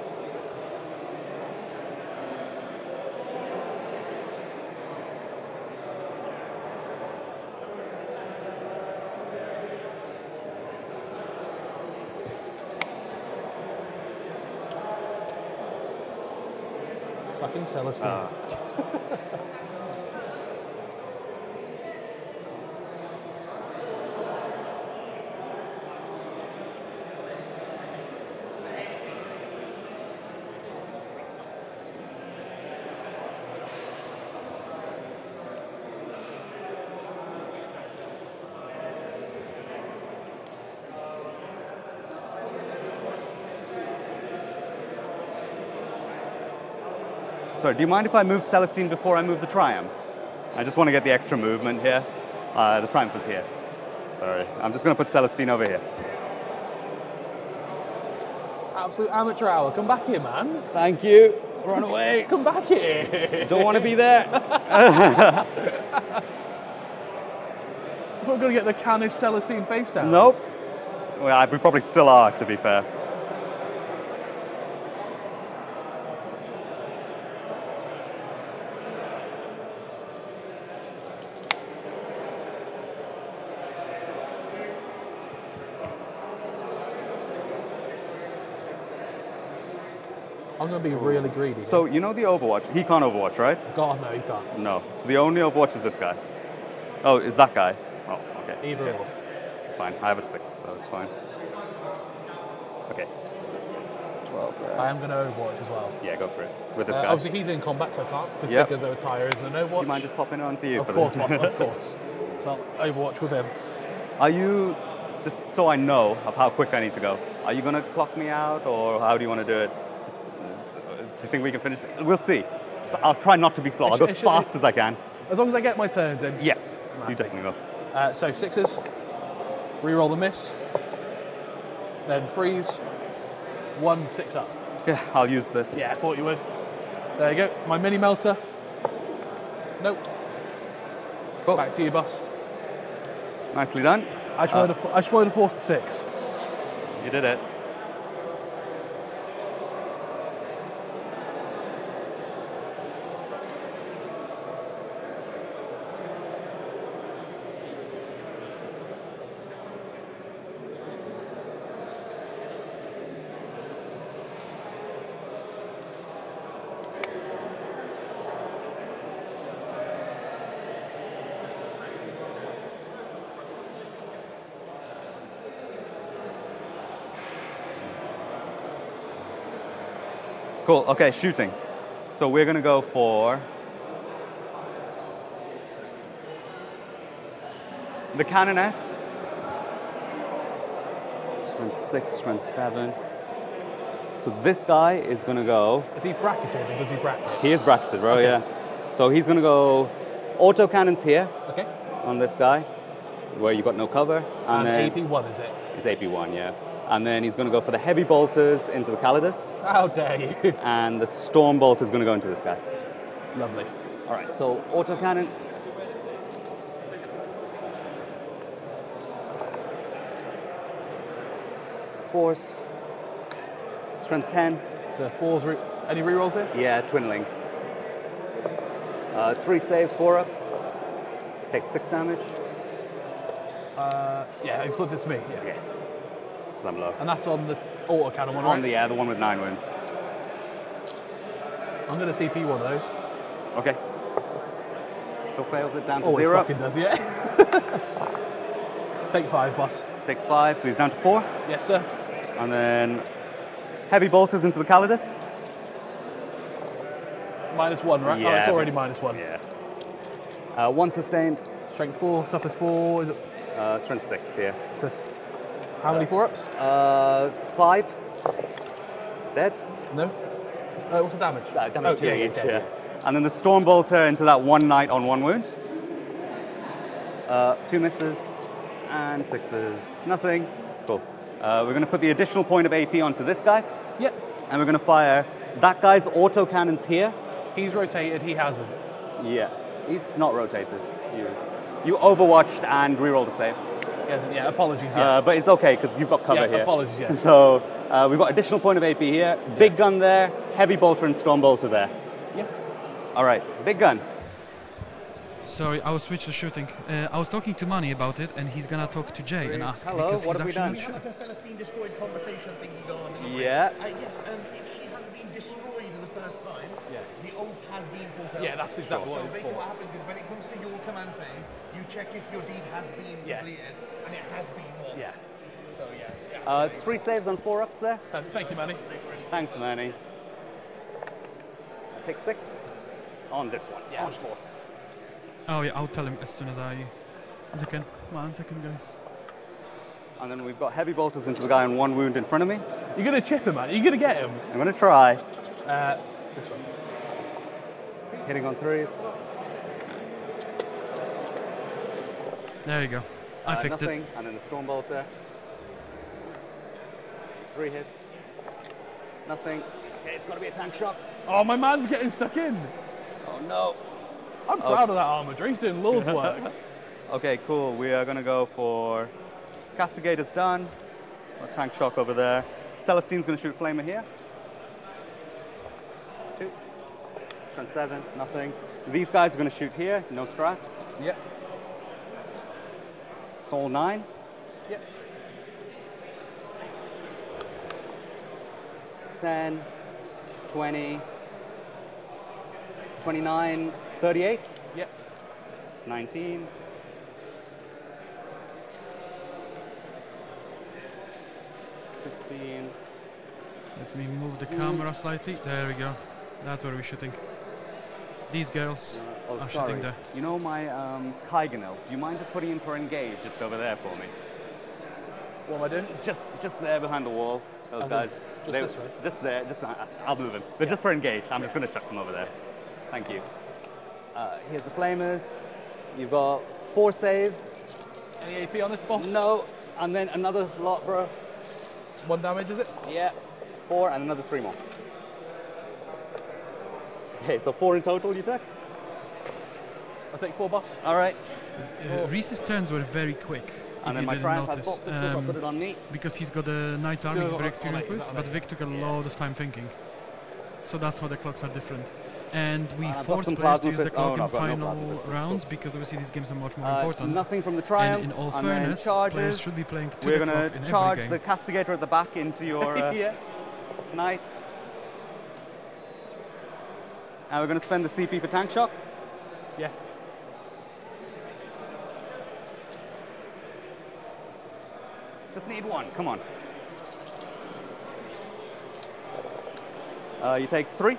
Fucking Celestine. Sorry, do you mind if I move Celestine before I move the Triumph? I just want to get the extra movement here. The Triumph is here. Sorry, I'm just going to put Celestine over here. Absolute amateur hour. Come back here, man. Thank you. Run away. Come back here. Don't want to be there. I thought we were going to get the Canis Celestine face down. Nope. Well, we probably still are, to be fair. I'm going to be really greedy. So, you know the Overwatch? He can't Overwatch, right? God, no, he can't. No. So the only Overwatch is this guy. Oh, is that guy? Oh, okay. Either Okay. or. It's fine. I have a 6, so it's fine. Okay. Let's go. 12 there. I am going to Overwatch as well. Yeah, go for it. With this guy. Obviously, he's in combat, so I can't, because Yep. because the tire is an Overwatch. Do you mind just popping it onto you Of for course, this? boss, of course. So I'll Overwatch with him. Are you, just so I know of how quick I need to go, are you going to clock me out, or how do you want to do it? Do you think we can finish it? We'll see. So I'll try not to be slow. I'll go as fast as I can. As long as I get my turns in. Yeah, you definitely will. So 6s, reroll the miss, then freeze, 1 6 up. Yeah, I'll use this. Yeah, I thought you would. There you go, my mini melter. Nope. Cool. Back to you, boss. Nicely done. I just wanted to force the 6. You did it. Cool. Okay, shooting. So we're going to go for the Cannon S. Strength 6, strength 7. So this guy is going to go... Is he bracketed or does he bracket? He is bracketed, bro, Okay. yeah. So he's going to go auto cannons here Okay. on this guy, where you got no cover. And then AP1, is it? it's AP1, yeah. And then he's going to go for the heavy bolters into the Calidus, How dare you? and the storm bolt is going to go into this guy. Lovely. All right, so auto cannon. Force. Strength 10. So 4's any rerolls here? Yeah, twin linked. 3 saves, 4 ups. Takes 6 damage. Yeah, he flipped it to me. Yeah. Yeah. Because I'm low. And that's on the auto cannon one, On right? the, yeah, the one with 9 wounds. I'm going to CP one of those. Okay. Still fails it down to Always 0. fucking does, yeah. Take 5, boss. Take 5, so he's down to 4. Yes, sir. And then heavy bolters into the Calidus. -1, right? Yeah, Oh, it's but- already -1. Yeah. 1 sustained, Strength 4, toughness 4. Is it? strength 6, yeah. So how many 4-ups? 5. It's dead. No. What's the damage? Damage 2 yeah, each, yeah, yeah. And then the storm bolter into that 1 knight on 1 wound. 2 misses and 6s. Nothing. Cool. We're going to put the additional point of AP onto this guy, Yep. and we're going to fire that guy's auto cannons here. He's rotated, he hasn't. Yeah. He's not rotated. You overwatched and rerolled a save. He hasn't, yeah, apologies, yeah. But it's okay because you've got cover Yeah, here. apologies, yeah. So we've got additional point of AP here. Big gun there, heavy bolter and storm bolter there. Yeah. All right, big gun. Sorry, I will switch to shooting. I was talking to Manny about it, and he's gonna talk to Jay and ask Hello, because what he's have we actually done? not sure. Like a Celestine destroyed conversation thingy going on. Yeah. Yes, if she has been destroyed the first time, Yeah. the oath has been fulfilled. Yeah, that's exactly So what it's basically for. what happens is when it comes to your command phase, you check if your deed has been Yeah. completed, and it has been once. Yeah. So yeah. 3 saves on 4 ups there. Thank you, Manny. Thanks, Manny. Take 6 on this one. Yeah. On 4. Oh yeah, I'll tell him as soon as I can. 1 second, guys. And then we've got heavy bolters into the guy on 1 wound in front of me. You're going to chip him, man. You're going to get him. I'm going to try. This one. Hitting on 3s. There you go. I fixed nothing. it. And then the storm bolter. 3 hits. Nothing. Okay, it's got to be a tank shot. Oh, my man's getting stuck in. Oh no. I'm proud of that armor. He's doing loads of work. Okay, cool. We are going to go for Castigator's done. A tank shock over there. Celestine's going to shoot Flamer here. 2. Strength 7, nothing. These guys are going to shoot here, no strats. Yep. Soul 9. Yep. 10, 20, 29, 38. Yep. It's 19. 15. Let me move the camera slightly. There we go. That's where we're shooting. These girls Oh, are sorry. shooting there. You know my Kaiganil? Do you mind just putting him for engage just over there for me? What am I doing? Just there behind the wall. Those As in, guys. just this way? Just there. Just behind, I'll move him. But just for engage, I'm just going to chuck them over there. Thank you. Here's the flamers. You've got 4 saves. Any AP on this boss? No. And then another lot, bro. 1 damage, is it? Yeah. 4 and another 3 more. Okay, so 4 in total you took? I'll take 4, boss. All right. Reese's turns were very quick. And if then you my didn't triumph has notice. got this, so I'll put it on me. Because he's got a Knight's Army So he's very on experienced eight, is with, that on but eight? Vic took a lot of time thinking. So that's how the clocks are different. And we I've got force some players to plasma use the pistols. clock no, in I've got no final plasma pistols. rounds Cool. because obviously these games are much more important. Nothing from the triumph. And in all and then fairness, players charges. should be playing to We're the going clock to in charge every the game. castigator at the back into your Yeah. knight. And we're going to spend the CP for tank shock. Yeah. Just need 1. Come on. You take 3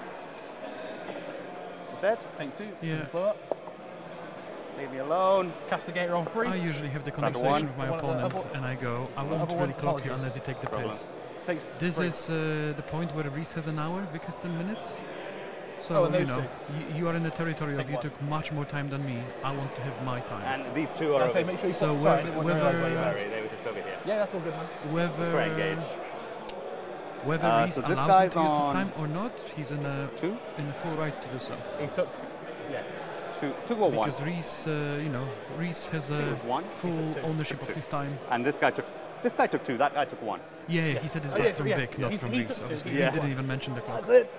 instead. Take 2. Yeah. Just blow up. Leave me alone. Castigator on 3. I usually have the Another conversation one. with my One opponent, other- and I go, I another won't one, really clock you apologies. unless you take the Problem. piss. Takes This 3. is the point where Reese has an hour, Vic has 10 minutes. So, Oh, and you those know, two. you are in the territory Take of you one. took much more time than me. I want to have my time. And these 2 are I over. say make sure you So sorry, I whether- didn't realise where you whether- were. Sorry, they were just over here. Yeah, that's all good, man. Just for engage. Whether Reese so this allows him guy's to use his on time or not, he's 2? in the full right to do so. He took. Yeah. 2 or 1. Because Reese, Reese has it a was 1. full took 2. ownership Took of 2. his time. And this guy took 2, that guy took 1. Yeah, he said it's Oh, back yeah, from yeah. Vic, not He- from he Reese. took two. Obviously, Yeah. he didn't even mention the clock. That's it.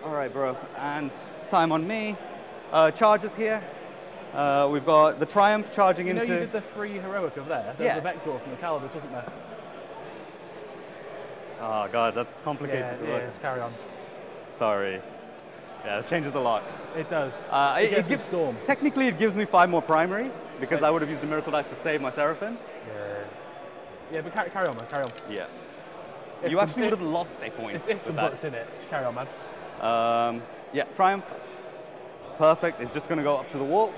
All right, bro. And time on me. Charges here. We've got the Triumph charging You know into. you did the 3 heroic over there? There's Yeah. the Vector from the Calibus, wasn't there? Oh god, that's complicated. Yeah, to yeah, work. just carry on. Sorry. Yeah, it changes a lot. It does. It gives me gives Storm. Technically, it gives me 5 more primary because Right. I would have used the Miracle Dice to save my Seraphim. Yeah, but carry on, man, carry on. Yeah. If You some- actually would have lost a point. It's ifs with and that. buts in it. Just carry on, man. Yeah, Triumph. Perfect. It's just going to go up to the wall.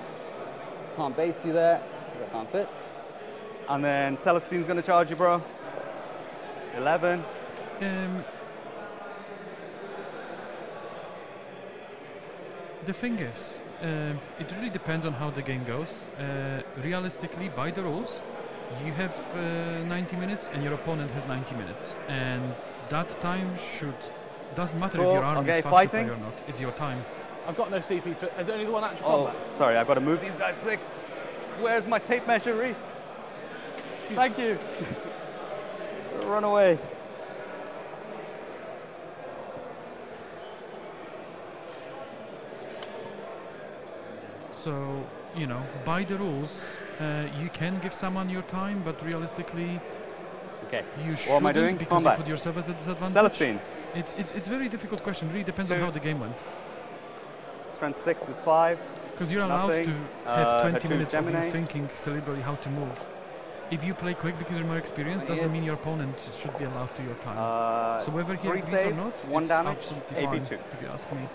Can't base you there. That can't fit. And then Celestine's going to charge you, bro. 11. The thing is, it really depends on how the game goes. Realistically, by the rules, you have 90 minutes and your opponent has 90 minutes. And that time doesn't matter if Cool, your army okay, is fast to play fighting. or not. It's your time. I've got no CP to. Is it only the one actual Oh, combat? sorry, I've got to move these guys 6. Where's my tape measure, Reese? Thank you. Run away. So, you know, by the rules, you can give someone your time, but realistically, Okay. you What am I shouldn't doing? because Combat. you put yourself as a disadvantage. Celestine. It's a very difficult question. It really depends on how the game went. Strength 6 is 5s. Because you're allowed Nothing. to have 20 had 2 minutes of Gemini. you thinking cerebrally how to move. If you play quick because you're more experienced, doesn't mean your It's- opponent should be allowed to your time. So whether he 3 agrees or saves, not, 1 it's damage, absolutely AB2. fine, if you ask me.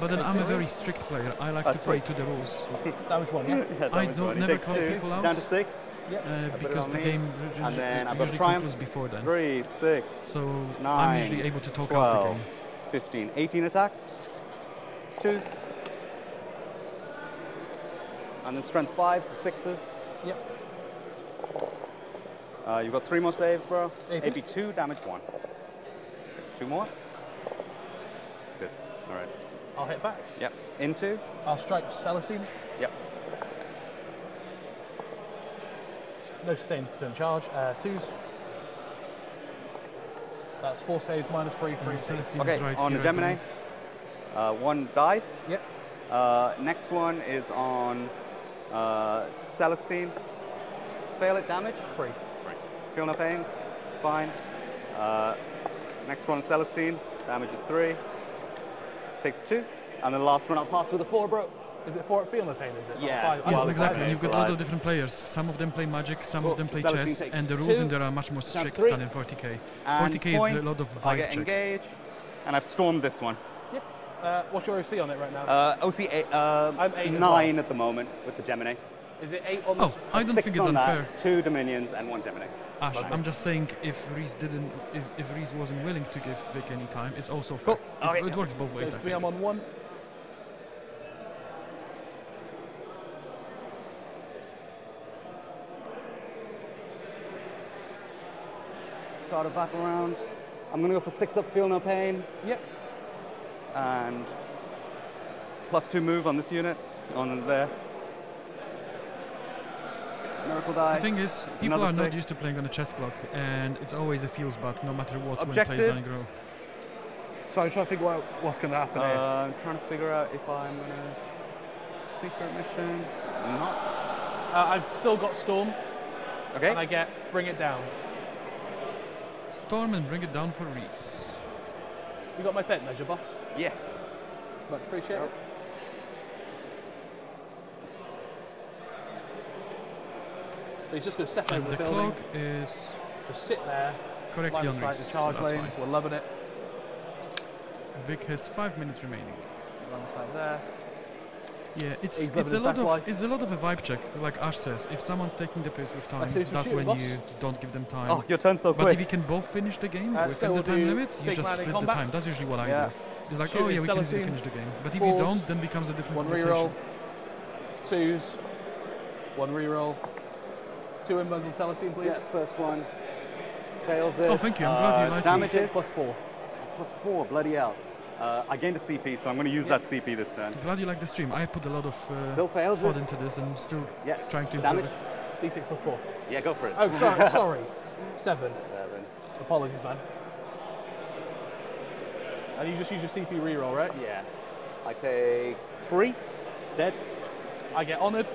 But then I'm a very strict player. I like to play to the rules. Damage 1, yeah? Yeah, I damage don't- 1. He never takes call 2, people out. down to 6. Yep. Because on the me. game And then I've got usually Triumph. concludes before then. 3, 6, So 9, I'm usually able to talk out the 12, game. 15, 18 attacks. 2s. And then strength 5s, so 6s. Yep. You've got 3 more saves, bro. AP. AP2, damage 1. Takes 2 more. That's good. All right. I'll hit back. Yep. Into. I'll strike Celestine. Yep. No sustained percent charge. 2s. That's 4 saves, minus 3, 3 And saves. Celestine's Okay, right on the here, I Gemini. believe. 1 dice. Yep. Next one is on Celestine. Fail it, damage. 3. Feel no pains. It's fine. Next one on Celestine. Damage is 3. Takes 2. And then the last one I'll pass with a 4, bro. Is it 4 at feel no pain, is it? Yeah. Five. Yes, Well, exactly. okay, You've got a right. lot of different players. Some of them play Magic, some Cool, of them play so Celestine chess, takes and the rules 2. in there are much more Snap strict 3. than in 40k. And 40k points, is a lot of I vibe get check. engage. And I've stormed this one. Yep. What's your OC on it right now? OC I'm 8 as 9 at the moment with the Gemini. Is it 8 on the... Oh, I don't 6 think it's on unfair. that, 2 Dominions and 1 Gemini. Ash, I'm just saying if Reese didn't, if Reese wasn't willing to give Vic any time, it's also fair. Cool. It works both ways. There's I 3, I'm think. on 1. Start a battle round. I'm gonna go for 6 up, feel no pain, Yep. and +2 move on this unit, on there. Miracle dice. The thing is, It's people another are not 6. used to playing on a chess clock, and it's always a feels bat, no matter what, when Objectives? players are in grow. So I'm trying to figure out what's going to happen here. I'm trying to figure out if I'm gonna secret mission. Not. I've still got Storm, Okay. and I get Bring It Down. Storm and bring it down for Reese. You got my tape measure, boss? Yeah. Much appreciated. So he's just going to step And over the the building, clock is just sit there, correctly Line on of sight, race, the charge so that's lane. fine. We're loving it. Vic has 5 minutes remaining. Line of sight there. Yeah, it's He's living a his lot best of life. it's a lot of a vibe check. Like Ash says, if someone's taking the piss with time, see some that's shooting, when boss. you don't give them time. Oh, your turn's so But quick. if you can both finish the game So within we'll the time do limit, you big just man in split the combat. time. That's usually what I Yeah. do. It's like, Shooting oh yeah, we can easily Celestine. finish the game. But if Fours. you don't, then becomes a different One conversation. reroll. Twos. One reroll. 2 inbounds on Celestine, please. Yeah, first one. Fails it. Oh, thank you. I'm glad you like it. Damages. 6 plus 4. Plus 4, bloody hell. I gained a CP, so I'm going to use that CP this turn. Glad you like the stream. I put a lot of Still fails thought it. into this and still Yeah. trying to Damage. improve D6 plus 4. Yeah, go for it. Oh, sorry, sorry. 7. 7. Apologies, man. And you just use your CP reroll, right? Yeah. I take 3 instead. I get honoured,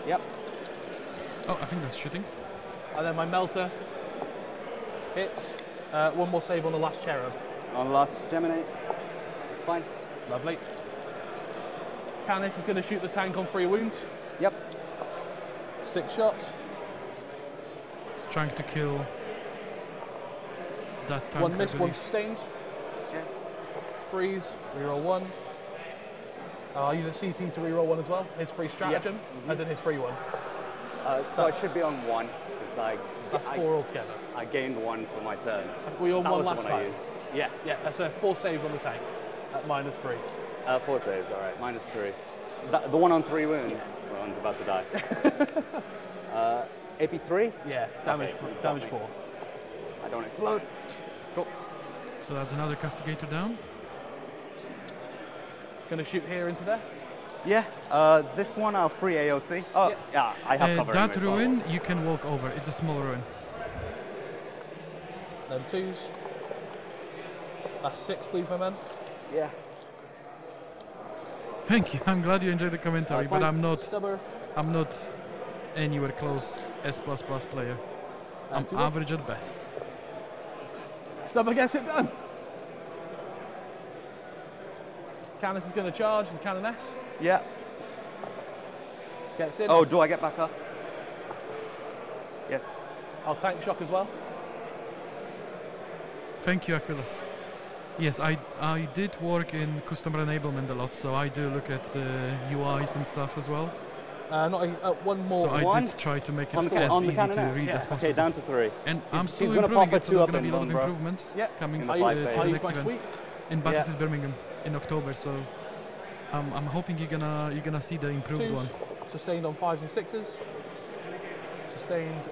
Yep. it. Oh, I think that's shooting. and then my melter hits. 1 more save on the last cherub. On the last Gemini. It's fine. Lovely. Canis is going to shoot the tank on 3 wounds. Yep. 6 shots. It's trying to kill that tank. 1 I miss, 1 believe. sustained. Okay. Freeze, reroll 1. I'll use a CP to reroll 1 as well. His free stratagem, as in his free one. So I should be on 1, because That's 4 altogether. I gained 1 for my turn. Were you on That 1 was the last one I time? used. Yeah. Yeah, that's 4 saves on the tank at -3. 4 saves, alright. -3. The one on 3 wounds. The one's about to die. AP 3? Yeah, damage, Okay, you got damage me. 4. I don't explode. Cool. So that's another castigator down. Gonna shoot here into there. Yeah. This one I'll free AOC. Oh, Yeah. yeah, I have cover That anyway, so I'll- ruin you can walk over. It's a small ruin. Then 2s. That's 6, please, my man. Yeah. Thank you. I'm glad you enjoyed the commentary, but fine. Stubber. I'm not anywhere close S++ player. I'm 2 average at best. Stubber gets it done. Canis is going to charge, and Canoness Yeah. gets in. Oh, do I get back up? Yes. I'll tank shock as well. Thank you, Aquilus. Yes, I did work in customer enablement a lot, so I do look at UIs and stuff as well. Not one more. So I One? did try to make it On the, as on the easy to cannon read yeah. as possible. Okay, down to 3. And I'm he's still gonna improving pop a it, so 2 there's up going to be a in lot of one, bro. improvements Yeah. coming In the to five the phase. Are you next quite event sweet? in Battlefield Birmingham in October. So I'm hoping you're gonna see the improved 2s. one. Sustained on 5s and 6s. Sustained,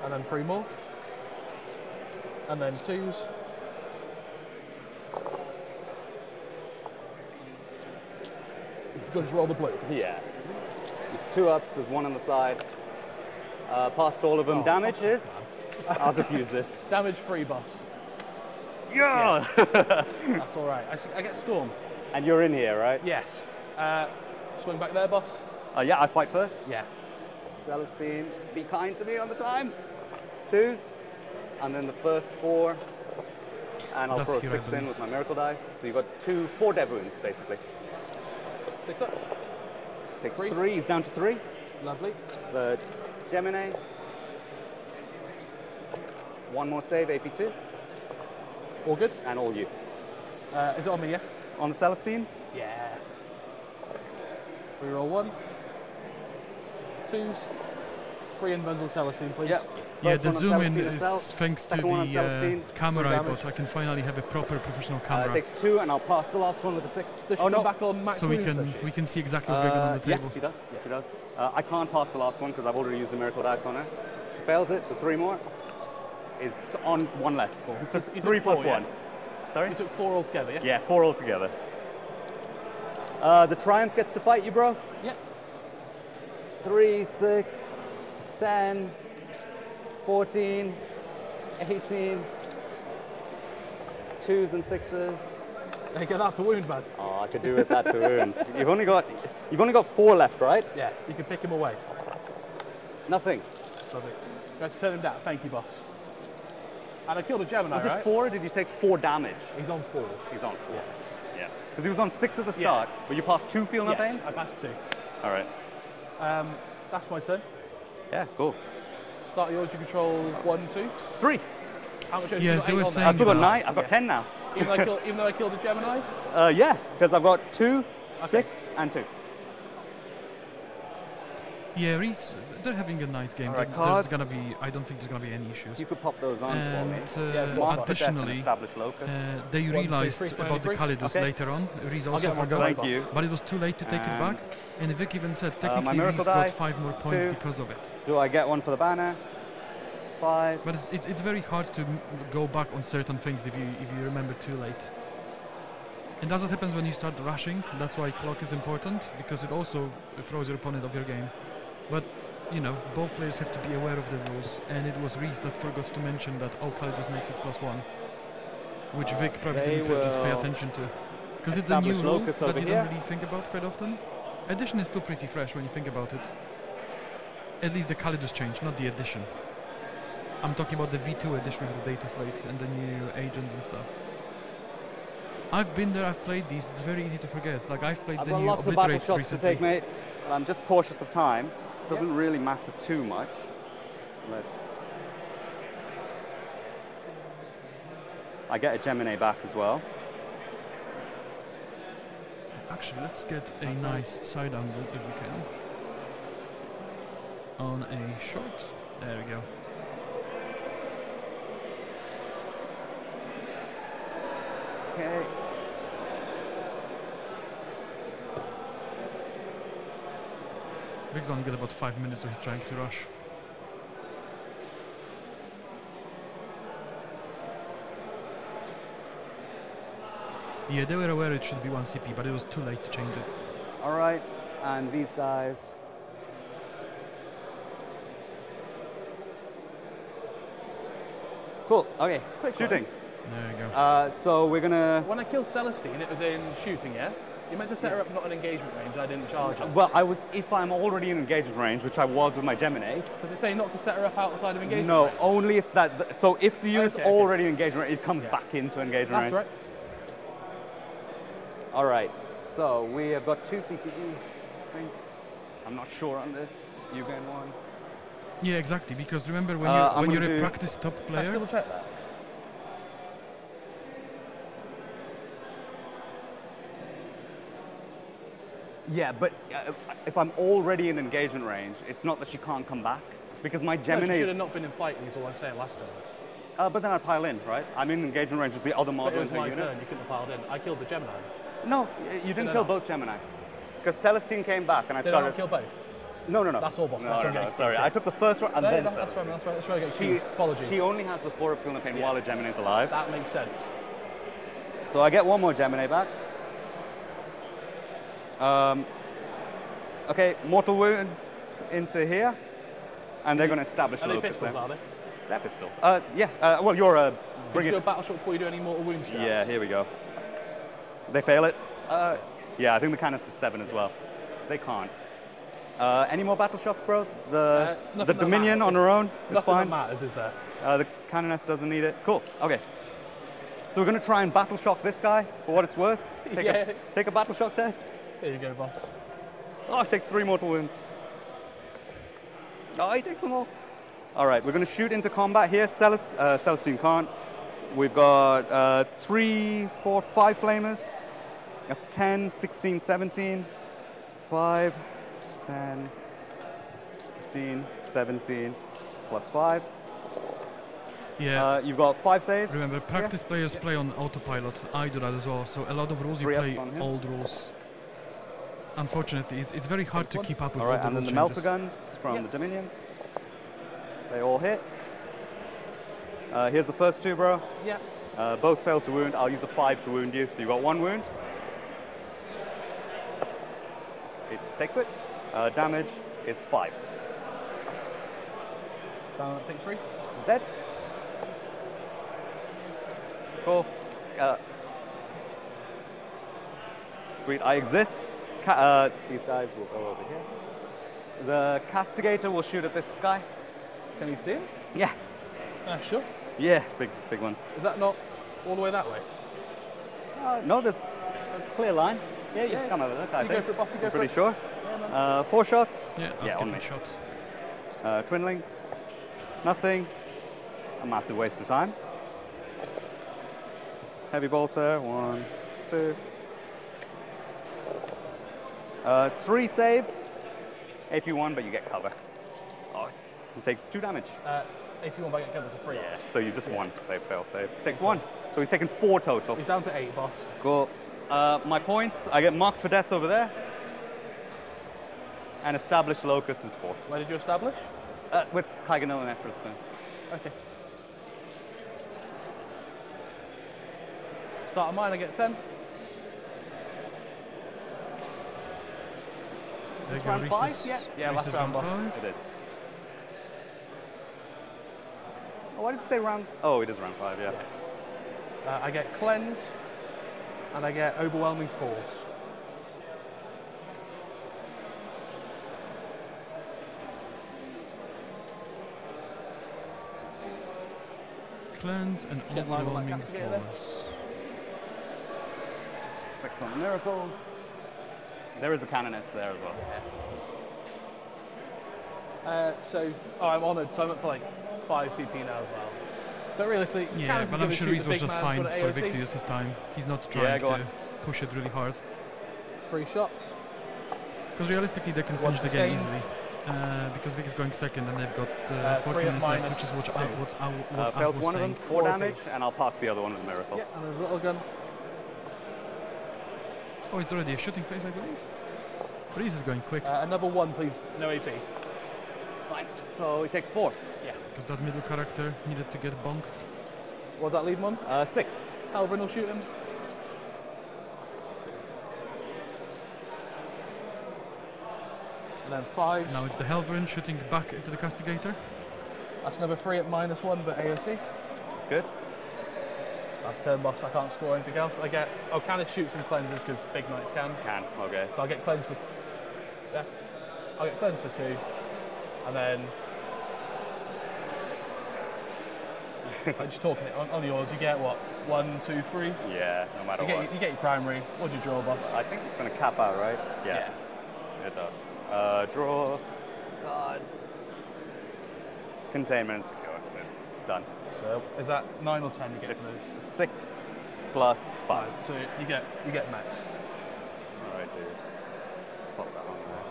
and then 3 more. And then 2s. Just roll the blue. Yeah. It's 2 ups, there's 1 on the side. Past all of them. Oh, Damage is? I'll just use this. Damage free, boss. Yeah! That's all right. I get stormed. And you're in here, right? Yes. Swing back there, boss. Yeah, I fight first. Yeah. Celestine, be kind to me on the time. 2s. And then the first 4. And I'll That's throw a here, I 6 in believe. with my miracle dice. So you've got 4 dev wounds, basically. 6 ups. Takes 3. 3, he's down to 3. Lovely. The Gemini. 1 more save, AP2. All good. And all you. Is it on me, yeah? On the Celestine? Yeah. Reroll 1. 2s. 3 inbounds on Celestine, please. Yep. Yeah, First the one on zoom in Celestine is itself, thanks to second one on the Celestine, camera I damage. bought. I can finally have a proper professional camera, Takes 2, and I'll pass the last one with a 6. Does she Oh, come no. back on max so we wounds, does she? can see exactly what's going on the table. Yeah, she does. Yeah, she does. I can't pass the last one because I've already used the miracle dice on her. She fails it, so 3 more. Is on 1 left. So You took 3 plus 4, yeah? 1. Sorry? You took 4 altogether, yeah? Yeah, 4 altogether. The Triumph gets to fight you, bro. Yeah. 3, 6, 10, 14, 18, 2s and 6s. Hey, get that to wound, man. Oh, I could do with that to wound. You've only got 4 left, right? Yeah, you can pick him away. Nothing. Lovely. Let's turn him down. Thank you, boss. And I killed a Gemini, Was right? it 4 or did you take 4 damage? He's on 4. He's on 4. Yeah. Because he was on 6 at the start, but you passed 2 feel no Yes, pains? I passed 2. All right. That's my turn. Yeah, cool. Start yours, you control 1, 2. 3. How much? Yes, they were saying I've still got that. 9. I've got 10 now. Even though I killed a Gemini. Yeah, because I've got 2, 6, and 2. Yeah, Reese, they're having a nice game. Alright, There's cards. gonna be, I don't think there's gonna be any issues. You could pop those on for me. And Mark the deck and additionally, establish locus. they 1, 2, realized 3, about the 23. Khalidus Okay. later on. Reese I'll also get one forgot, going, Thank you. but it was too late to take it And, back. And Vic even said my technically miracle Reese got dice, 5 more points 2. because of it. Do I get one for the banner? 5. But it's very hard to go back on certain things if you remember too late. And that's what happens when you start rushing. That's why clock is important, because it also throws your opponent off your game. But you know, both players have to be aware of the rules, and it was Reese that forgot to mention that Khalidus makes it +1, which Vic probably They didn't just pay will attention to, because it's a new establish rule locus that over you here. don't really think about quite often. Addition is still pretty fresh when you think about it. At least the Khalidus change, not the addition. I'm talking about the V2 edition with the data slate and the new agents and stuff. I've been there, I've played these, it's very easy to forget. Like I've played I've the got new lots of battle Obliterates shots to recently. take, mate. But I'm just cautious of time. Doesn't really matter too much. I get a Gemini back as well. Actually, let's get a nice side angle if we can. On a shot. There we go. Okay. Vic's only got about 5 minutes, so he's trying to rush. Yeah, they were aware it should be 1 CP, but it was too late to change it. All right, and these guys. Cool. Okay. Quick Shooting. There you go. So we're gonna. When I killed Celestine, it was in shooting, yeah? You meant to set her up not an engagement range, I didn't charge her. Well, I was. If I'm already in engagement range, which I was with my Gemini. Does it say not to set her up outside of engagement No, range? only if that. So if the unit's Okay, okay. already in engagement range, it comes back into engagement That's range. right. All right. So we have got 2 CPE. I think. I'm not sure on this. You gain 1. Yeah, exactly, because remember when I'm you're gonna a do- practice top Let's player, double check that. Yeah, but if I'm already in engagement range, it's not that she can't come back because my No, she Gemini. should is, have not been in fighting, is all I'm saying last turn. but then I pile in, right? I'm in engagement range with the other But model it in was her my unit. turn, you couldn't have piled in. I killed the Gemini. No, you didn't I kill not? both Gemini. Because Celestine came back and I Did I started. not kill both? No. That's all, boss. No, That's no, all no, getting sorry. confused. I took the first one and No, then. that's right, that's right. That's where I get She, confused. Apologies. she only has the 4 of feeling pain while a Gemini is alive. That makes sense. So I get 1 more Gemini back. Okay, mortal wounds into here, and they're going to establish Are they locus pistols, there. are they? They're pistols. Yeah. Well, you're a. Did Bring you do a it. battle shot before you do any mortal wound straps? Yeah, here we go. They fail it. Yeah, I think the canister's 7 as well. So they can't. Any more battle shots, bro? The Nothing that Dominion matters. on her own is Nothing fine. that matters, is there? The canoness doesn't need it. Cool. Okay. So we're going to try and battle shock this guy for what it's worth. Yeah. Take a battle shock test. There you go, boss. Oh, it takes 3 mortal wounds. Oh, he takes them all. All right, we're going to shoot into combat here. Celestine can't. We've got 3, 4, 5 flamers. That's 10, 16, 17. 5, 10, 15, 17, plus 5. yeah. You've got 5 saves. Remember, practice players play on autopilot. I do that as well. So a lot of rules you 3 ups play on him. old rules. Unfortunately, it's very hard to keep up with All right, all and the then the rule melter changes. guns from the Dominions. They all hit. Here's the first 2, bro. Yeah. Both fail to wound. I'll use a 5 to wound you, so you got 1 wound. It takes it. Damage is 5. Down, takes 3. Dead. Cool. Sweet, I exist. These guys will go over here. The castigator will shoot at this guy. Can you see him? Yeah. Sure. Yeah, big ones. Is that not all the way that way? No, there's a clear line. Yeah, you can come over there. I You go think. for it, boss, you go I'm for pretty it. sure. Yeah, man. 4 shots. Yeah, yeah, I'll on get me. a shot. Twin links. Nothing. A massive waste of time. Heavy bolter, 1, 2. 3 saves. AP 1, but you get cover. Oh, it takes 2 damage. AP 1 by get covers a 3. Yeah, so you just one fail save. Takes 1. So he's taken 4 total. He's down to 8, boss. Cool. My points, I get marked for death over there. And established locus is 4. Where did you establish? With Kaiganil and Ephriston. Okay. Start of mine, I get 10. There you go, round Reese 5? is- Yeah, Reese last is round, boss. 5. It is. Oh, why does it say round? Oh, it is round 5, yeah. I get cleanse, and I get overwhelming force. Cleanse and Get line on that overwhelming castigator there. force. 6 on miracles. There is a canoness there as well. I'm honoured, so I'm up to like 5 CP now as well. But realistically, Yeah, Cannon's but gonna I'm sure shoot Reese the was big just man, fine got an for AOC. Vic to use his time. He's not Yeah, trying go to on. push it really hard. 3 shots. Because realistically, they can One finish the game sustained. easily. Because Vic is going second and they've got 3 14 minutes left, minus which is what 2. Ash Failed was one of them, saying. 4 4 damage, apiece. and I'll pass the other one with a miracle. Yeah, and there's a little gun. Oh, it's already a shooting phase, I believe. Reese is going quick. Another 1, please. No AP. It's fine. So he takes 4. Yeah. Because that middle character needed to get bonked. What was that lead one? 6. Halvin will shoot him. And then 5. Now it's the Helverin shooting back into the Castigator. That's another 3 at -1, but AOC. That's good. Last turn, boss. I can't score anything else. I get. Oh, can it shoot some cleanses because big knights can. Can, okay. So I'll get cleanse for. Yeah. I'll get cleanse for 2. And then. I'm just talking it on yours. You get what? 1, 2, 3. Yeah, no matter You what. get your primary. What'd you draw, boss? I think it's going to cap out, right? Yeah. It does. Draw. Cards. Containment and secure. It's done. So is that 9 or 10 you get for It's those? 6 plus 5. So you get max. Alright, dude. Let's pop that on there.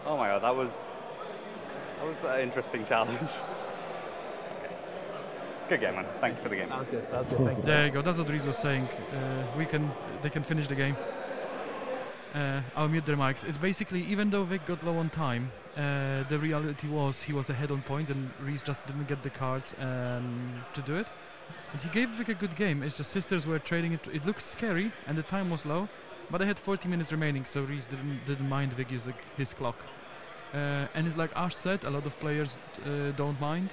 Oh my god, that was an interesting challenge. Okay. Good game, man. Thank you for the game. That was good. That was good. Thank you. There you go. That's what Reese was saying. They can finish the game. I'll mute their mics. It's basically, even though Vic got low on time, the reality was he was ahead on points and Reese just didn't get the cards to do it. And he gave Vic a good game. It's just sisters were trading it. It looked scary and the time was low, but they had 40 minutes remaining, so Reese didn't mind Vic using his clock. And it's like Ash said, a lot of players don't mind.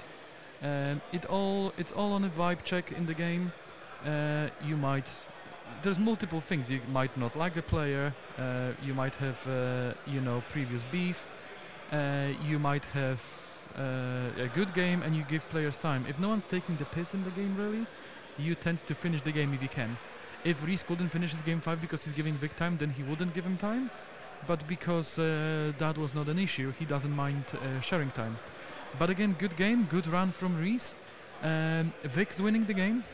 It's all on a vibe check in the game. There's multiple things. You might not like the player. You might have previous beef. You might have a good game and you give players time. If no one's taking the piss in the game really, you tend to finish the game if you can. If Reese couldn't finish his game 5 because he's giving Vic time, then he wouldn't give him time. But because that was not an issue, he doesn't mind sharing time. But again, good game, good run from Reese. Vic's winning the game,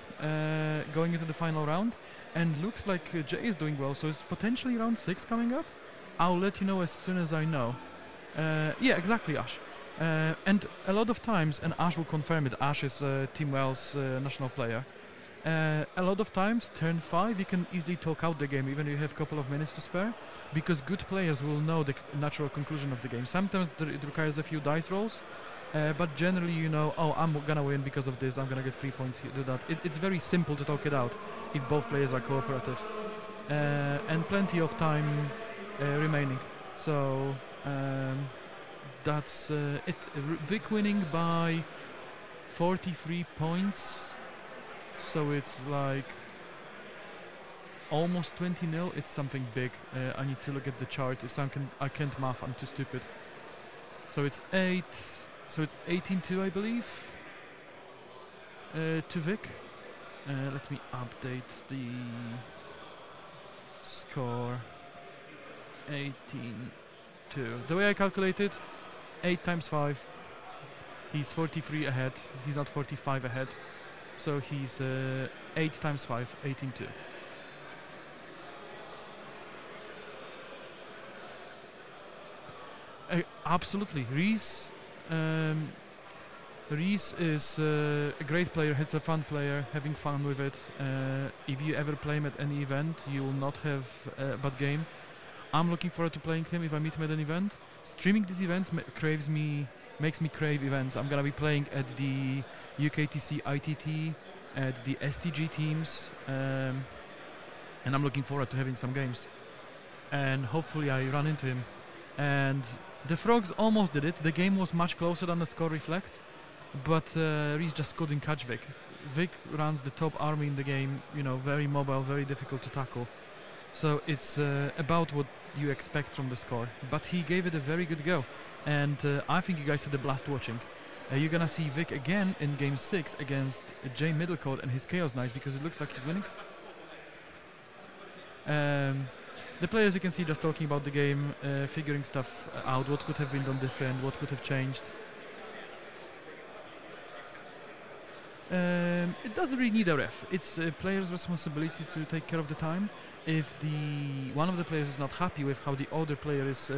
going into the final round. And looks like Jay is doing well, so it's potentially round 6 coming up. I'll let you know as soon as I know. Yeah, exactly, Ash. And a lot of times, and Ash will confirm it, Ash is Team Wales national player. A lot of times, turn 5, you can easily talk out the game, even if you have a couple of minutes to spare, because good players will know the natural conclusion of the game. Sometimes it requires a few dice rolls, but generally you know, oh, I'm gonna win because of this, I'm gonna get 3 points here, do that. It's very simple to talk it out if both players are cooperative. And plenty of time remaining. So that's it. Vic winning by 43 points. So it's like almost 20-0. It's something big. I need to look at the chart. I can't math. I'm too stupid. So it's 8. So it's 18-2, I believe, to Vic. Let me update the score. 18-2. The way I calculated, 8 times 5. He's 43 ahead. He's not 45 ahead. So he's 8 times 5, 18-2. Absolutely, Reese is a great player. He's a fun player, having fun with it. If you ever play him at any event, you will not have a bad game. I'm looking forward to playing him if I meet him at an event. Streaming these events makes me crave events. I'm gonna be playing at the UKTC ITT, at the STG teams, and I'm looking forward to having some games. And hopefully I run into him. And the Frogs almost did it. The game was much closer than the score reflects, but Reese just couldn't catch Vic. Vic runs the top army in the game, you know, very mobile, very difficult to tackle. So it's about what you expect from the score. But he gave it a very good go. And I think you guys had a blast watching. You're gonna see Vic again in game 6 against Jay Middlecourt and his Chaos Knights, because it looks like he's winning. The players you can see just talking about the game, figuring stuff out, what could have been done different, what could have changed. It doesn't really need a ref. It's a player's responsibility to take care of the time. If one of the players is not happy with how the other player is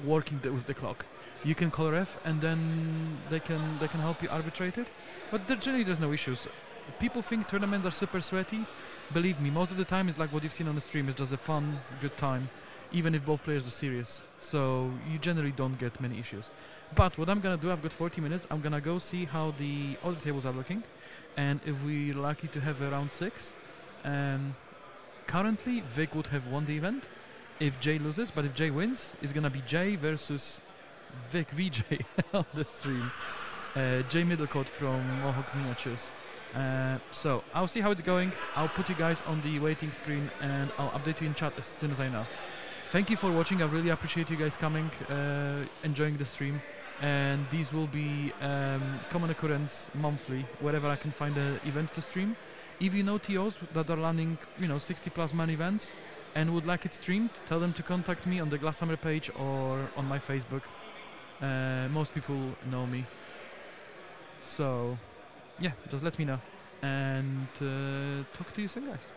working with the clock, you can call a ref, and then they can help you arbitrate it. But generally there's no issues. People think tournaments are super sweaty. Believe me, most of the time it's like what you've seen on the stream. It's just a fun, good time, even if both players are serious. So you generally don't get many issues. But what I'm gonna do, I've got 40 minutes. I'm gonna go see how the other tables are looking, and if we're lucky to have a round 6. Currently, Vic would have won the event if Jay loses, but if Jay wins, it's gonna be Jay versus Vic VJ on the stream. Jay Middlecourt from Mohawk Miniatures. So I'll see how it's going. I'll put you guys on the waiting screen, and I'll update you in chat as soon as I know. Thank you for watching. I really appreciate you guys coming, enjoying the stream, and these will be common occurrence monthly wherever I can find an event to stream. If you know TOs that are running, 60+ man events and would like it streamed, tell them to contact me on the Glasshammer page or on my Facebook. Most people know me, so yeah, just let me know, and talk to you soon, guys.